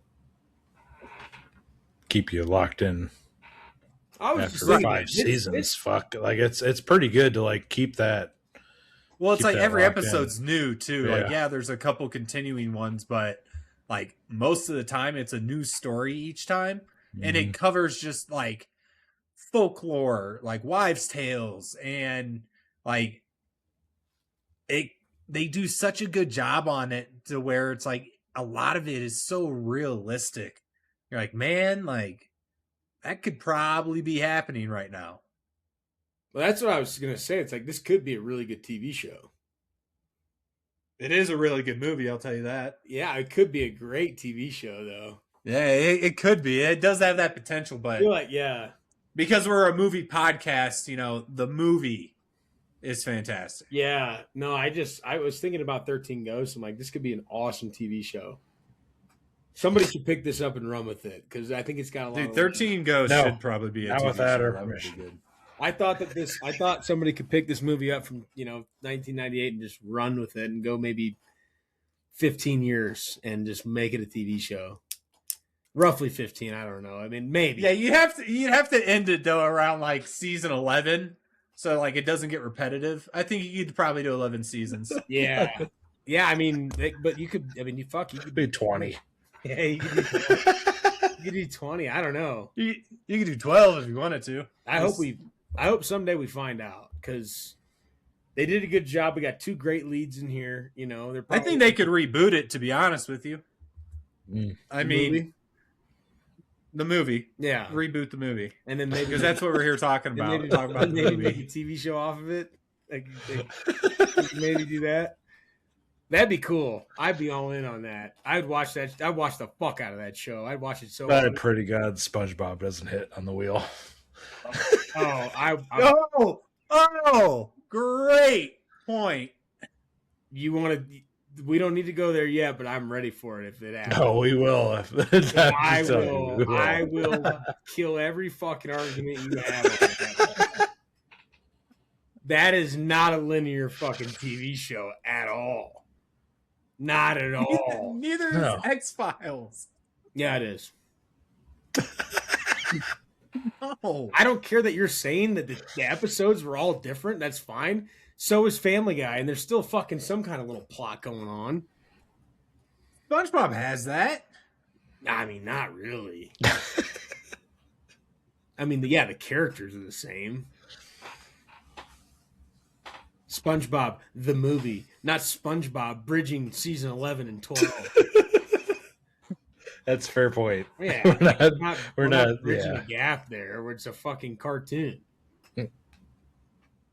Keep you locked in. After 5 seasons, fuck, like it's pretty good to like keep that. Well, it's like every episode's new too. Yeah. Like, there's a couple continuing ones, but like most of the time, it's a new story each time, and it covers just like folklore, like wives' tales, and like they do such a good job on it to where it's like a lot of it is so realistic. You're like, man, like that could probably be happening right now. Well, that's what I was going to say. It's like, this could be a really good TV show. It is a really good movie, I'll tell you that. Yeah, it could be a great TV show, though. Yeah, it could be. It does have that potential, but I feel like, yeah. Because we're a movie podcast, the movie is fantastic. Yeah. No, I was thinking about 13 Ghosts. I'm like, this could be an awesome TV show. Somebody should pick this up and run with it, because I think it's got a lot of 13 Ghosts should probably be a not TV without show. our That would be permission. good. I thought somebody could pick this movie up from 1998 and just run with it and go maybe 15 years and just make it a TV show. Roughly 15, I don't know. I mean, maybe. Yeah, you'd have to end it though around like season 11, so like it doesn't get repetitive. I think you could probably do 11 seasons. Yeah. Yeah, I mean, but you could. I mean, you could Be 20. Yeah, you could do 20. I don't know. You could do 12 if you wanted to. I hope someday we find out, because they did a good job. We got 2 great leads in here. I think they could reboot it, to be honest with you. I mean, the movie. Yeah, Reboot the movie. And then maybe Because that's what we're here talking about. maybe, Talk about the maybe movie. make a TV show off of it. Like, maybe do that. That'd be cool. I'd be all in on that. I'd watch that. I'd watch the fuck out of that show. I'd watch it so But hard. pretty good. SpongeBob doesn't hit on the wheel. Great point. You want to? We don't need to go there yet, but I'm ready for it if it happens. No, we will. I will kill every fucking argument you have on that. That is not a linear fucking TV show at all. Not at all. Neither is X-Files. Yeah, it is. No. I don't care that you're saying that the episodes were all different. That's fine. So is Family Guy, and there's still fucking some kind of little plot going on. SpongeBob has that. I mean, not really. I mean, the characters are the same. SpongeBob, the movie, not SpongeBob bridging season 11 and 12. That's a fair point. Yeah, We're not bridging a gap there where it's a fucking cartoon.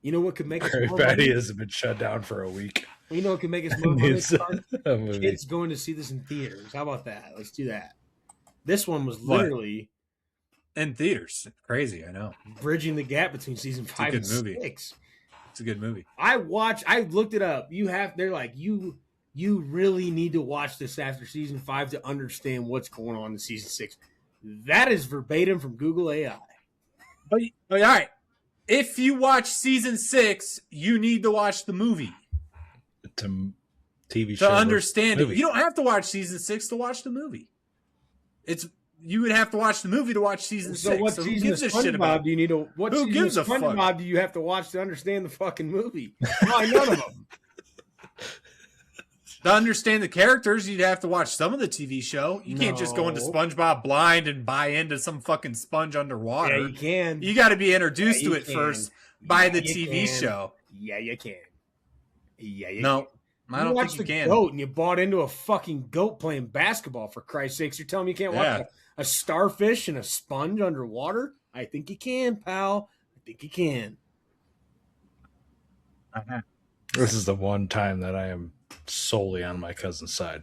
You know what could make us more Patty money? hasn't been shut down for a week. You know what could make us more money? Needs a movie. Kids going to see this in theaters. How about that? Let's do that. This one was literally In theaters. Crazy, I know. bridging the gap between season 5 good and movie. 6. It's a good movie. I looked it up. They're like, you really need to watch this after season 5 to understand what's going on in season 6. That is verbatim from Google AI. But all right. If you watch season 6, you need to watch the movie To TV show to understand it. movie. You don't have to watch season 6 to watch the movie. You would have to watch the movie to watch season 6. So what who season of gives a shit about? SpongeBob do you need to? What Who season gives of a fuck? SpongeBob do you have to watch to understand the fucking movie? Why none of them? To understand the characters, you'd have to watch some of the TV show. You can't just go into No. SpongeBob blind and buy into some fucking sponge underwater. Yeah, you can. You got to be introduced Yeah, to you it can. first by the Yeah, you TV can. show. Yeah, you can. Yeah, you No, can. I don't watched think you the can. Goat and you bought into a fucking goat playing basketball. For Christ's sakes, you're telling me you can't watch Yeah. a starfish and a sponge underwater? I think you can, pal. I think you can. This is the one time that I am solely on my cousin's side.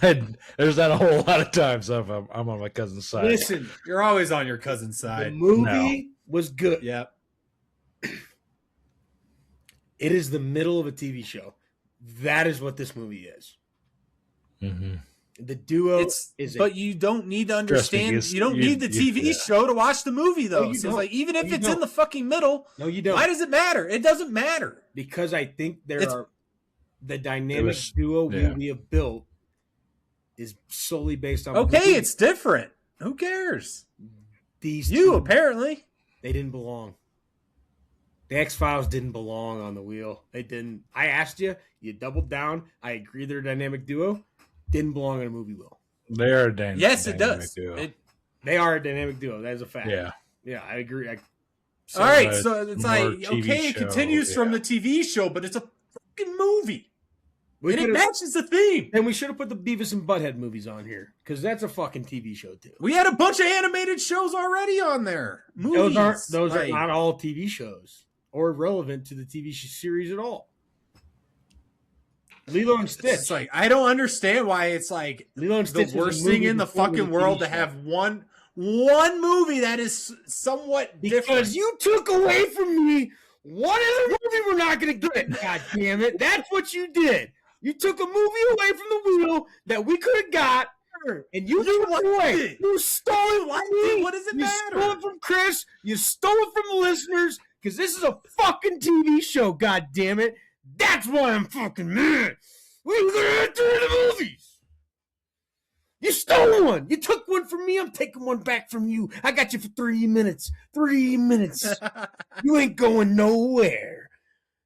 There's not a whole lot of times I'm on my cousin's side. Listen, You're always on your cousin's the side. movie was good. Yep. It is the middle of a TV show. That is what this movie is. Mm-hmm. The duo but you don't need to understand. You don't need the TV show to watch the movie, though. you So don't. it's like, even if No, you it's don't. in the fucking middle, No, you don't. why does it matter? It doesn't matter. Because I think the dynamic was- duo yeah. we have built is solely based on Okay, it's different. Who cares? these You two. apparently. They didn't belong. The X-Files didn't belong on the wheel. They didn't. I asked you. You doubled down. I agree they're a dynamic duo. Didn't belong on a movie wheel. They are a dynamic. Yes, it does. duo. They are a dynamic duo. That is a fact. Yeah. Yeah, I agree. All right, but so it's more like, TV okay, it show, continues from yeah. the TV show, but it's a fucking movie. We And it could've- matches the theme. and we should have put the Beavis and Butthead movies on here because that's a fucking TV show too. We had a bunch of animated shows already on there. Movies. Those are Like, not all TV shows or relevant to the TV series at all. Lilo and Stitch. It's like, I don't understand why it's like Lilo and the Stitch was a worst movie thing in the before it was fucking a world TV to show. have one movie that is somewhat different. Because you took away from me one other movie we're not going to get. God damn it. That's what you did. You took a movie away from the wheel that we could have got, and you threw it away. it. You stole it liked from it. me. What does it You matter? stole it from Chris. You stole it from the listeners because this is a fucking TV show, god damn it. That's why I'm fucking mad. We were going to enter the movies. You stole one. You took one from me. I'm taking one back from you. I got you for 3 minutes. 3 minutes. You ain't going nowhere.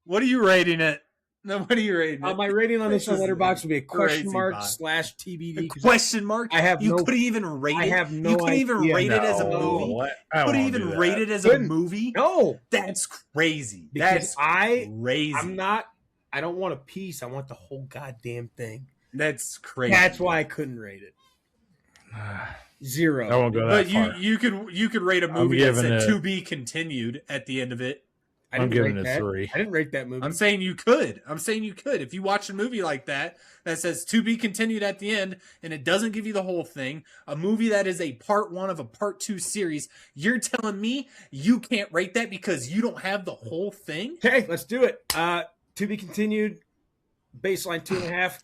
What are you rating it? No, what are you rating it? My rating on this on This is Letterboxd would be a question crazy mark bot. / TBD. A question mark? I have you no- could even rate it. I have no You could even idea. rate it as a No. movie. What? Could I don't wanna even do that. rate it as a Couldn't. movie. No, That's crazy. because That's crazy. I don't want a piece. I want the whole goddamn thing. That's crazy. That's why I couldn't rate it. I 0. won't go that But far. you could rate a movie that giving said it- to be continued at the end of it. I I'm didn't giving rate it that. 3. I didn't rate that movie. I'm saying you could. If you watch a movie like that says to be continued at the end and it doesn't give you the whole thing, a movie that is a part 1 of a part 2 series, you're telling me you can't rate that because you don't have the whole thing? Okay, let's do it. To be continued. Baseline 2.5.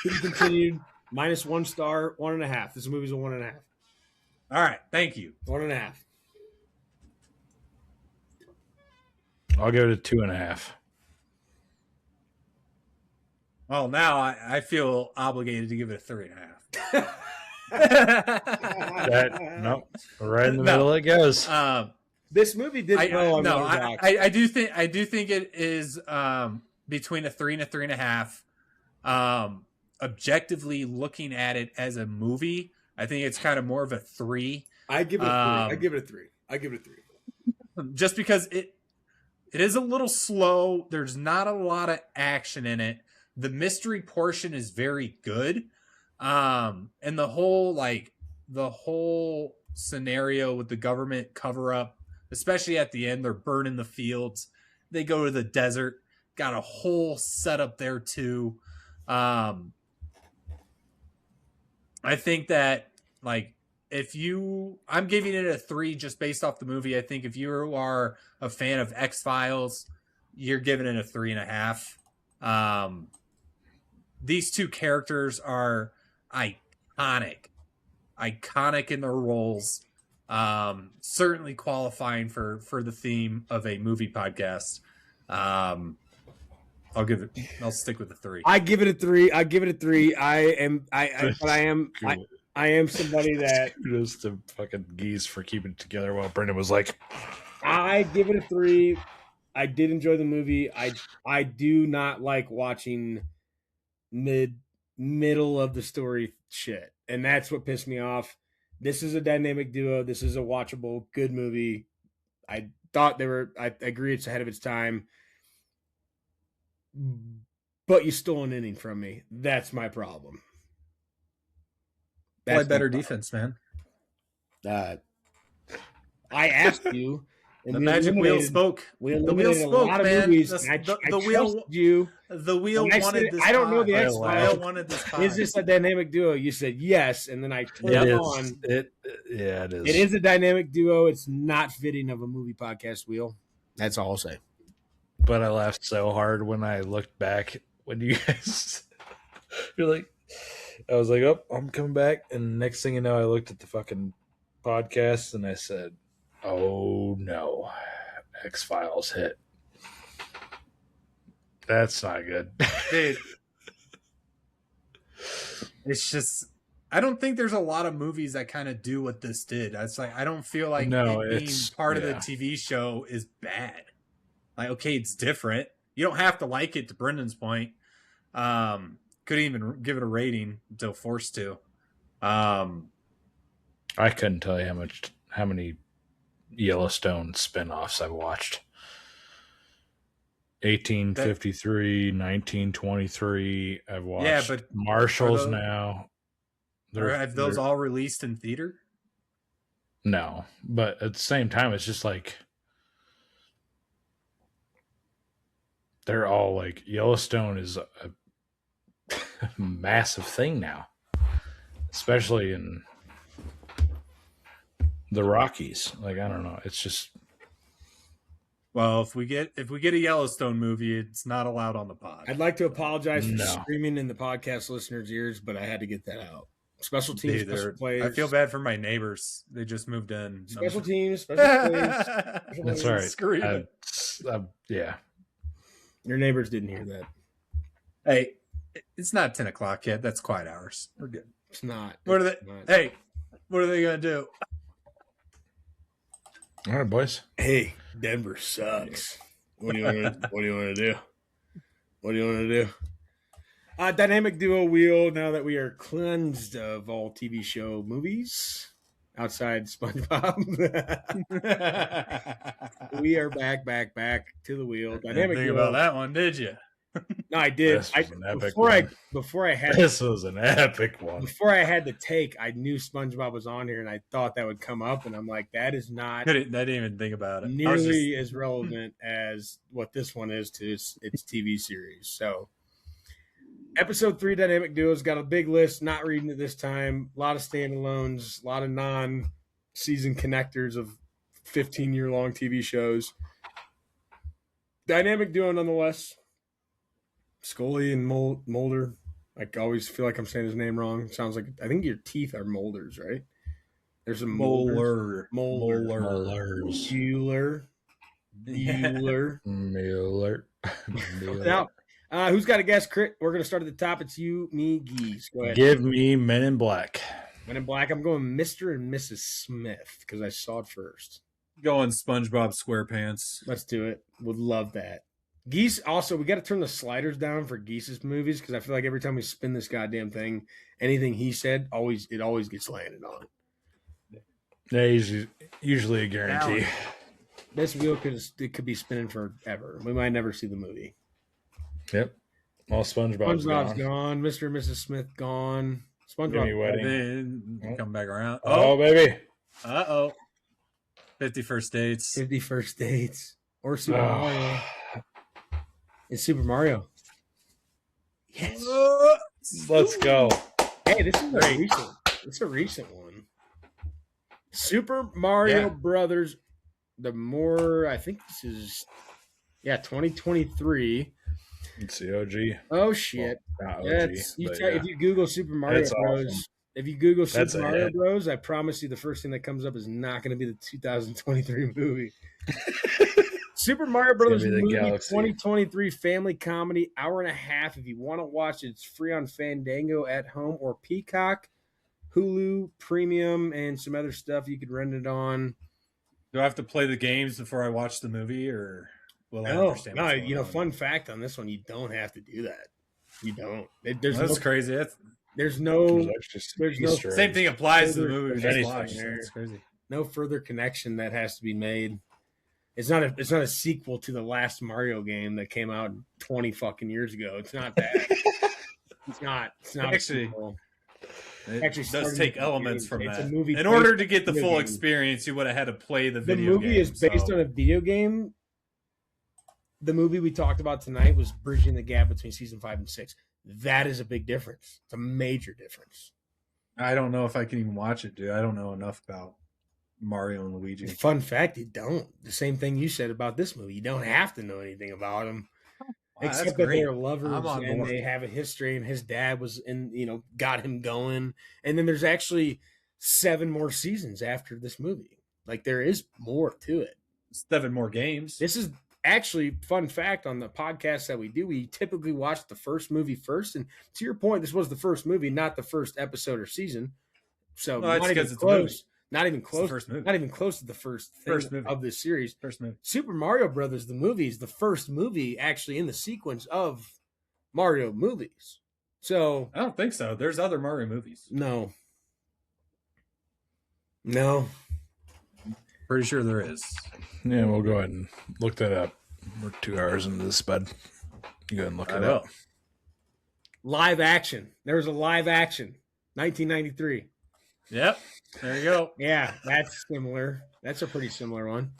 To be continued. -1 star. 1.5. This movie's a 1.5. All right, thank you. 1.5. I'll give it a 2.5. Well, now I feel obligated to give it a 3.5. That nope, right in the No. middle it goes. This movie did well on Letterboxd. I do think it is between a 3 and a 3.5. Objectively looking at it as a movie, I think it's kind of more of a 3. I give it a 3. I give it a 3. I give it a 3. Just because it is a little slow. There's not a lot of action in it. The mystery portion is very good. And the whole scenario with the government cover up, especially at the end, they're burning the fields. They go to the desert, got a whole setup there too. I think that I'm giving it a 3 just based off the movie. I think if you are a fan of X-Files, you're giving it a 3.5. These two characters are iconic in their roles. Certainly qualifying for the theme of a movie podcast. I'll stick with the 3. I give it a 3. I give it a 3. I am somebody that Kudos to fucking Geese for keeping it together while Brendan was like, I give it a 3. I did enjoy the movie. I do not like watching middle of the story shit, and that's what pissed me off. This is a dynamic duo. This is a watchable, good movie. I thought I agree it's ahead of its time, but you stole an inning from me. That's my problem. Play better defense, man. I asked you The magic wheel spoke. We The wheel eliminated spoke, a lot of man. movies. The- and the I wheel- trusted you. The wheel When I wanted said, this. I don't know the pod. X The Files. wheel wanted this. Pod. Is this a dynamic duo? You said yes, and then I turned It on. is. Yeah, it is. It is a dynamic duo. It's not fitting of a movie podcast wheel. That's all I'll say. But I laughed so hard when I looked back when you guys you're like, I was like, oh, I'm coming back. And next thing you know, I looked at the fucking podcast and I said, oh no, X Files hit. That's not good. Dude. It's just, I don't think there's a lot of movies that kind of do what this did. It's like, I don't feel like No, it being it's- part of the yeah. TV show is bad. Like, okay, it's different. You don't have to like it, to Brendan's point. Couldn't even give it a rating until forced to. I couldn't tell you how many Yellowstone spinoffs I've watched. 1853, 1923. I've watched. Yeah, but Marshalls are those- now. Have those all released in theater? No, but at the same time, it's just like they're all like Yellowstone is a massive thing now, especially in the Rockies. Like, I don't know, it's just Well, if we get a Yellowstone movie, it's not allowed on the pod. I'd like to apologize for No. screaming in the podcast listeners' ears, but I had to get that out. Special teams, Dude, special players. I feel bad for my neighbors. They just moved in. Special teams, special players. that's all right. Screaming. Yeah, Your neighbors didn't hear that. Hey, it's not 10 o'clock yet. That's quiet hours. We're good. It's not. What are It's they? not. Hey, what are they gonna do? all right, boys. Hey, Denver sucks. What do you want to? What do you want to do? What do you want to do? Dynamic duo wheel. Now that we are cleansed of all TV show movies outside SpongeBob, we are back to the wheel. Didn't Dynamic think duo. about that one, did you? No, I did. This was an epic Before one. I had This was an epic one. before I had the take, I knew SpongeBob was on here, and I thought that would come up, and I'm like, that is not I didn't even think about it. I was nearly as relevant as what this one is to its TV series. So, episode 3 dynamic duos got a big list. Not reading it this time. A lot of standalones, a lot of non-season connectors of 15-year-long TV shows. Dynamic duo nonetheless. Scully and Mulder. I always feel like I'm saying his name wrong. Sounds like, I think your teeth are Mulders, right? There's a Mulder. Mullers. Bueller. Miller. Now, who's got a guess, Crit? We're going to start at the top. It's you, me, Geese. Go ahead. Give me Men in Black. Men in Black. I'm going Mr. and Mrs. Smith because I saw it first. going SpongeBob SquarePants. Let's do it. Would love that. Geese, also, we got to turn the sliders down for Geese's movies because I feel like every time we spin this goddamn thing, anything he said, it always gets landed on. Yeah, usually a guarantee. This wheel could be spinning forever. We might never see the movie. Yep. All SpongeBob's gone. gone. Mr. and Mrs. Smith gone. Give me SpongeBob. Wedding. Then come back around. Oh, baby. 51st Dates. 50 First Dates. Or Super Oh. Mario. It's Super Mario. Yes. Let's go. Hey, this is Great. a recent one. Super Mario Yeah. Brothers. I think this is 2023. It's the OG. Oh shit. Not OG, If but yeah. you Google Super Mario That's Bros. awesome. If you Google That's Super a Mario hit. Bros, I promise you the first thing that comes up is not going to be the 2023 movie. Super Mario Brothers be the movie Galaxy. 2023 family comedy, hour and a half. If you want to watch it, it's free on Fandango at home or Peacock, Hulu, Premium, and some other stuff you could rent it on. Do I have to play the games before I watch the movie, or will I No, understand? what's going on? fun fact on this one, you don't have to do that. You don't. There's That's no, crazy. That's, there's no, There's actually some there's no- Easter same eggs. thing applies to the Further- movie we if just anything, watched. there- That's crazy. no further connection that has to be made. It's not a sequel to the last Mario game that came out 20 fucking years ago. It's not that. It's not Actually, a sequel. It Actually does started take with the elements games. from It's a that. movie In based order on to get the video full game. experience, you would have had to play the The video movie game. is based on a video game. The movie we talked about tonight was bridging the gap between season 5 and 6. That is a big difference. It's a major difference. I don't know if I can even watch it, dude. I don't know enough about Mario and Luigi. Fun fact, you don't. The same thing you said about this movie. You don't have to know anything about them. Wow, that's Except that great. they're lovers I'm on and board. they have a history, and his dad was got him going. And then there's actually 7 more seasons after this movie. Like, there is more to it. 7 more games. This is actually, fun fact, on the podcast that we do, we typically watch the first movie first. And to your point, this was the first movie, not the first episode or season. So Well, that's not even 'cause it's a movie. close. Not even It's the close. first movie. Not even close to the first movie of this series. First movie. Super Mario Brothers, the movie, is the first movie actually in the sequence of Mario movies. So I don't think so. There's other Mario movies. no. Pretty sure there is. Yeah, we'll go ahead and look that up. We're 2 hours into this, bud. You go ahead and look I it will. up. Live action. There was a live action, 1993. Yep. There you go. Yeah, that's similar. That's a pretty similar one.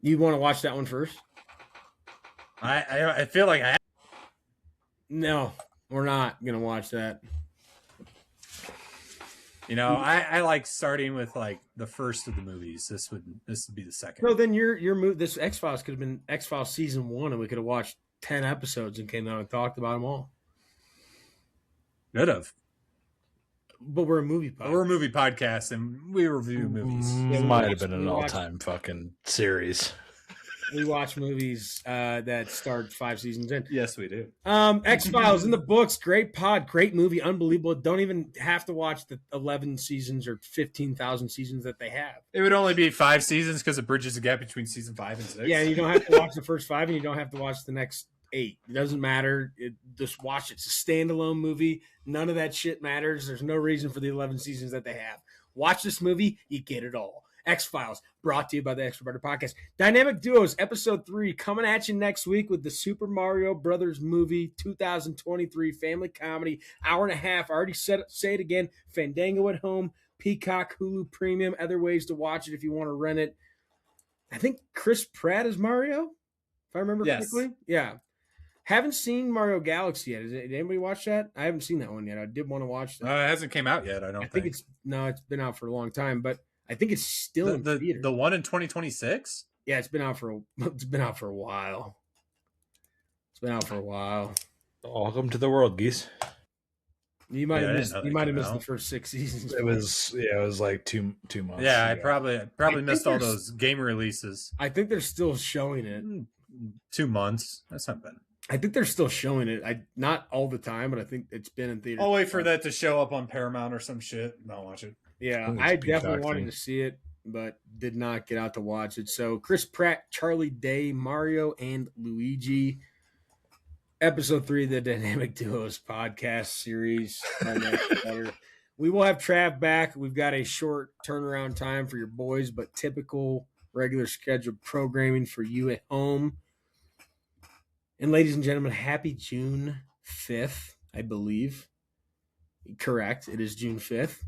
You want to watch that one first? I feel like I No, we're not gonna watch that. I like starting with like the first of the movies. This would be the second. No, then your move. This X-Files could have been X-Files season 1, and we could have watched 10 episodes and came out and talked about them all. Could have. But we're a movie podcast. We're a movie podcast and we review movies. Yeah, we Might watched- have been an we watched- all-time fucking series. We watch movies that start 5 seasons in. Yes, we do. X-Files in the books. Great pod. Great movie. Unbelievable. Don't even have to watch the 11 seasons or 15,000 seasons that they have. It would only be 5 seasons because it bridges the gap between season 5 and 6. Yeah, you don't have to watch the first 5, and you don't have to watch the next 8. It doesn't matter. Just watch it. It's a standalone movie. None of that shit matters. There's no reason for the 11 seasons that they have. Watch this movie. You get it all. X-Files, brought to you by the Extra Butter Podcast. Dynamic Duos, Episode 3, coming at you next week with the Super Mario Brothers movie, 2023 family comedy, hour and a half. I already say it again, Fandango at home, Peacock, Hulu Premium, other ways to watch it if you want to rent it. I think Chris Pratt is Mario, if I remember correctly. Yeah. Haven't seen Mario Galaxy yet. Did anybody watch that? I haven't seen that one yet. I did want to watch that. It hasn't came out yet, I don't think. It's been out for a long time, but I think it's still in theaters. The one in 2026? Yeah, it's been out for a while. It's been out for a while. Welcome to the world, geese. You might have I didn't know missed. they The came out. first 6 seasons. It was like two months. Yeah, I ago. probably think missed all there's- those game releases. I think they're still showing it. 2 months. That's not bad. I think they're still showing it. Not all the time, but I think it's been in theaters. I'll wait for that to show up on Paramount or some shit, and I'll watch it. Yeah, I think it's I a definitely Peacock wanted thing. to see it, but did not get out to watch it. So Chris Pratt, Charlie Day, Mario, and Luigi. Episode 3 of the Dynamic Duos podcast series. We will have Trav back. We've got a short turnaround time for your boys, but typical regular scheduled programming for you at home. And ladies and gentlemen, happy June 5th, I believe. Correct. It is June 5th.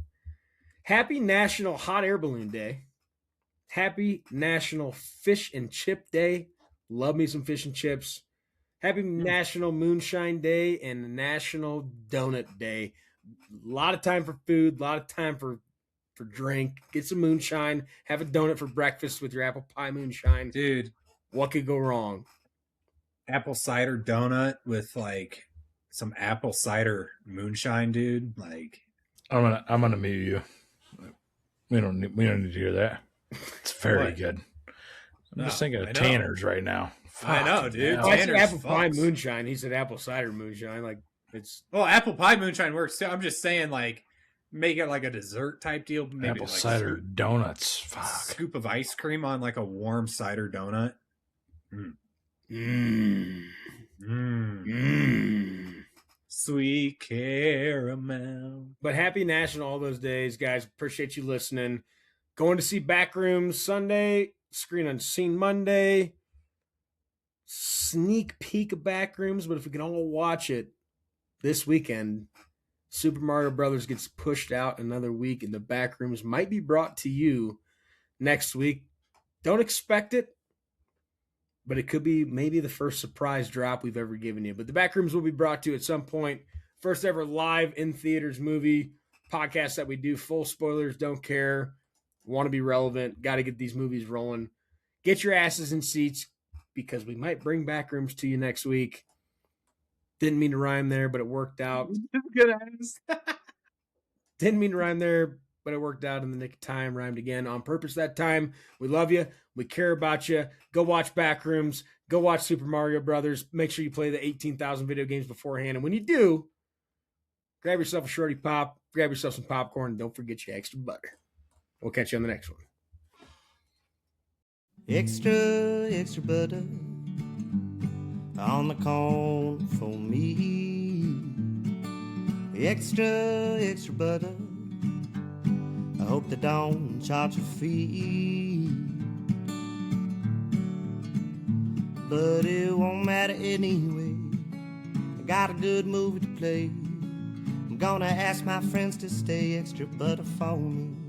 Happy National Hot Air Balloon Day. Happy National Fish and Chip Day. Love me some fish and chips. Happy National Moonshine Day and National Donut Day. A lot of time for food, a lot of time for drink. Get some moonshine. Have a donut for breakfast with your apple pie moonshine. Dude, What could go wrong? apple cider donut with like some apple cider moonshine, dude. Like, I'm gonna mute you. We don't need to hear that. It's very What? good. I'm just No, thinking I of know. Tanner's right now. I know, Fuck, dude. yeah. Oh, I said Tanner's apple pie fucks. moonshine. He said apple cider moonshine. Like, it's well, apple pie moonshine works too. I'm just saying, like, make it like a dessert type deal. Maybe Apple like cider a donuts. scoop, Fuck. scoop of ice cream on like a warm cider donut. Sweet caramel. But happy National all those days, guys. Appreciate you listening. Going to see Backrooms Sunday, Screen Unseen Monday, sneak peek of Backrooms. But if we can all watch it, this weekend, Super Mario Brothers gets pushed out another week, and the Backrooms might be brought to you next week. Don't expect it, but it could be maybe the first surprise drop we've ever given you. But the Backrooms will be brought to you at some point. First ever live in theaters movie podcast that we do. Full spoilers, don't care. Want to be relevant. Got to get these movies rolling. Get your asses in seats because we might bring Backrooms to you next week. Didn't mean to rhyme there, but it worked out. Good ass. Didn't mean to rhyme there, but it worked out in the nick of time. Rhymed again on purpose that time. We love you. We care about you. Go watch Backrooms. Go watch Super Mario Brothers. Make sure you play the 18,000 video games beforehand. And when you do, grab yourself a shorty pop. Grab yourself some popcorn. And don't forget your extra butter. We'll catch you on the next one. Extra, extra butter on the corn for me. Extra, extra butter. I hope they don't charge a fee. But it won't matter anyway. I got a good movie to play. I'm gonna ask my friends to stay extra butter for me.